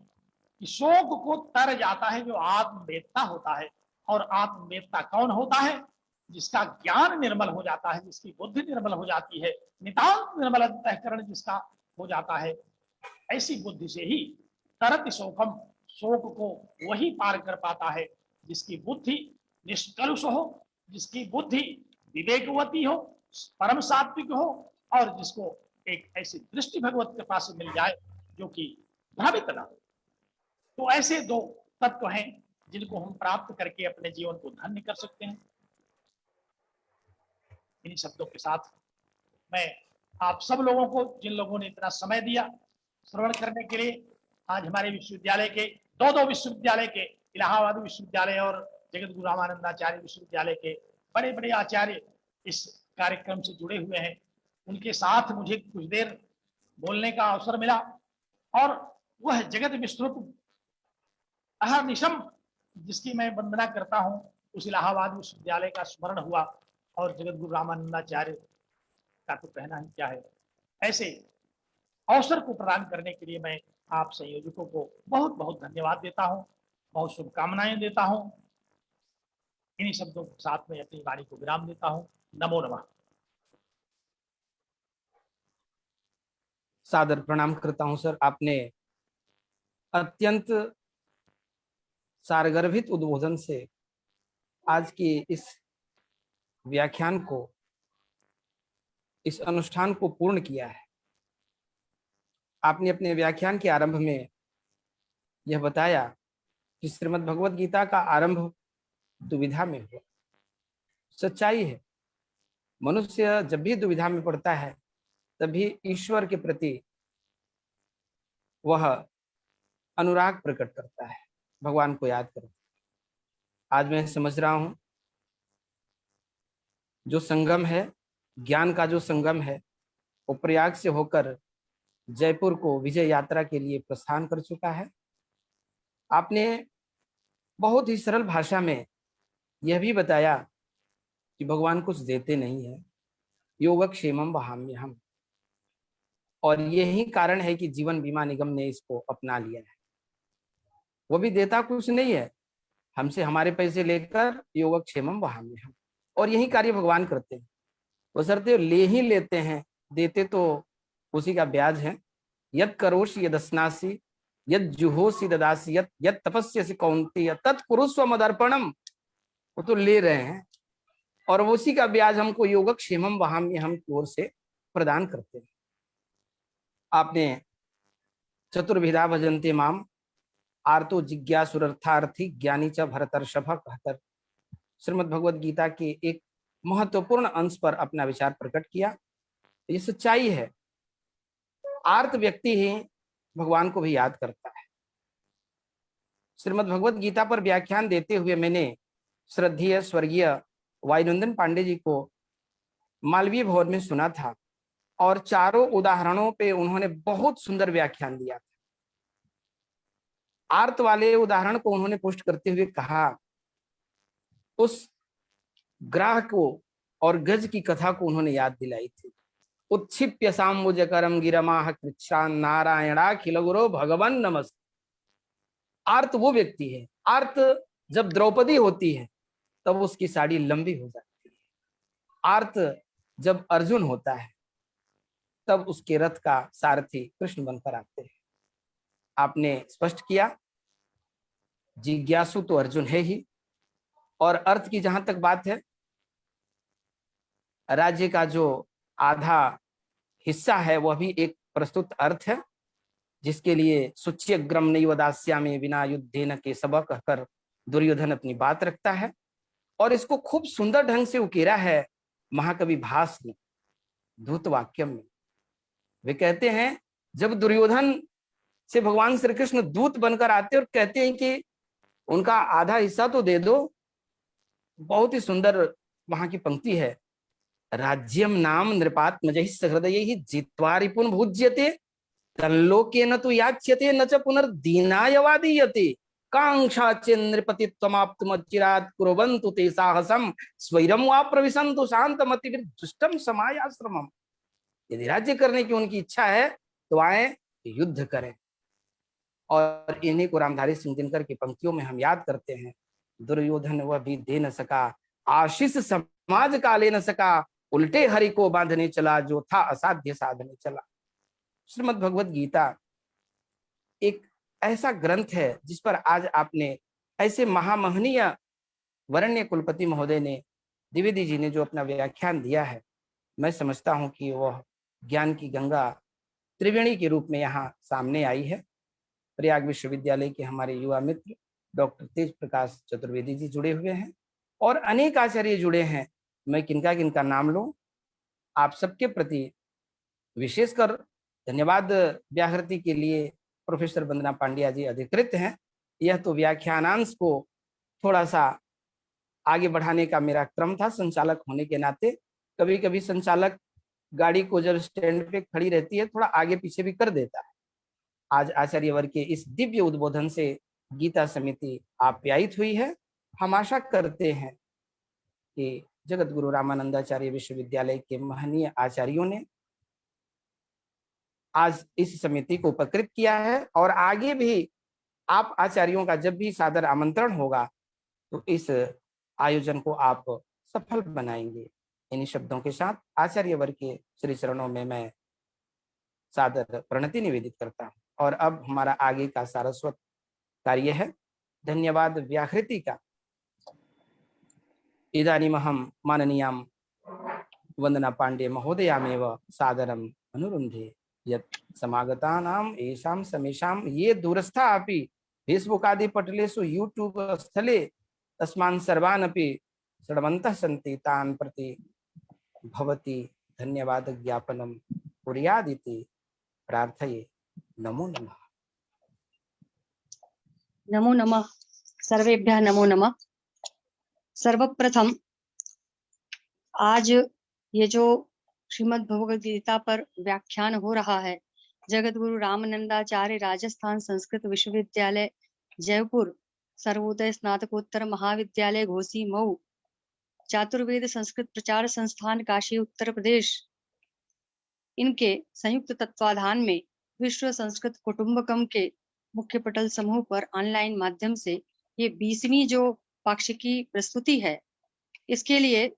शोक को तर जाता है जो आत्मवेत्ता होता है। और आत्मवेत्ता कौन होता है? जिसका ज्ञान निर्मल हो जाता है, जिसकी बुद्धि निर्मल हो जाती है, नितांत निर्मल अंतःकरण जिसका हो जाता है, ऐसी बुद्धि से ही तरत शोकम, शोक को वही पार कर पाता है जिसकी बुद्धि निष्कलुष हो, जिसकी बुद्धि विवेकवती हो, परम सात्विक हो, और जिसको एक ऐसी दृष्टि भगवत कृपा से मिल जाए जो कि भ्रमित न हो। तो ऐसे दो तत्व हैं जिनको हम प्राप्त करके अपने जीवन को धन्य कर सकते हैं। इन्हीं शब्दों के साथ मैं आप सब लोगों को, जिन लोगों ने इतना समय दिया श्रवण करने के लिए, आज हमारे विश्वविद्यालय के दो विश्वविद्यालय के, इलाहाबाद विश्वविद्यालय और जगत गुरु रामानंदाचार्य विश्वविद्यालय के बड़े बड़े आचार्य इस कार्यक्रम से जुड़े हुए हैं। उनके साथ मुझे कुछ देर बोलने का अवसर मिला, और वह जगत विस्तृत अहर्निशम जिसकी मैं वंदना करता हूं, उस इलाहाबाद विश्वविद्यालय का स्मरण हुआ, और जगत गुरु रामानंदाचार्य का तो कहना ही क्या है। ऐसे अवसर को प्रदान करने के लिए मैं आप संयोजकों को बहुत बहुत धन्यवाद देता हूं, बहुत शुभकामनाएं देता हूं। इन्हीं शब्दों के साथ में अपनी वाणी को विराम देता हूं। नमो नमः। सादर प्रणाम करता हूं सर। आपने अत्यंत सारगर्भित उद्बोधन से आज की इस व्याख्यान को, इस अनुष्ठान को पूर्ण किया है। आपने अपने व्याख्यान के आरंभ में यह बताया कि श्रीमद् भगवत गीता का आरंभ दुविधा में हुआ। सच्चाई है, मनुष्य जब भी दुविधा में पड़ता है तभी ईश्वर के प्रति वह अनुराग प्रकट करता है, भगवान को याद करता है। आज मैं समझ रहा हूं, जो संगम है, ज्ञान का जो संगम है, वो प्रयाग से होकर जयपुर को विजय यात्रा के लिए प्रस्थान कर चुका है। आपने बहुत ही सरल भाषा में यह भी बताया कि भगवान कुछ देते नहीं है, योगक्षेमम वहाम्यहम्, और यही कारण है कि जीवन बीमा निगम ने इसको अपना लिया है। वो भी देता कुछ नहीं है, हमसे हमारे पैसे लेकर योगक्षेमम वहाम्यहम्, और यही कार्य भगवान करते हैं। बशर्ते ले ही लेते हैं, देते तो उसी का ब्याज है। यद करोषि यदस्नासि यद जुहोसि ददासि यद तपस्यसि कौन्तेय तत्कुरुस्व मदर्पणम, वो तो ले रहे हैं, और उसी का ब्याज हमको योगक्षेमम वहाम्यहम् की ओर से प्रदान करते हैं। आपने चतुर्विधा भजन्ते माम आर्तो जिज्ञासुरर्थार्थी ज्ञानी च भरतर्षभ कहकर श्रीमद् भगवद गीता के एक महत्वपूर्ण अंश पर अपना विचार प्रकट किया। ये सच्चाई है, आर्त व्यक्ति ही भगवान को भी याद करता है। श्रीमद् भगवद गीता पर व्याख्यान देते हुए मैंने श्रद्धेय स्वर्गीय वायुनंदन पांडे जी को मालवीय भवन में सुना था, और चारों उदाहरणों पे उन्होंने बहुत सुंदर व्याख्यान दिया था। आर्त वाले उदाहरण को उन्होंने पुष्ट करते हुए कहा, उस ग्राह को और गज की कथा को उन्होंने याद दिलाई थी। उत्क्षिप्य साम्बुजकरम गिरमाह कृच्छ्रान नारायणाखिल गुरो भगवन नमस्ते। आर्त वो व्यक्ति है, आर्त जब द्रौपदी होती है तब उसकी साड़ी लंबी हो जाती है। आर्त जब अर्जुन होता है तब उसके रथ का सारथी कृष्ण बनकर आते हैं। आपने स्पष्ट किया, जिज्ञासु तो अर्जुन है ही, और अर्थ की जहां तक बात है, राज्य का जो आधा हिस्सा है वह भी एक प्रस्तुत अर्थ है, जिसके लिए सुच्यग्रम नैव दास्यामि विना युद्धेन के सबक कहकर दुर्योधन अपनी बात रखता है। और इसको खूब सुंदर ढंग से उकेरा है महाकवि भास ने धूत वाक्यम में। वे कहते हैं, जब दुर्योधन से भगवान श्री कृष्ण दूत बनकर आते और कहते हैं कि उनका आधा हिस्सा तो दे दो, बहुत ही सुंदर वहां की पंक्ति है, राज्यम नाम नृपात्मजैः हृदयैः जित्वा रिपुन भुज्यते तल्लोकेन तु याच्यते न च पुनर्दीनाय वादीयते कांक्षा च नृपतित्वमाप्तुमचिरात् कुर्वन्तु ते साहसं स्वैरं वा प्रविशन्तु शान्तमतिभिर्दुष्टं समायाश्रमम्। यदि राज्य करने की उनकी इच्छा है तो आए युद्ध करें। और इन्हीं को रामधारी सिंह दिनकर की पंक्तियों में हम याद करते हैं, दुर्योधन वह भी दे न सका, आशीष समाज का ले न सका, उल्टे हरि को बांधने चला, जो था असाध्य साधने चला। श्रीमद् भगवत गीता एक ऐसा ग्रंथ है जिस पर आज आपने ऐसे महामहनीय वरेण्य कुलपति महोदय ने, द्विवेदी जी ने जो अपना व्याख्यान दिया है, मैं समझता हूं कि वह ज्ञान की गंगा त्रिवेणी के रूप में यहाँ सामने आई है। प्रयाग विश्वविद्यालय के हमारे युवा मित्र डॉक्टर तेज प्रकाश चतुर्वेदी जी जुड़े हुए हैं और अनेक आचार्य जुड़े हैं। मैं किनका किनका नाम लूं, आप सबके प्रति विशेषकर धन्यवाद व्याहृति के लिए प्रोफेसर वंदना पांड्या जी अधिकृत हैं। यह तो व्याख्यानांश को थोड़ा सा आगे बढ़ाने का मेरा क्रम था संचालक होने के नाते। कभी कभी संचालक गाड़ी को जब स्टैंड पे खड़ी रहती है थोड़ा आगे पीछे भी कर देता है। आज आचार्य वर्ग के इस दिव्य उद्बोधन से गीता समिति आप्यायित हुई है। हम आशा करते हैं कि जगत गुरु रामानंदाचार्य विश्वविद्यालय के महनीय आचार्यों ने आज इस समिति को उपकृत किया है और आगे भी आप आचार्यों का जब भी सादर आमंत्रण होगा तो इस आयोजन को आप सफल बनाएंगे। इन्हीं शब्दों के साथ आचार्य वर्ग के श्री चरणों में मैं सादर प्रणति निवेदित करता हूं। और अब हमारा आगे का सारस्वत कार्य है धन्यवाद व्याहृति का। इदानीमहं माननीयां वंदना पांडे महोदयामेव सादरम् अनुरुन्धे यत् समागतानाम् येषां समेषां ये दूरस्था अपि फेसबुक आदि पटलेषु यूट्यूब स्थले तस्मान् सर्वान् अपि शृण्वन्तः सन्ति तान् प्रति भवती धन्यवाद ज्ञापनं कुर्यादिति प्रार्थये। नमो नमः। नमो नमः। सर्वेभ्यः नमो नमः। सर्वप्रथम आज ये जो श्रीमद् भगवद गीता पर व्याख्यान हो रहा है, जगत गुरु रामानंदाचार्य राजस्थान संस्कृत विश्वविद्यालय जयपुर, सर्वोदय स्नातकोत्तर महाविद्यालय घोसी मऊ, चातुर्वेद संस्कृत प्रचार संस्थान काशी उत्तर प्रदेश, इनके संयुक्त तत्वाधान में विश्व संस्कृत कुटुंबकम के मुख्य पटल समूह पर ऑनलाइन माध्यम से ये 20वीं जो पाक्षिकी प्रस्तुति है, इसके लिए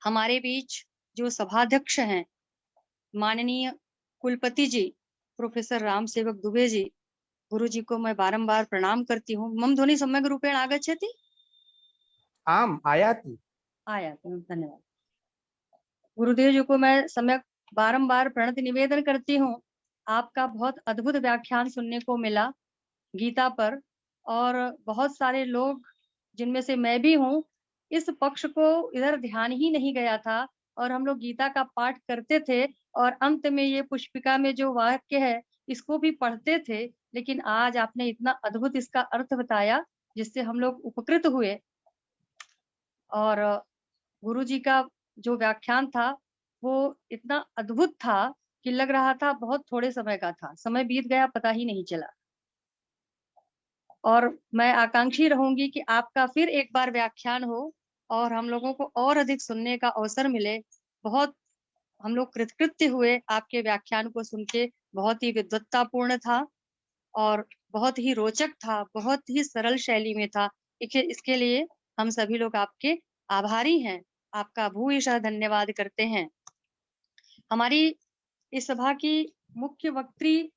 हमारे बीच जो सभाध्यक्ष हैं माननीय कुलपति जी प्रोफेसर राम सेवक दुबे जी, गुरु जी को मैं बारंबार प्रणाम करती हूँ। मम ध्वनि सम्यक रूपेण आगच्छति? आम आयाति। धन्यवाद। गुरुदेव जी को मैं सम्यक बारंबार प्रणति निवेदन करती हूँ। आपका बहुत अद्भुत व्याख्यान सुनने को मिला गीता पर, और बहुत सारे लोग जिनमें से मैं भी हूँ, इस पक्ष को इधर ध्यान ही नहीं गया था और हम लोग गीता का पाठ करते थे और अंत में ये पुष्पिका में जो वाक्य है इसको भी पढ़ते थे, लेकिन आज आपने इतना अद्भुत इसका अर्थ बताया जिससे हम लोग उपकृत हुए। और गुरु जी का जो व्याख्यान था वो इतना अद्भुत था कि लग रहा था बहुत थोड़े समय का था, समय बीत गया पता ही नहीं चला। और मैं आकांक्षी रहूंगी कि आपका फिर एक बार व्याख्यान हो और हम लोगों को और अधिक सुनने का अवसर मिले। बहुत हम लोग कृतकृत्य हुए आपके व्याख्यान को सुन के, बहुत ही विद्वत्तापूर्ण था और बहुत ही रोचक था, बहुत ही सरल शैली में था। इसके लिए हम सभी लोग आपके आभारी हैं, आपका भूयशः धन्यवाद करते हैं। हमारी इस सभा की मुख्य वक्त्री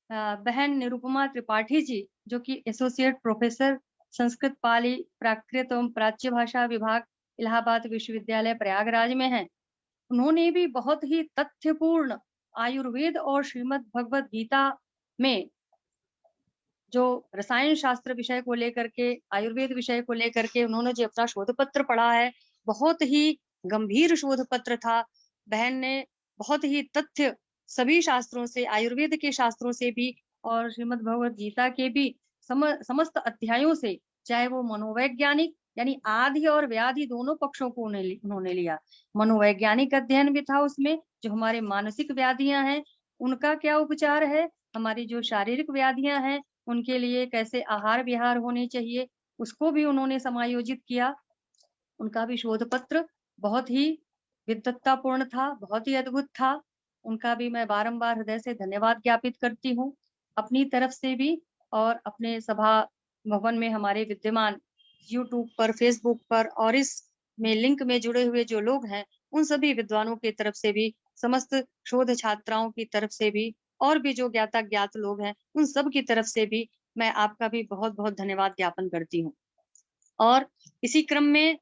बहन निरुपमा त्रिपाठी जी, जो कि एसोसिएट प्रोफेसर संस्कृत पाली प्राकृत एवं प्राच्य भाषा विभाग इलाहाबाद विश्वविद्यालय प्रयागराज में हैं, उन्होंने भी बहुत ही तथ्यपूर्ण आयुर्वेद और श्रीमद् भगवत गीता में जो रसायन शास्त्र विषय को लेकर के, आयुर्वेद विषय को लेकर के उन्होंने जो अपना शोध पत्र पढ़ा है, बहुत ही गंभीर शोध पत्र था। बहन ने बहुत ही तथ्य सभी शास्त्रों से, आयुर्वेद के शास्त्रों से भी और श्रीमद् भगवत गीता के भी समस्त अध्यायों से, चाहे वो मनोवैज्ञानिक यानी आदि और व्याधि दोनों पक्षों को उन्होंने लिया। मनोवैज्ञानिक अध्ययन भी था उसमें, जो हमारे मानसिक व्याधियां हैं उनका क्या उपचार है, हमारी जो शारीरिक व्याधियां हैं उनके लिए कैसे आहार विहार होने चाहिए, उसको भी उन्होंने समायोजित किया। उनका भी शोध पत्र बहुत ही विद्वत्तापूर्ण था, बहुत ही अद्भुत था। उनका भी मैं बारंबार हृदय से धन्यवाद ज्ञापित करती हूँ अपनी तरफ से भी, और अपने सभा भवन में हमारे विद्यमान यूट्यूब पर, फेसबुक पर और इस में लिंक में जुड़े हुए जो लोग हैं उन सभी विद्वानों की तरफ से भी, समस्त शोध छात्राओं की तरफ से भी, और भी जो ज्ञात लोग हैं उन सब की तरफ से भी मैं आपका भी बहुत बहुत धन्यवाद ज्ञापन करती हूँ। और इसी क्रम में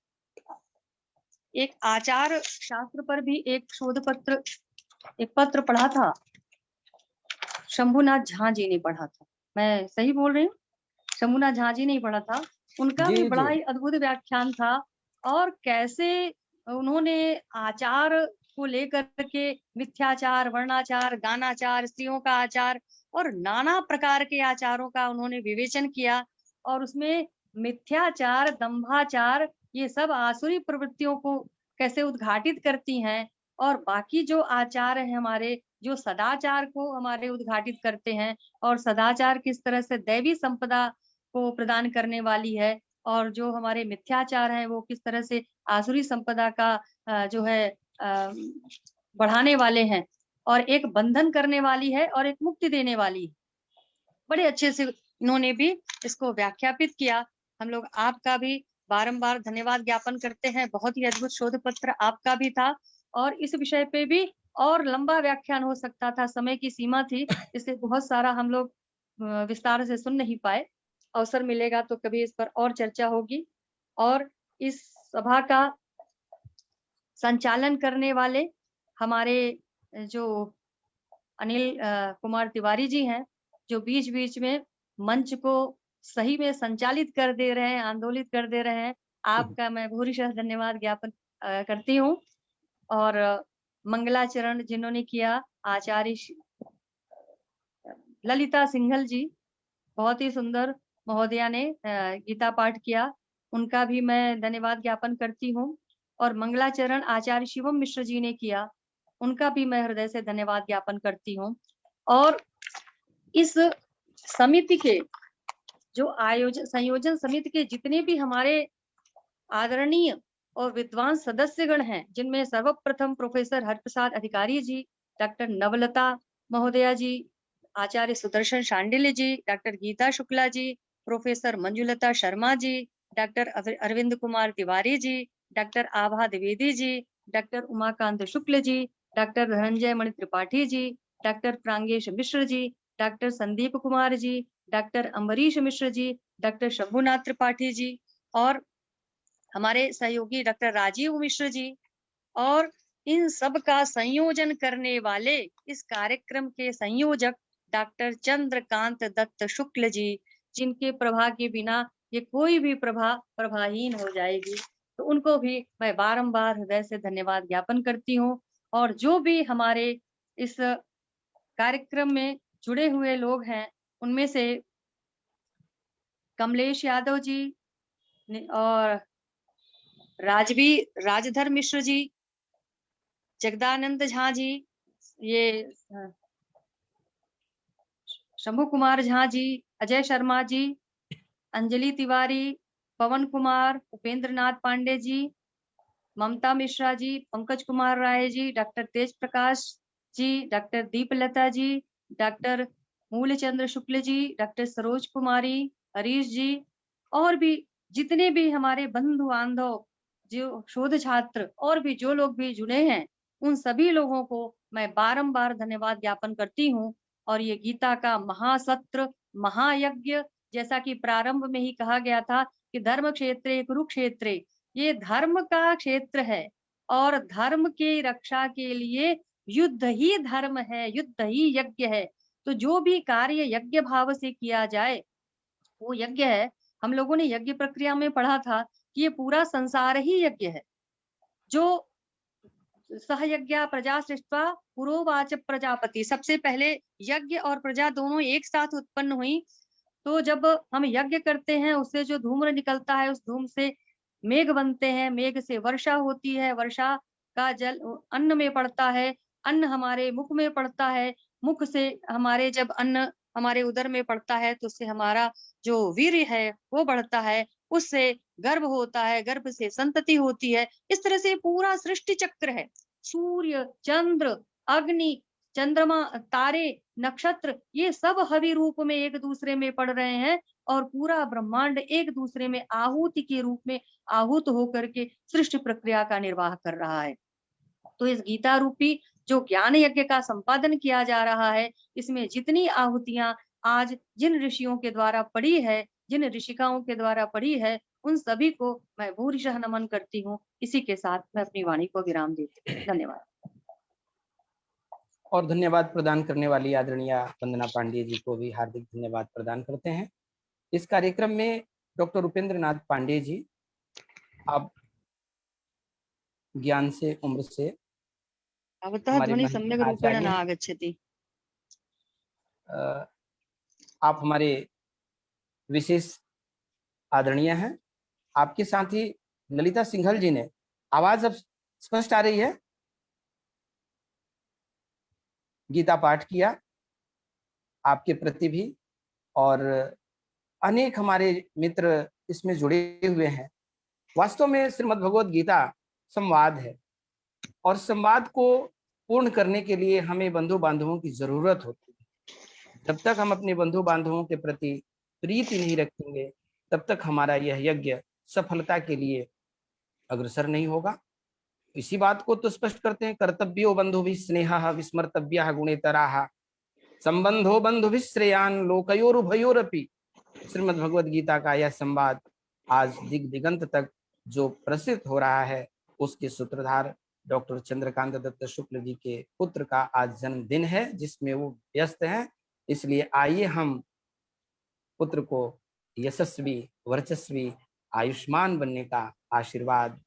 एक आचार शास्त्र पर भी एक शोध पत्र, एक पत्र पढ़ा था, शंभुनाथ झा जी ने पढ़ा था, मैं सही बोल रही हूँ? शंभुनाथ झा जी ने पढ़ा था, उनका भी बड़ा ही अद्भुत व्याख्यान था। और कैसे उन्होंने आचार को लेकर के मिथ्याचार, वर्णाचार, गानाचार, स्त्रियों का आचार और नाना प्रकार के आचारों का उन्होंने विवेचन किया, और उसमें मिथ्याचार, दंभाचार, ये सब आसुरी प्रवृत्तियों को कैसे उद्घाटित करती हैं, और बाकी जो आचार है हमारे, जो सदाचार को हमारे उद्घाटित करते हैं, और सदाचार किस तरह से दैवी संपदा को प्रदान करने वाली है, और जो हमारे मिथ्याचार हैं वो किस तरह से आसुरी संपदा का जो है बढ़ाने वाले हैं, और एक बंधन करने वाली है और एक मुक्ति देने वाली है। बड़े अच्छे से इन्होंने भी इसको व्याख्यापित किया। हम लोग आपका भी बारंबार धन्यवाद ज्ञापन करते हैं, बहुत ही अद्भुत शोध पत्र आपका भी था, और इस विषय पे भी और लंबा व्याख्यान हो सकता था, समय की सीमा थी, इससे बहुत सारा हम लोग विस्तार से सुन नहीं पाए। अवसर मिलेगा तो कभी इस पर और चर्चा होगी। और इस सभा का संचालन करने वाले हमारे जो अनिल कुमार तिवारी जी हैं, जो बीच बीच में मंच को सही में संचालित कर दे रहे हैं, आंदोलित कर दे रहे हैं, आपका मैं भूरिशः धन्यवाद ज्ञापन करती हूँ। और मंगलाचरण जिन्होंने किया, आचार्य ललिता सिंघल जी, बहुत ही सुंदर महोदया ने गीता पाठ किया, उनका भी मैं धन्यवाद ज्ञापन करती हूँ। और मंगलाचरण आचार्य शिवम मिश्र जी ने किया, उनका भी मैं हृदय से धन्यवाद ज्ञापन करती हूँ। और इस समिति के जो संयोजन समिति के जितने भी हमारे आदरणीय और विद्वान सदस्यगण हैं, जिनमें सर्वप्रथम प्रोफेसर हरप्रसाद अधिकारी जी, डॉक्टर नवलता महोदया जी, आचार्य सुदर्शन शांडिल्य जी, doctor Gita Shukla ji, professor Manjulata Sharma ji, doctor Arvind Kumar Tiwari ji, doctor आभा Dwivedi ji, doctor Umakant Shukla ji, doctor Dhananjay Mani Tripathi ji, doctor प्रांगेश Mishra ji, doctor Sandeep Kumar ji, doctor Ambarish Mishra ji, doctor Shambhunath Tripathi ji, और हमारे सहयोगी डॉक्टर राजीव मिश्र जी, और इन सब का संयोजन करने वाले इस कार्यक्रम के संयोजक डॉक्टर चंद्रकांत दत्त शुक्ल जी, जिनके प्रभा के बिना ये कोई भी प्रभा प्रभाहीन हो जाएगी, तो उनको भी मैं बारंबार हृदय से धन्यवाद ज्ञापन करती हूँ। और जो भी हमारे इस कार्यक्रम में जुड़े हुए लोग हैं, उनमें से कमलेश यादव जी और राजधर मिश्र जी, जगदानंद झा जी, ये शंभु कुमार झा जी, अजय शर्मा जी, अंजलि तिवारी, पवन कुमार, उपेंद्र नाथ पांडे जी, ममता मिश्रा जी, पंकज कुमार राय जी, डॉक्टर तेज प्रकाश जी, डॉक्टर दीपलता जी, डॉक्टर मूलचंद्र शुक्ल जी, डॉक्टर सरोज कुमारी, हरीश जी, और भी जितने भी हमारे बंधु बांधव, जो शोध छात्र और भी जो लोग भी जुड़े हैं, उन सभी लोगों को मैं बारंबार धन्यवाद ज्ञापन करती हूँ। और ये गीता का महासत्र, महायज्ञ, जैसा कि प्रारंभ में ही कहा गया था कि धर्म क्षेत्रे कुरुक्षेत्रे ये धर्म का क्षेत्र है और धर्म की रक्षा के लिए युद्ध ही धर्म है, युद्ध ही यज्ञ है। तो जो भी कार्य यज्ञ भाव से किया जाए वो यज्ञ है। हम लोगों ने यज्ञ प्रक्रिया में पढ़ा था कि ये पूरा संसार ही यज्ञ है। जो सहयज्ञा प्रजा सृष्ट्वा पुरोवाच प्रजापति, सबसे पहले यज्ञ और प्रजा दोनों एक साथ उत्पन्न हुई। तो जब हम यज्ञ करते हैं उससे जो धूम्र निकलता है उस धूम से मेघ बनते हैं, मेघ से वर्षा होती है, वर्षा का जल अन्न में पड़ता है, अन्न हमारे मुख में पड़ता है, मुख से हमारे जब अन्न हमारे उदर में पड़ता है तो उससे हमारा जो वीर्य है वो बढ़ता है, उससे गर्भ होता है, गर्भ से संतति होती है। इस तरह से पूरा सृष्टि चक्र है। सूर्य, चंद्र, अग्नि, चंद्रमा, तारे, नक्षत्र, ये सब हवि रूप में एक दूसरे में पड़ रहे हैं और पूरा ब्रह्मांड एक दूसरे में आहुति के रूप में आहूत होकर के सृष्टि प्रक्रिया का निर्वाह कर रहा है। तो इस गीता रूपी जो ज्ञान यज्ञ का संपादन किया जा रहा है, इसमें जितनी आहुतियां आज जिन ऋषियों के द्वारा पड़ी है, जिन ऋषिकाओं के द्वारा पड़ी है, उन सभी को मैं भूरिशः नमन करती हूँ। इसी के साथ मैं अपनी वाणी को विराम देती हूँ। धन्यवाद। और धन्यवाद प्रदान करने वाली आदरणीय वंदना पांडे जी को भी हार्दिक धन्यवाद प्रदान करते हैं। इस कार्यक्रम में डॉक्टर उपेंद्र नाथ पांडे जी, आप ज्ञान से, उम्र से भवतः हमारे ध्वनि महंत सम्यक रूपेण आचार्य न हैं। आगच्छति। आप हमारे विशेष आदरणीय हैं। आपके साथ ही ललिता सिंघल जी ने, आवाज अब स्पष्ट आ रही है, गीता पाठ किया आपके प्रति भी, और अनेक हमारे मित्र इसमें जुड़े हुए हैं। वास्तव में श्रीमद् भगवद गीता संवाद है और संवाद को पूर्ण करने के लिए हमें बंधु बांधवों की जरूरत होती है। जब तक हम अपने बंधु बांधवों के प्रति प्रीति नहीं रखेंगे तब तक हमारा यह यज्ञ सफलता के लिए अग्रसर नहीं होगा। इसी बात को तो स्पष्ट करते हैं, कर्तव्यो बंधु भी स्नेह विस्मर्तव्य गुणेतराः संबंधो बंधु भी श्रेयान लोकयोरुभयोरपि। श्रीमद् भगवद गीता का यह संवाद आज दिग दिगंत तक जो प्रसिद्ध हो रहा है, उसके सूत्रधार डॉक्टर चंद्रकांत दत्त शुक्ल जी के पुत्र का आज जन्मदिन है जिसमें वो व्यस्त हैं। इसलिए आइए हम पुत्र को यशस्वी, वर्चस्वी, आयुष्मान बनने का आशीर्वाद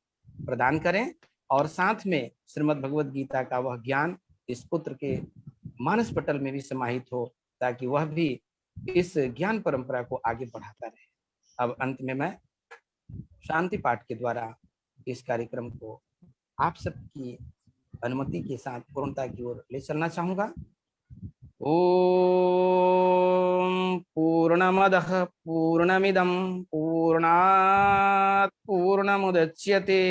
प्रदान करें और साथ में श्रीमद् भगवद गीता का वह ज्ञान इस पुत्र के मानस पटल में भी समाहित हो ताकि वह भी इस ज्ञान परंपरा को आगे बढ़ाता रहे। अब अंत में मैं शांति पाठ के द्वारा इस कार्यक्रम को आप सबकी अनुमति के साथ पूर्णता की ओर ले चलना चाहूंगा। ओम पूर्णमदः पूर्णमिदं पूर्णात् पूर्णमुदच्यते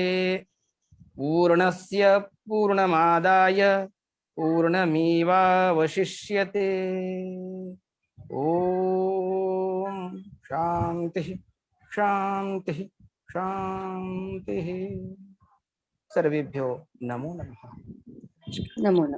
पूर्णस्य पूर्णमादाय पूर्णमेवावशिष्यते। ओम शांति शांति शांति। सर्वेभ्यो नमो नमः। नमो नमः।